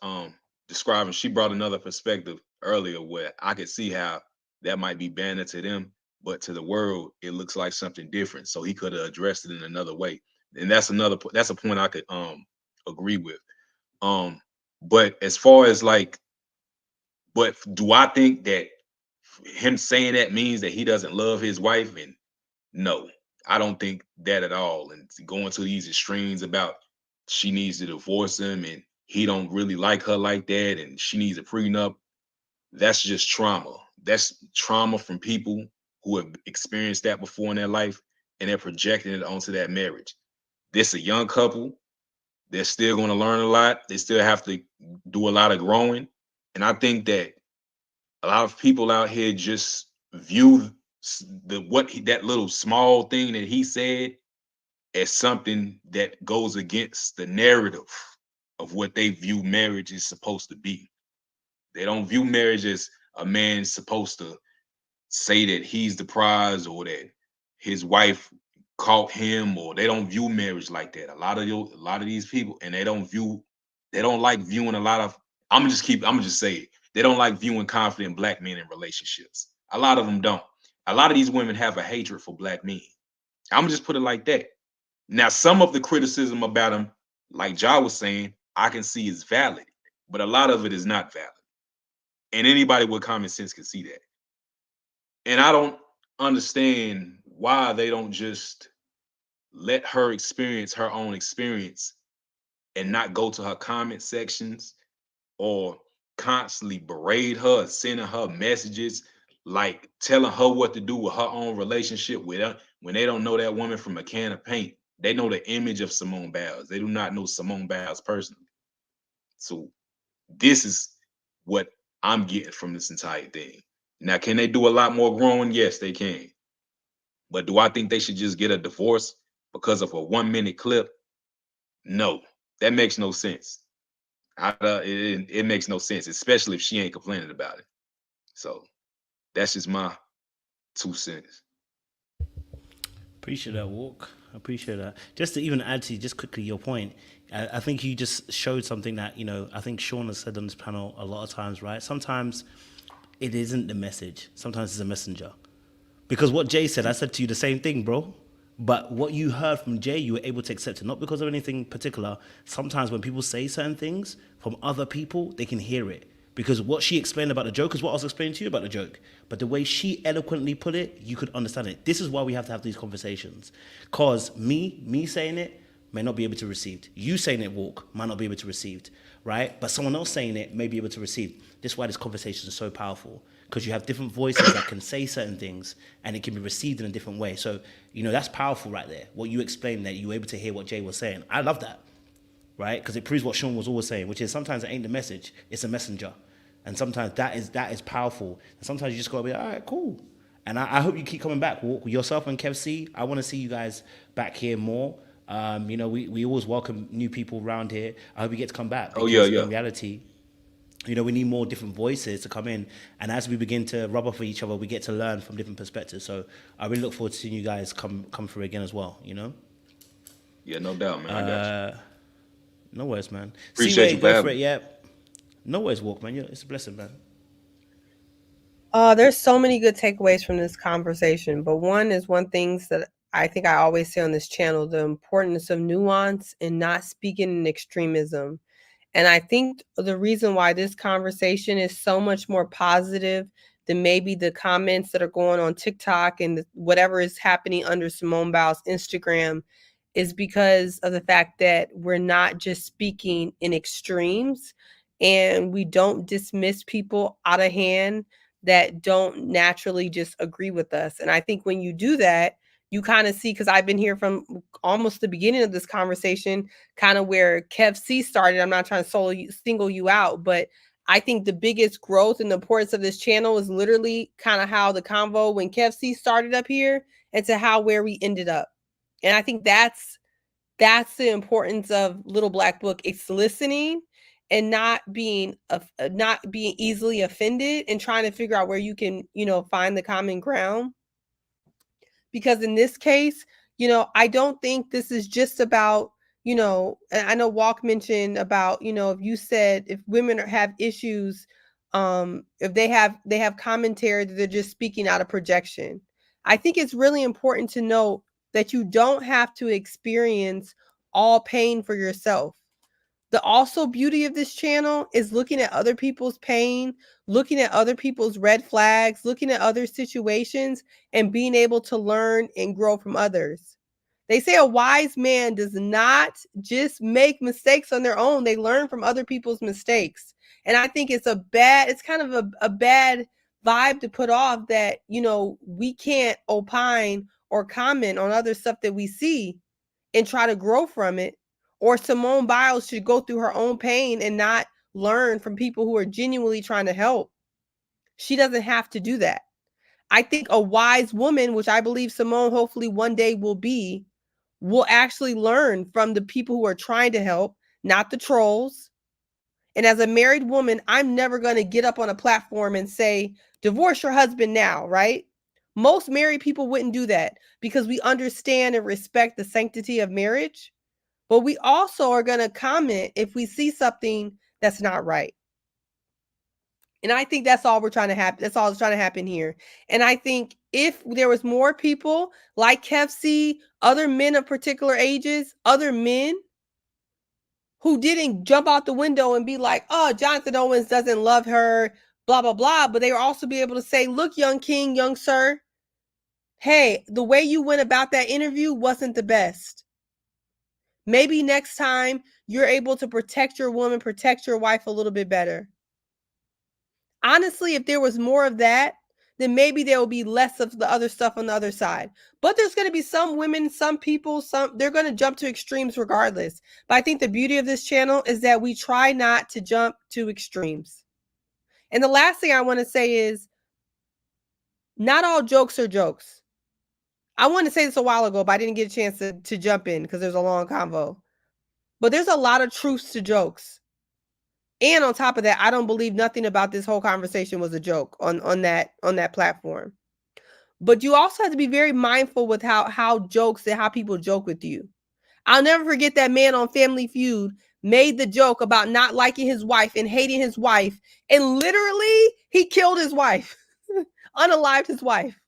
describing. She brought another perspective earlier where I could see how that might be banner to them, but to the world it looks like something different. So he could have addressed it in another way, and that's a point I could agree with. But as far as like, but do I think that him saying that means that he doesn't love his wife? And no, I don't think that at all. And going to these extremes about she needs to divorce him and he don't really like her like that and she needs a prenup, that's just trauma. That's trauma from people who have experienced that before in their life, and they're projecting it onto that marriage. This a young couple. They're still going to learn a lot. They still have to do a lot of growing. And I think that a lot of people out here just view that little small thing that he said as something that goes against the narrative of what they view marriage is supposed to be. They don't view marriage as a man supposed to say that he's the prize or that his wife caught him, or they don't view marriage like that. A lot of these people, and they don't like viewing a lot of. I'm gonna just say it. They don't like viewing confident black men in relationships. A lot of them don't. A lot of these women have a hatred for black men. I'm gonna just put it like that. Now, some of the criticism about him, like Ja was saying, I can see is valid, but a lot of it is not valid. And anybody with common sense can see that. And I don't understand why they don't just let her experience her own experience and not go to her comment sections or constantly berate her, sending her messages, like telling her what to do with her own relationship with her, when they don't know that woman from a can of paint. They know the image of Simone Biles. They do not know Simone Biles personally. So this is what I'm getting from this entire thing. Now, can they do a lot more growing? Yes, they can. But do I think they should just get a divorce because of a 1-minute clip? No, that makes no sense. It makes no sense, especially if she ain't complaining about it. So that's just my 2 cents. Appreciate that, Walk. I appreciate that. Just to even add to just quickly your point, I think you just showed something that, I think Sean has said on this panel a lot of times, right? Sometimes it isn't the message. Sometimes it's a messenger. Because what Jay said, I said to you the same thing, bro. But what you heard from Jay, you were able to accept it, not because of anything particular. Sometimes when people say certain things from other people, they can hear it. Because what she explained about the joke is what I was explaining to you about the joke. But the way she eloquently put it, you could understand it. This is why we have to have these conversations. Because me saying it may not be able to receive. You saying it, Walk, might not be able to receive, right? But someone else saying it may be able to receive. This is why this conversation is so powerful. Because you have different voices that can say certain things and it can be received in a different way. So, that's powerful right there. What you explained, that you were able to hear what Jay was saying. I love that, right? Because it proves what Sean was always saying, which is sometimes it ain't the message, it's a messenger. And sometimes that is powerful. And sometimes you just gotta be like, all right, cool. And I hope you keep coming back. Yourself and Kev C, I want to see you guys back here more. We always welcome new people around here. I hope you get to come back. Oh, yeah. In reality, we need more different voices to come in. And as we begin to rub off of each other, we get to learn from different perspectives. So I really look forward to seeing you guys come through again as well, Yeah, no doubt, man. I got you. No worries, man. Appreciate you, go for it, yeah. No worries, Walk, man. Yeah, it's a blessing, man. There's so many good takeaways from this conversation, but one things that I think I always say on this channel, the importance of nuance and not speaking in extremism. And I think the reason why this conversation is so much more positive than maybe the comments that are going on TikTok and whatever is happening under Simone Biles' Instagram is because of the fact that we're not just speaking in extremes and we don't dismiss people out of hand that don't naturally just agree with us. And I think when you do that, you kind of see, because I've been here from almost the beginning of this conversation, kind of where Kev C started. I'm not trying to single you out, but I think the biggest growth and the importance of this channel is literally kind of how the convo when Kev C started up here and to where we ended up. And I think that's the importance of Little Black Book. It's listening and not being easily offended and trying to figure out where you can, find the common ground. Because in this case, I don't think this is just about, I know Walk mentioned about, if you said if women have issues, if they have commentary that they're just speaking out of projection. I think it's really important to know that you don't have to experience all pain for yourself. The also beauty of this channel is looking at other people's pain, looking at other people's red flags, looking at other situations, and being able to learn and grow from others. They say a wise man does not just make mistakes on their own. They learn from other people's mistakes. And I think it's kind of a bad vibe to put off that, we can't opine or comment on other stuff that we see and try to grow from it. Or Simone Biles should go through her own pain and not learn from people who are genuinely trying to help. She doesn't have to do that. I think a wise woman, which I believe Simone hopefully one day will actually learn from the people who are trying to help, not the trolls. And as a married woman, I'm never going to get up on a platform and say, divorce your husband now, right? Most married people wouldn't do that because we understand and respect the sanctity of marriage. But we also are going to comment if we see something that's not right. And I think that's all trying to happen. That's all that's trying to happen here. And I think if there was more people like Kev C, other men of particular ages, other men who didn't jump out the window and be like, oh, Jonathan Owens doesn't love her, blah, blah, blah. But they will also be able to say, look, young king, young sir, hey, the way you went about that interview wasn't the best. Maybe next time you're able to protect your woman, protect your wife a little bit better. Honestly, if there was more of that, then maybe there will be less of the other stuff on the other side. But there's going to be some women, some people, they're going to jump to extremes regardless. But I think the beauty of this channel is that we try not to jump to extremes. And the last thing I want to say is not all jokes are jokes. I wanted to say this a while ago, but I didn't get a chance to jump in because there's a long convo. But there's a lot of truths to jokes. And on top of that, I don't believe nothing about this whole conversation was a joke on that platform. But you also have to be very mindful with how jokes and how people joke with you. I'll never forget that man on Family Feud made the joke about not liking his wife and hating his wife, and literally he killed his wife, unalived his wife.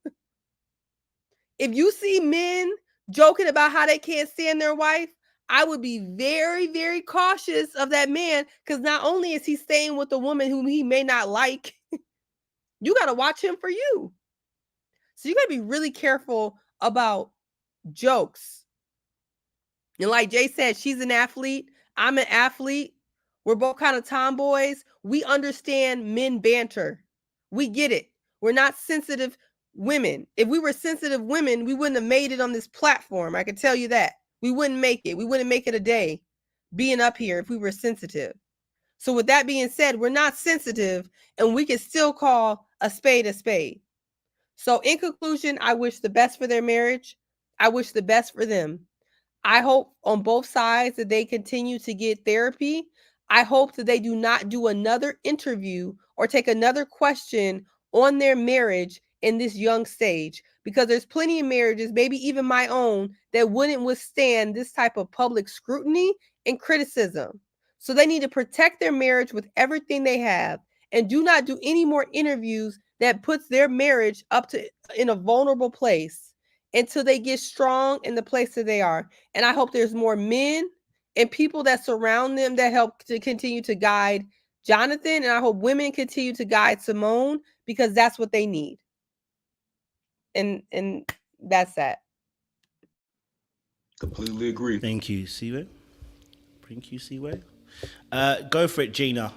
If you see men joking about how they can't stand their wife, I would be very, very cautious of that man, because not only is he staying with a woman whom he may not like, you got to watch him for you. So you got to be really careful about jokes. And like Jay said, she's an athlete. I'm an athlete. We're both kind of tomboys. We understand men banter. We get it. We're not sensitive women. If we were sensitive women, we wouldn't have made it on this platform. I can tell you that. We wouldn't make it. We wouldn't make it a day being up here if we were sensitive. So with that being said, we're not sensitive, and we can still call a spade a spade. So in conclusion, I wish the best for their marriage. I wish the best for them. I hope on both sides that they continue to get therapy. I hope that they do not do another interview or take another question on their marriage in this young stage, because there's plenty of marriages, maybe even my own, that wouldn't withstand this type of public scrutiny and criticism. So they need to protect their marriage with everything they have, and do not do any more interviews that puts their marriage up to in a vulnerable place until they get strong in the place that they are. And I hope there's more men and people that surround them that help to continue to guide Jonathan. And I hope women continue to guide Simone, because that's what they need. And that's that. Completely agree. Thank you, Siwe. Thank you, Siwe. Go for it, Gina.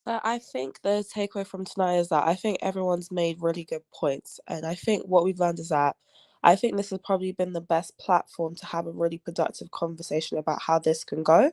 I think the takeaway from tonight is that I think everyone's made really good points. And I think what we've learned is that I think this has probably been the best platform to have a really productive conversation about how this can go.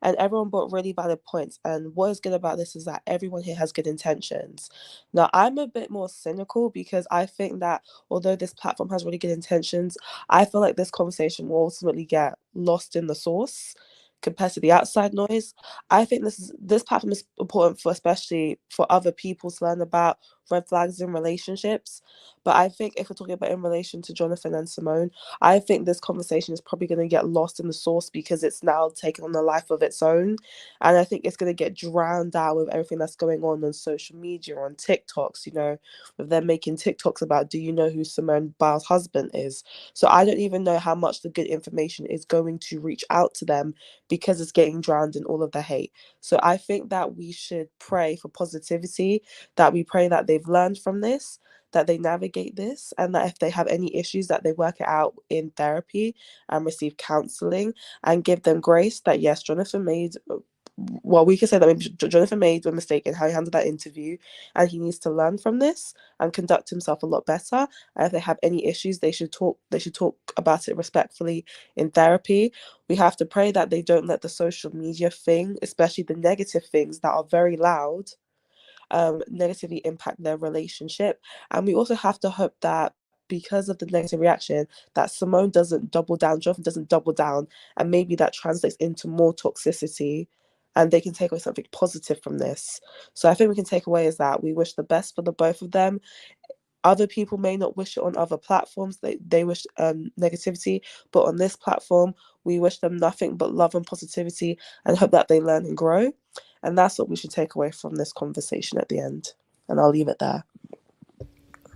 And everyone brought really valid points. And what is good about this is that everyone here has good intentions. Now, I'm a bit more cynical, because I think that although this platform has really good intentions, I feel like this conversation will ultimately get lost in the sauce compared to the outside noise. I think this platform is important for, especially for other people, to learn about red flags in relationships. But I think if we're talking about in relation to Jonathan and Simone, I think this conversation is probably going to get lost in the sauce, because it's now taken on a life of its own. And I think it's going to get drowned out with everything that's going on social media, on TikToks, with them making TikToks about, do you know who Simone Biles' husband is? So I don't even know how much the good information is going to reach out to them, because it's getting drowned in all of the hate. So I think that we should pray for positivity, that we pray that they've learned from this, that they navigate this, and that if they have any issues, that they work it out in therapy and receive counseling, and give them grace that, yes, Jonathan made, well, we can say that maybe Jonathan made a mistake in how he handled that interview, and he needs to learn from this and conduct himself a lot better. And if they have any issues, they should talk about it respectfully in therapy. We have to pray that they don't let the social media thing, especially the negative things that are very loud, negatively impact their relationship. And we also have to hope that, because of the negative reaction, that Simone doesn't double down, Jonathan doesn't double down, and maybe that translates into more toxicity, and they can take away something positive from this. So I think we can take away is that we wish the best for the both of them. Other people may not wish it on other platforms. They wish negativity, but on this platform, we wish them nothing but love and positivity, and hope that they learn and grow. And that's what we should take away from this conversation at the end. And I'll leave it there.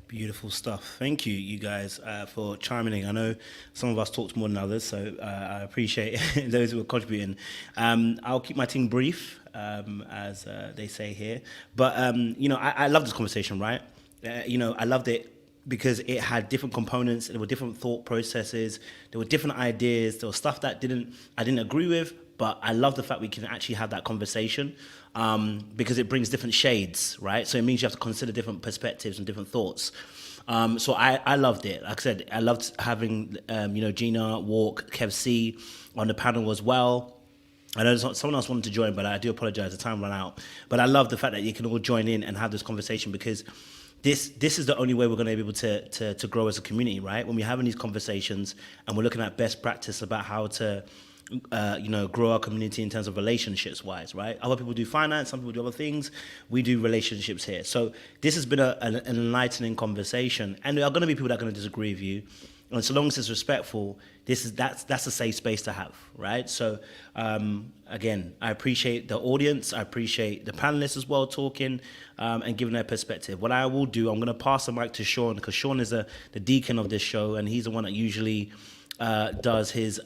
Beautiful stuff. Thank you, you guys, for chiming in. I know some of us talked more than others, so I appreciate those who are contributing. I'll keep my thing brief, as they say here. But, I love this conversation, right? I loved it because it had different components. There were different thought processes. There were different ideas. There was stuff that I didn't agree with, but I love the fact we can actually have that conversation, because it brings different shades, right? So it means you have to consider different perspectives and different thoughts. So I loved it. Like I said, I loved having, Gina, Walk, Kev C on the panel as well. I know someone else wanted to join, but I do apologize, the time ran out. But I love the fact that you can all join in and have this conversation, because this is the only way we're going to be able to grow as a community, right? When we're having these conversations and we're looking at best practice about how to grow our community in terms of relationships wise, right? Other people do finance, some people do other things. We do relationships here. So this has been an enlightening conversation, and there are going to be people that are going to disagree with you. And so long as it's respectful, that's a safe space to have, right? So again, I appreciate the audience, I appreciate the panelists as well talking and giving their perspective. What I will do, I'm going to pass the mic to Sean, because Sean is the deacon of this show, and he's the one that usually does his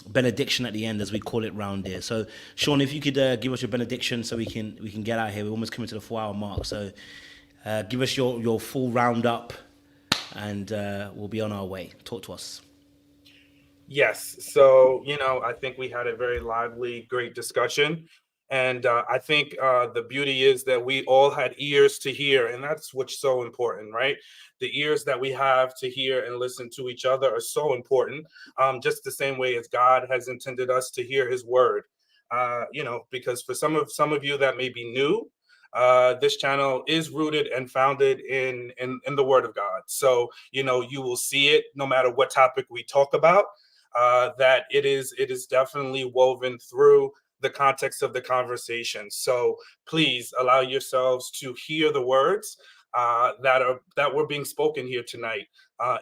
benediction at the end, as we call it round here. So Sean, if you could give us your benediction so we can get out of here. We're almost coming to the 4-hour mark, so give us your full roundup, and we'll be on our way. Talk to us. Yes. So, I think we had a very lively, great discussion. And I think the beauty is that we all had ears to hear, and that's what's so important, right? The ears that we have to hear and listen to each other are so important, just the same way as God has intended us to hear his word. Because for some of you that may be new, this channel is rooted and founded in the word of God. So, you will see it no matter what topic we talk about, that it is definitely woven through the context of the conversation. So please allow yourselves to hear the words that were being spoken here tonight.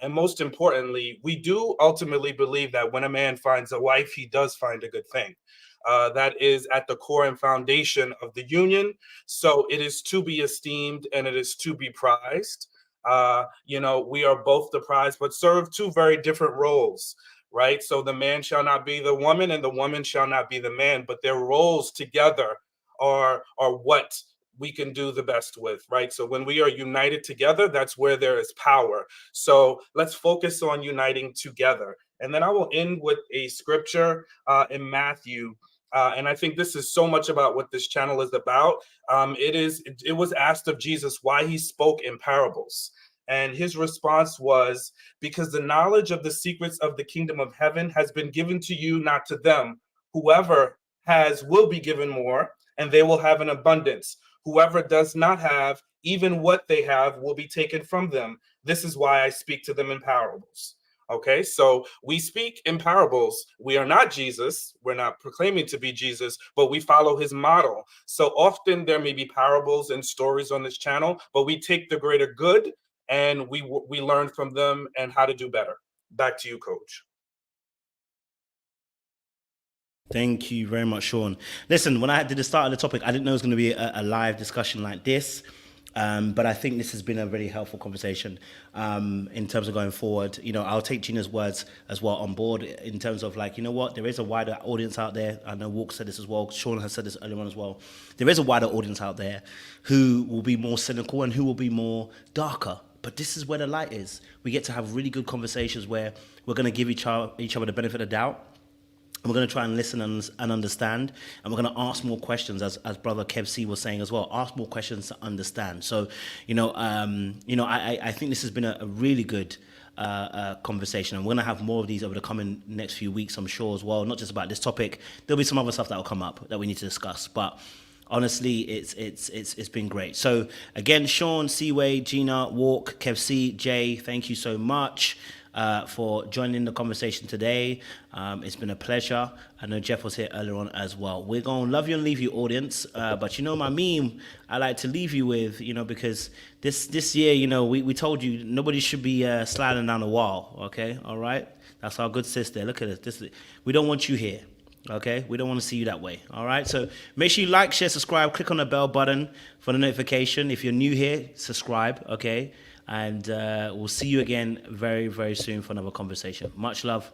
And most importantly, we do ultimately believe that when a man finds a wife, he does find a good thing. That is at the core and foundation of the union. So it is to be esteemed and it is to be prized. We are both the prize, but serve two very different roles, right? So the man shall not be the woman and the woman shall not be the man, but their roles together are what we can do the best with, right? So when we are united together, that's where there is power. So let's focus on uniting together. And then I will end with a scripture in Matthew. And I think this is so much about what this channel is about. It was asked of Jesus why he spoke in parables. And his response was, because the knowledge of the secrets of the kingdom of heaven has been given to you, not to them. Whoever has will be given more, and they will have an abundance. Whoever does not have, even what they have will be taken from them. This is why I speak to them in parables. Okay, so we speak in parables. We are not Jesus. We're not proclaiming to be Jesus, but we follow his model. So often there may be parables and stories on this channel, but we take the greater good and we learn from them and how to do better. Back to you, Coach. Thank you very much, Sean. Listen, when I did the start of the topic, I didn't know it was going to be a live discussion like this. But I think this has been a really helpful conversation in terms of going forward. I'll take Gina's words as well on board in terms of there is a wider audience out there. I know Walk said this as well. Sean has said this earlier on as well. There is a wider audience out there who will be more cynical and who will be more darker. But this is where the light is. We get to have really good conversations where we're going to give each other the benefit of the doubt. And we're going to try and listen and understand, and we're going to ask more questions, as Brother Kev C was saying as well. Ask more questions to understand. So, I think this has been a really good conversation, and we're going to have more of these over the coming next few weeks, I'm sure as well. Not just about this topic. There'll be some other stuff that will come up that we need to discuss, but. Honestly, it's been great. So again, Sean, Seaway, Gina, Walk, Kev C, Jay, thank you so much for joining the conversation today. It's been a pleasure. I know Jeff was here earlier on as well. We're going to love you and leave you, audience. But my meme I like to leave you with, because this year, we told you nobody should be sliding down the wall, okay? All right? That's our good sister. Look at this. We don't want you here. Okay, we don't want to see you that way. All right, so make sure you like, share, subscribe, click on the bell button for the notification. If you're new here, subscribe, okay? And we'll see you again very, very soon for another conversation. Much love.